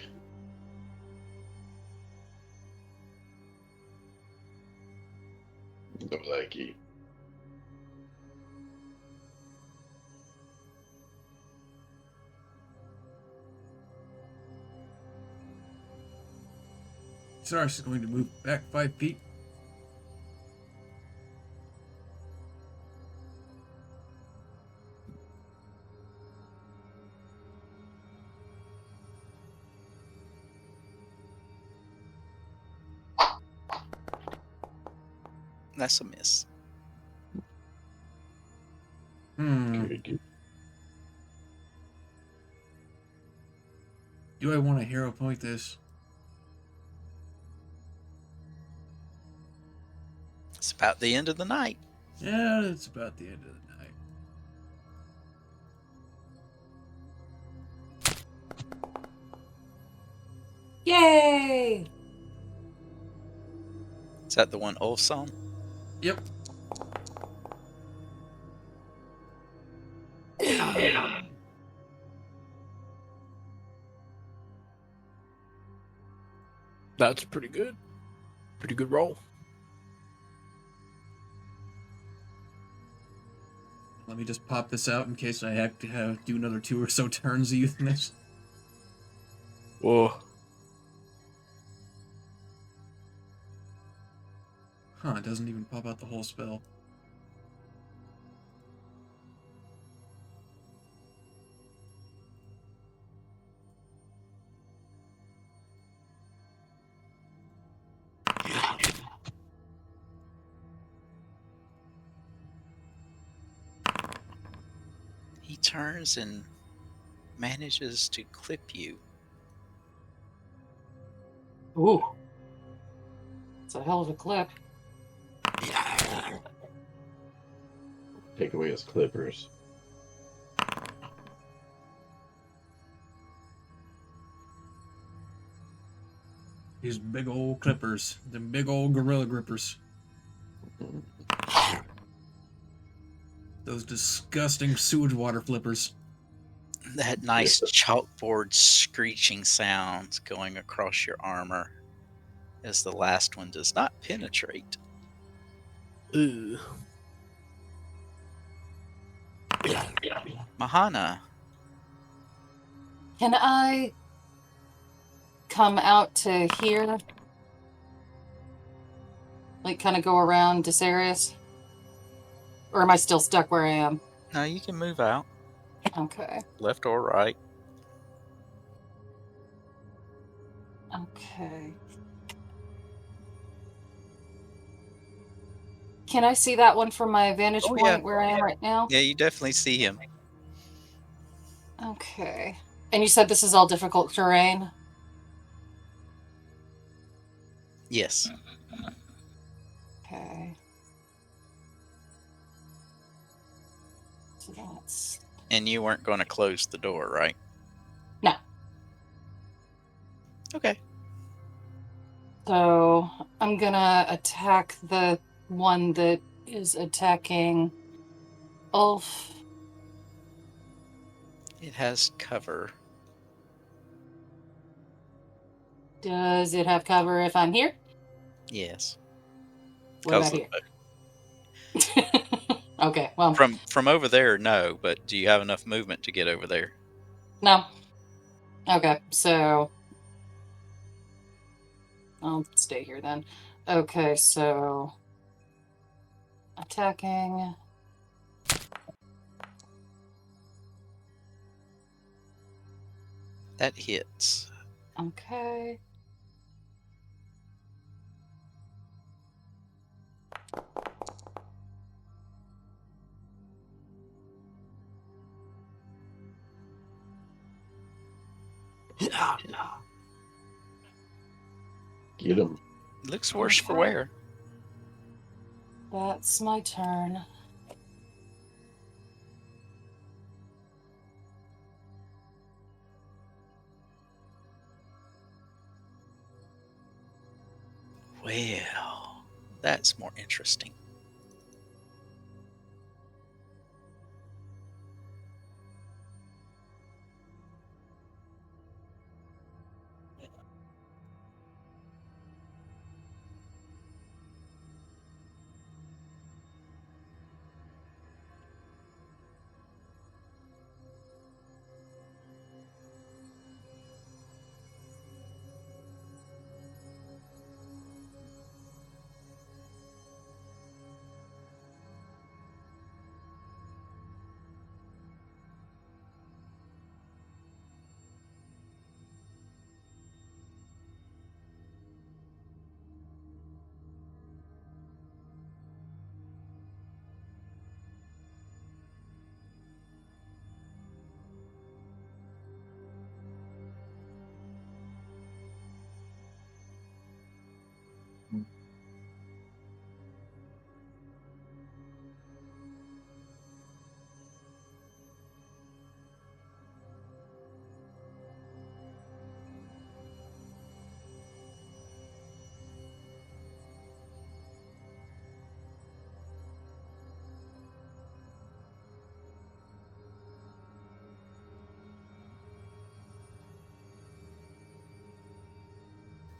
No likey. Cyrus is going to move back 5 feet. That's a miss. Good. Do I want to hero point this? It's about the end of the night. Yeah, it's about the end of the night. Yay! Is that the one Ulf's on? Yep. That's pretty good. Pretty good roll. Let me just pop this out in case I have to do another 2 or so turns of using this. Whoa. Huh, it doesn't even pop out the whole spell. He turns and manages to clip you. Ooh. It's a hell of a clip. Take away his clippers. These big old clippers. Them big old gorilla grippers. Those disgusting sewage water flippers. That nice chalkboard screeching sound going across your armor as the last one does not penetrate. Ugh. Mahana, Can I come out to here? Like, kind of go around Desarius? Or am I still stuck where I am? no, you can move out, Okay. left or right. Okay. Can I see that one from my vantage Oh, point yeah. where I am right now? Yeah, you definitely see him. Okay. And you said this is all difficult terrain? Yes. Okay. So that's... And you weren't going to close the door, right? No. Okay. So I'm gonna attack the one that is attacking Ulf. It has cover. Does it have cover if I'm here? Yes. What about 'Cause here? Okay, well, from over there, no, but do you have enough movement to get over there? no. Okay, so I'll stay here then. Okay, so attacking. That hits. Okay. Get him. Looks worse for wear. That's my turn. Well, that's more interesting.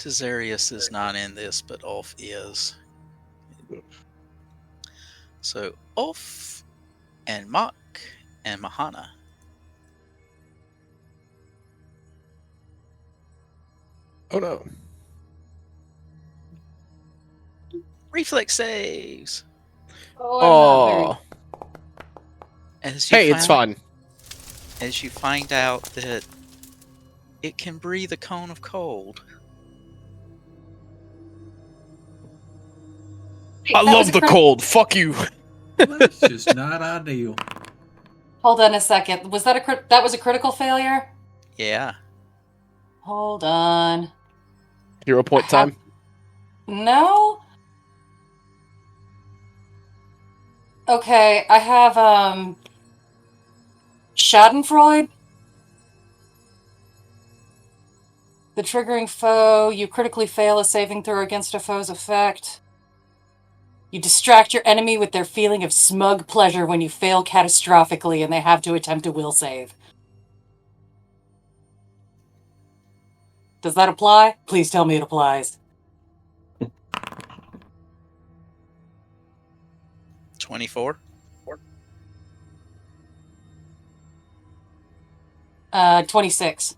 Tizarius is not in this, but Ulf is. So Ulf and Mach and Mahana. Oh no. Reflex saves. Oh, I'm not very. As you Hey, it's fine. As you find out that it can breathe a cone of cold. I That was love a the crit- cold. Fuck you. That's just not ideal. Hold on a second. Was that that was a critical failure? Yeah. Hold on. 0 point I have- time. No? Okay, I have Schadenfreude. The triggering foe, you critically fail a saving throw against a foe's effect. You distract your enemy with their feeling of smug pleasure when you fail catastrophically and they have to attempt a will save. Does that apply? Please tell me it applies. 24. 26.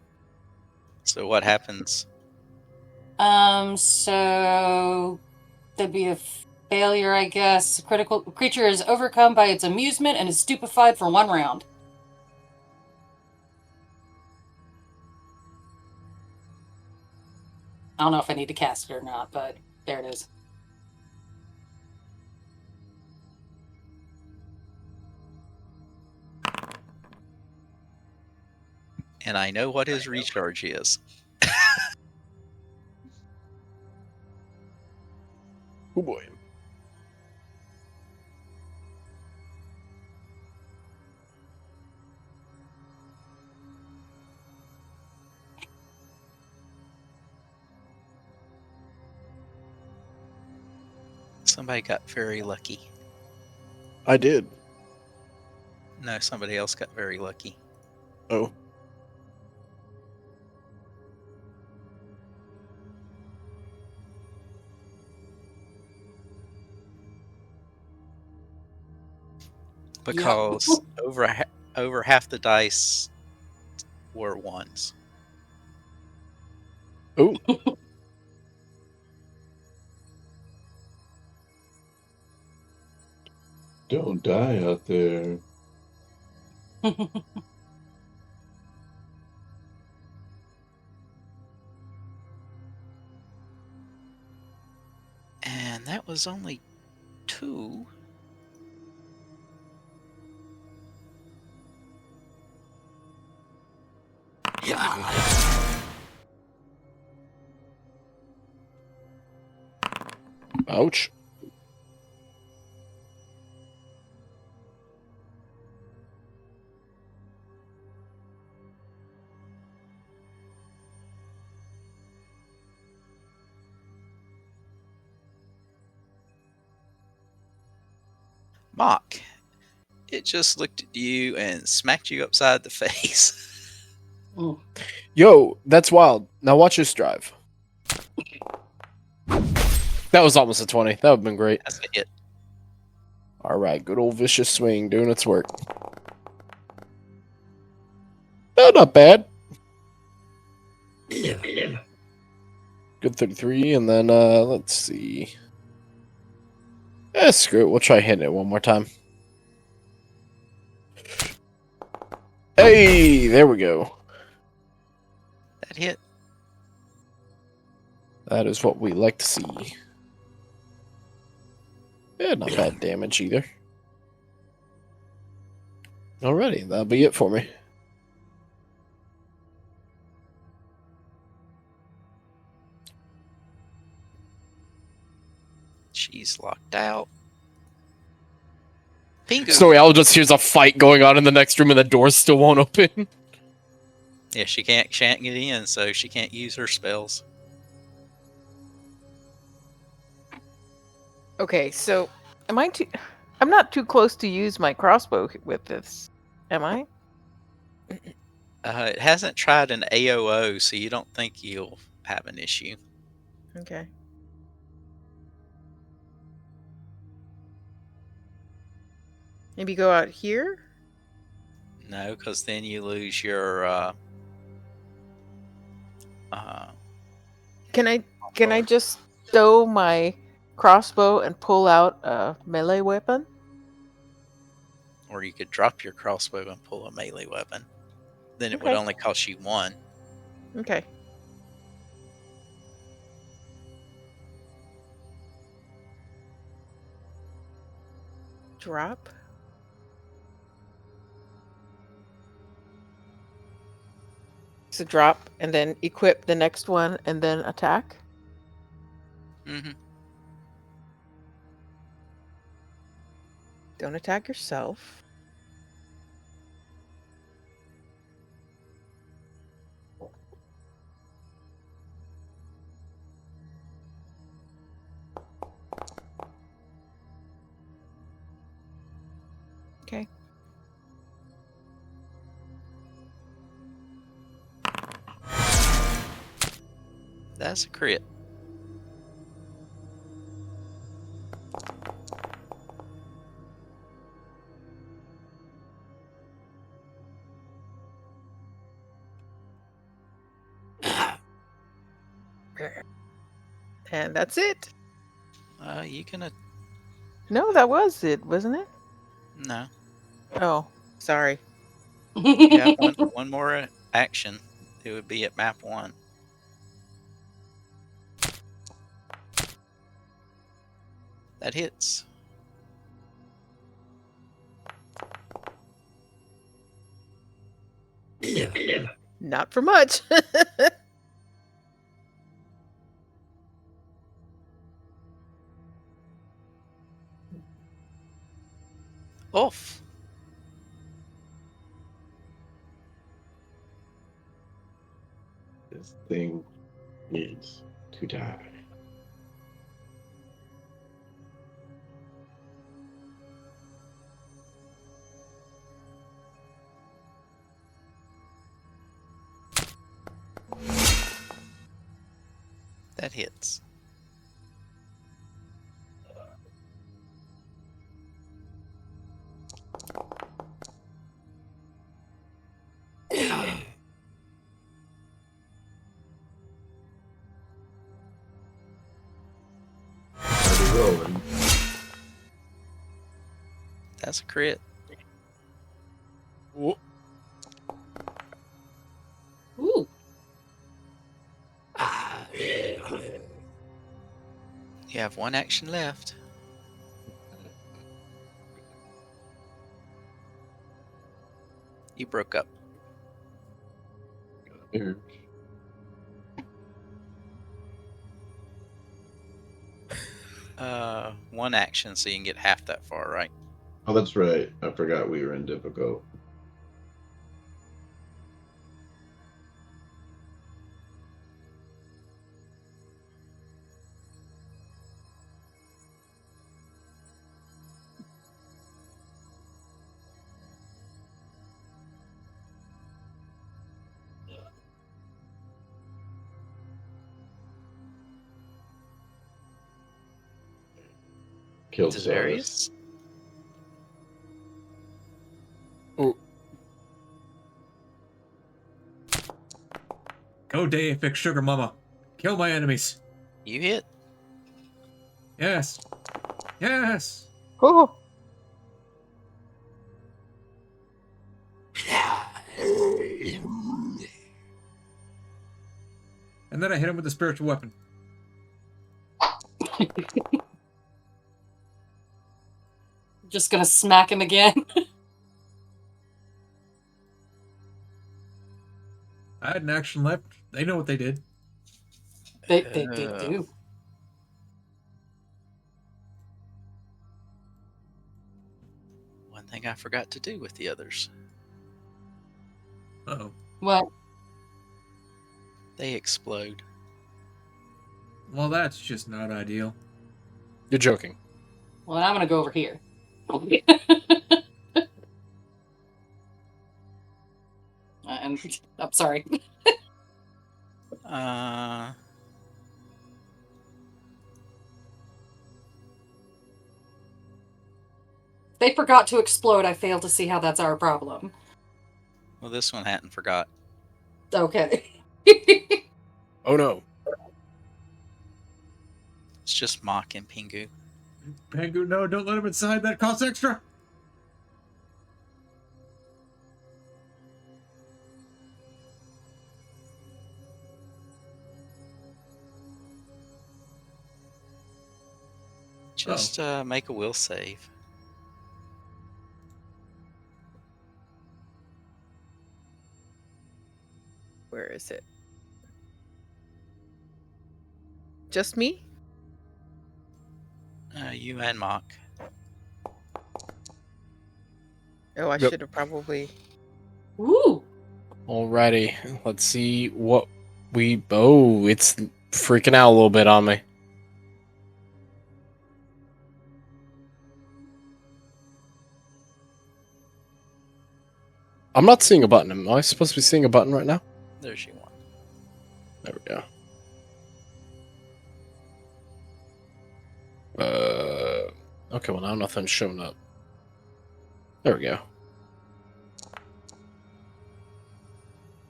So what happens? So there'd be a failure, I guess. Critical creature is overcome by its amusement and is stupefied for 1 round. I don't know if I need to cast it or not, but there it is. And I know what his recharge is. Oh boy. Somebody got very lucky. I did. No, somebody else got very lucky. Oh. Because over half the dice were ones. Oh. Don't die out there. And that was only 2. Ouch. Mock. It just looked at you and smacked you upside the face. Mm. Yo, that's wild. Now watch this drive. That was almost a 20. That would have been great. That's a hit. Alright, good old vicious swing doing its work. No, not bad. Good 33, and then, let's see. Screw it. We'll try hitting it one more time. Hey, there we go. That hit. That is what we like to see. Yeah, not bad damage either. Alrighty, that'll be it for me. She's locked out. Pingu. So Al just hears a fight going on in the next room and the door still won't open. Yeah, she can't get in, so she can't use her spells. Okay, so am I too? I'm not too close to use my crossbow with this, am I? It hasn't tried an AOO, so you don't think you'll have an issue. Okay. Maybe go out here? No, because then you lose your. Can I just stow my crossbow and pull out a melee weapon? Or you could drop your crossbow and pull a melee weapon. Then it would Okay. only cost you one. Okay. Drop. So drop and then equip the next one and then attack. Mm-hmm. Don't attack yourself. Okay. That's a crit. And that's it. You can. No, that was it, wasn't it? No. Oh, sorry. You have one more action. It would be at map 1. That hits. Not for much. Oof. This thing needs to die. That hits. Already rolling. That's a crit. Whoa. Ooh. You have one action left. You broke up. Here. One action, so you can get half that far, right? Oh, that's right. I forgot we were in difficult. Killed Cyrus. Darius? Oh, Go Deific Sugar Mama. Kill my enemies. You hit. Yes. Yes. Oh, And then I hit him with the spiritual weapon. Just gonna smack him again. I had an action left. They know what they did. They do. One thing I forgot to do with the others. Uh-oh. Well, They explode. Well, that's just not ideal. you're joking. well, I'm gonna go over here. And I'm sorry. Uh, They forgot to explode. I fail to see how that's our problem. Well, this one hadn't forgot. Okay. Oh no. It's just Mock and Pingu. Pengu, no, don't let him inside. That costs extra. Just make a will save. Where is it? Just me? You and Mock. Oh, I Yep. should have probably. Ooh. Alrighty. Let's see what we... Oh, it's freaking out a little bit on me. I'm not seeing a button. Am I supposed to be seeing a button right now? There's your one. There we go. Okay, well now nothing's showing up. There we go.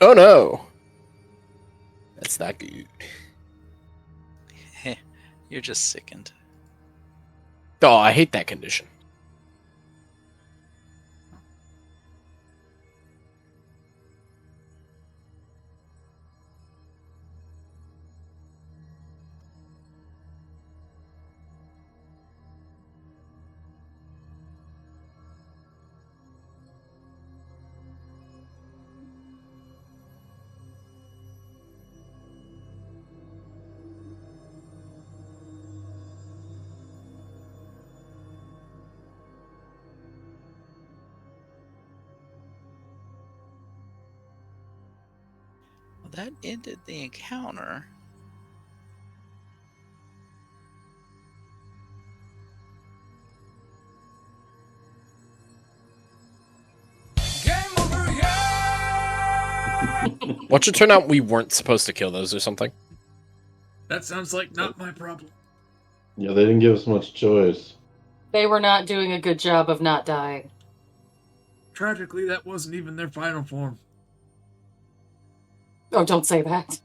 Oh no! That's not good. You're just sickened. Oh, I hate that condition. Well, that ended the encounter. Watch it turn out we weren't supposed to kill those or something. That sounds like not my problem. Yeah, they didn't give us much choice. They were not doing a good job of not dying. Tragically, that wasn't even their final form. Oh, don't say that.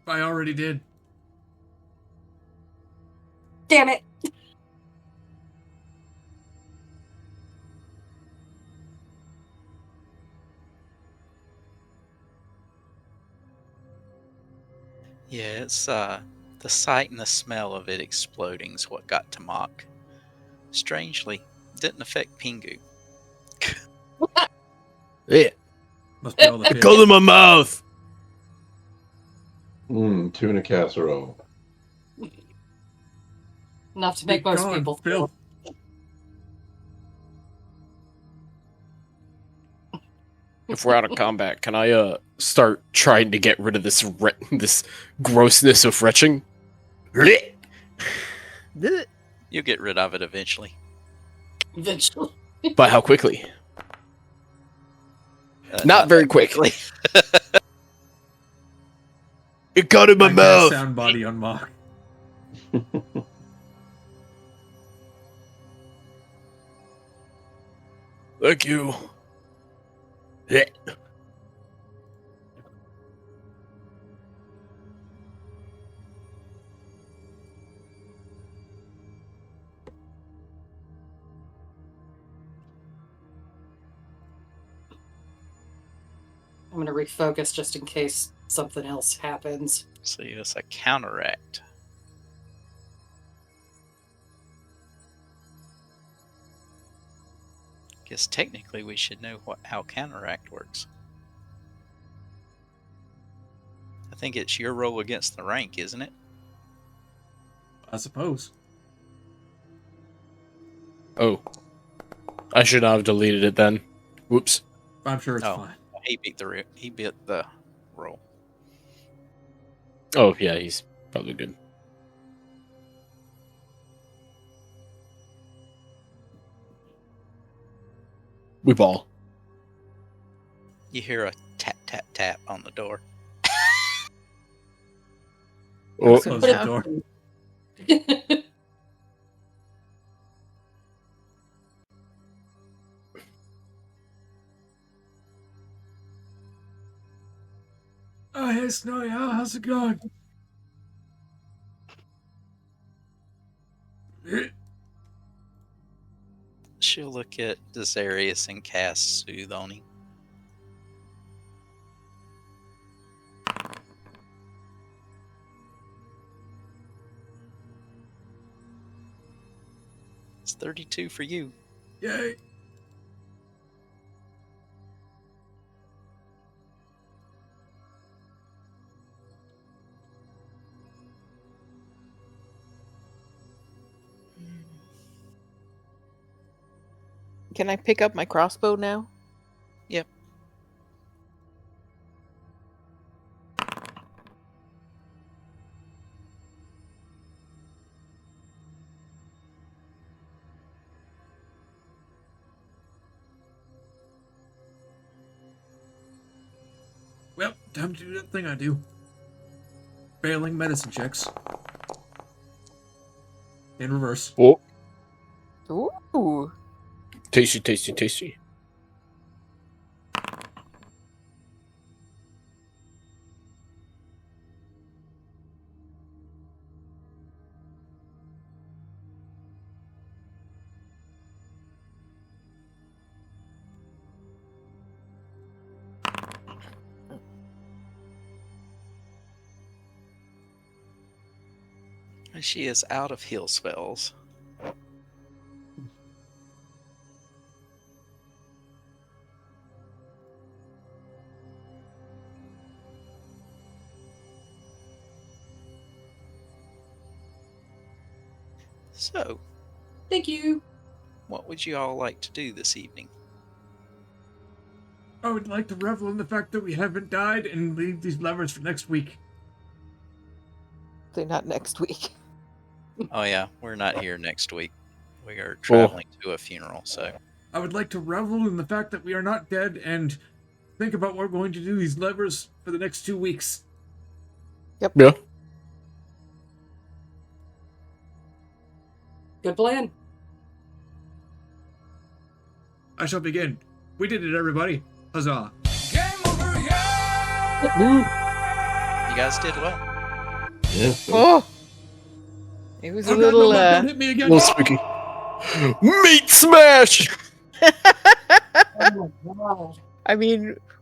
I already did. Damn it. Yeah, it's the sight and the smell of it exploding is what got to Mock. Strangely, didn't affect Pingu. Yeah. Must be all the Cold in my mouth! Tuna casserole. Enough to make most people Phil. If we're out of combat, can I start trying to get rid of this this grossness of retching? You'll get rid of it eventually. eventually. But how quickly? Not very quickly. It got in my mouth. Sound body on Mock. Thank you. Yeah. I'm going to refocus just in case something else happens. So it's a counteract. Guess technically we should know how counteract works. I think it's your roll against the rank, isn't it? I suppose. Oh. I should not have deleted it then. Whoops. I'm sure it's Oh. fine. He beat the roll. Oh, yeah, he's probably good. We ball. You hear a tap tap tap on the door. Oh, Close the door. Oh, hey, Snowy. Oh, how's it going? She'll look at Desarius and cast Soothe on him. It's 32 for you. Yay. Can I pick up my crossbow now? Yep. Well, time to do that thing I do. Failing medicine checks. In reverse. Oh, Ooh. tasty, tasty, tasty. And she is out of heal spells. So, Thank you. what would you all like to do this evening? I would like to revel in the fact that we haven't died and leave these levers for next week. They're not next week. Oh yeah, we're not here next week. We are traveling to a funeral, so I would like to revel in the fact that we are not dead and think about what we're going to do these levers for the next 2 weeks. Yeah. Good plan. I shall begin. We did it, everybody. Huzzah. you guys did well. Yeah. Oh! It was a Oh, God, little, no, don't hit me again. Little spooky. Meat smash! Oh my god. I mean,